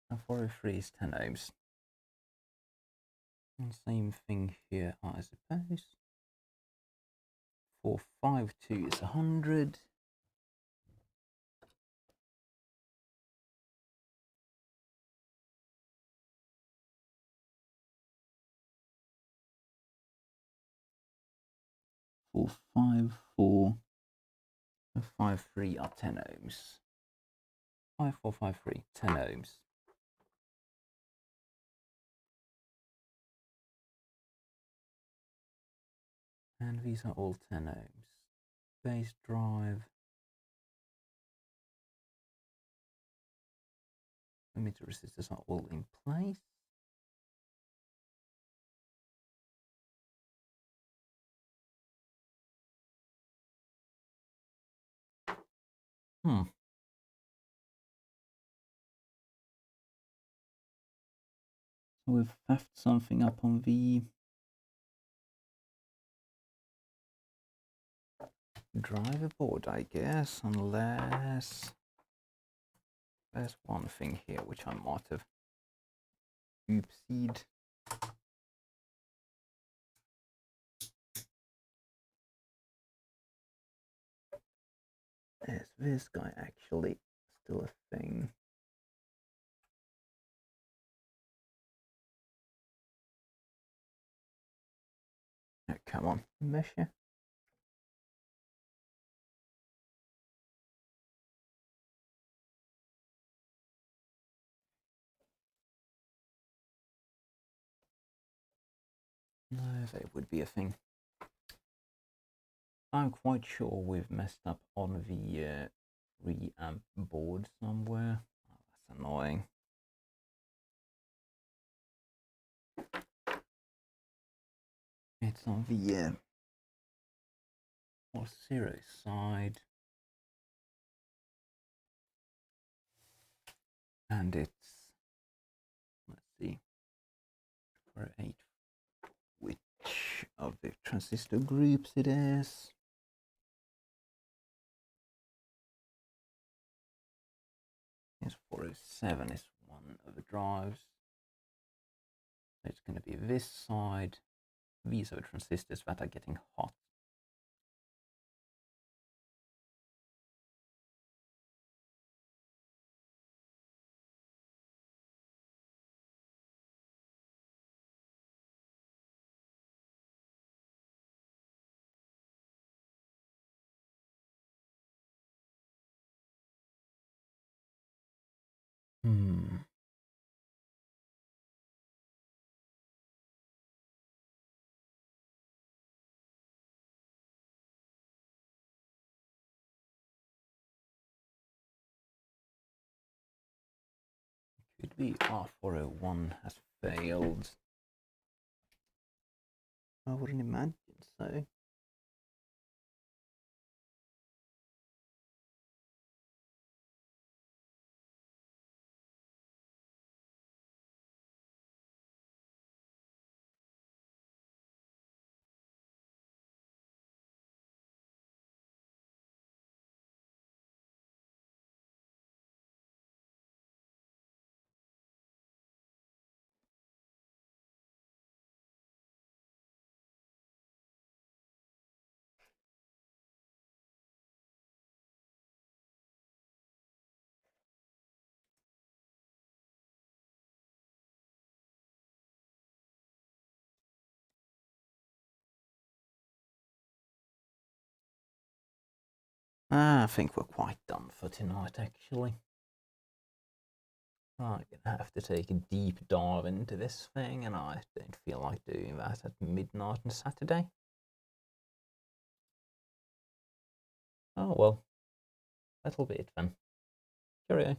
And 403 is 10 ohms. And same thing here, I suppose. 452 is 100. Four, 5, 4, 5, 3 are 10 ohms. 5, 4, 5, 3, 10 ohms. And these are all 10 ohms. Base drive. Emitter resistors are all in place. So we've left something up on the driver board, I guess, unless there's one thing here which I might have oopsied. Is this guy actually still a thing? Oh, come on, measure. No, that would be a thing. I'm quite sure we've messed up on the reamp board somewhere. Oh, that's annoying. It's on the zero side. And it's, let's see, for 8, which of the transistor groups it is. 407 is one of the drives. It's going to be this side. These are the transistors that are getting hot. Could be R401 has failed. I wouldn't imagine so. I think we're quite done for tonight, actually. I'm gonna have to take a deep dive into this thing, and I don't feel like doing that at midnight on Saturday. Oh well, that'll be it then. Cheerio.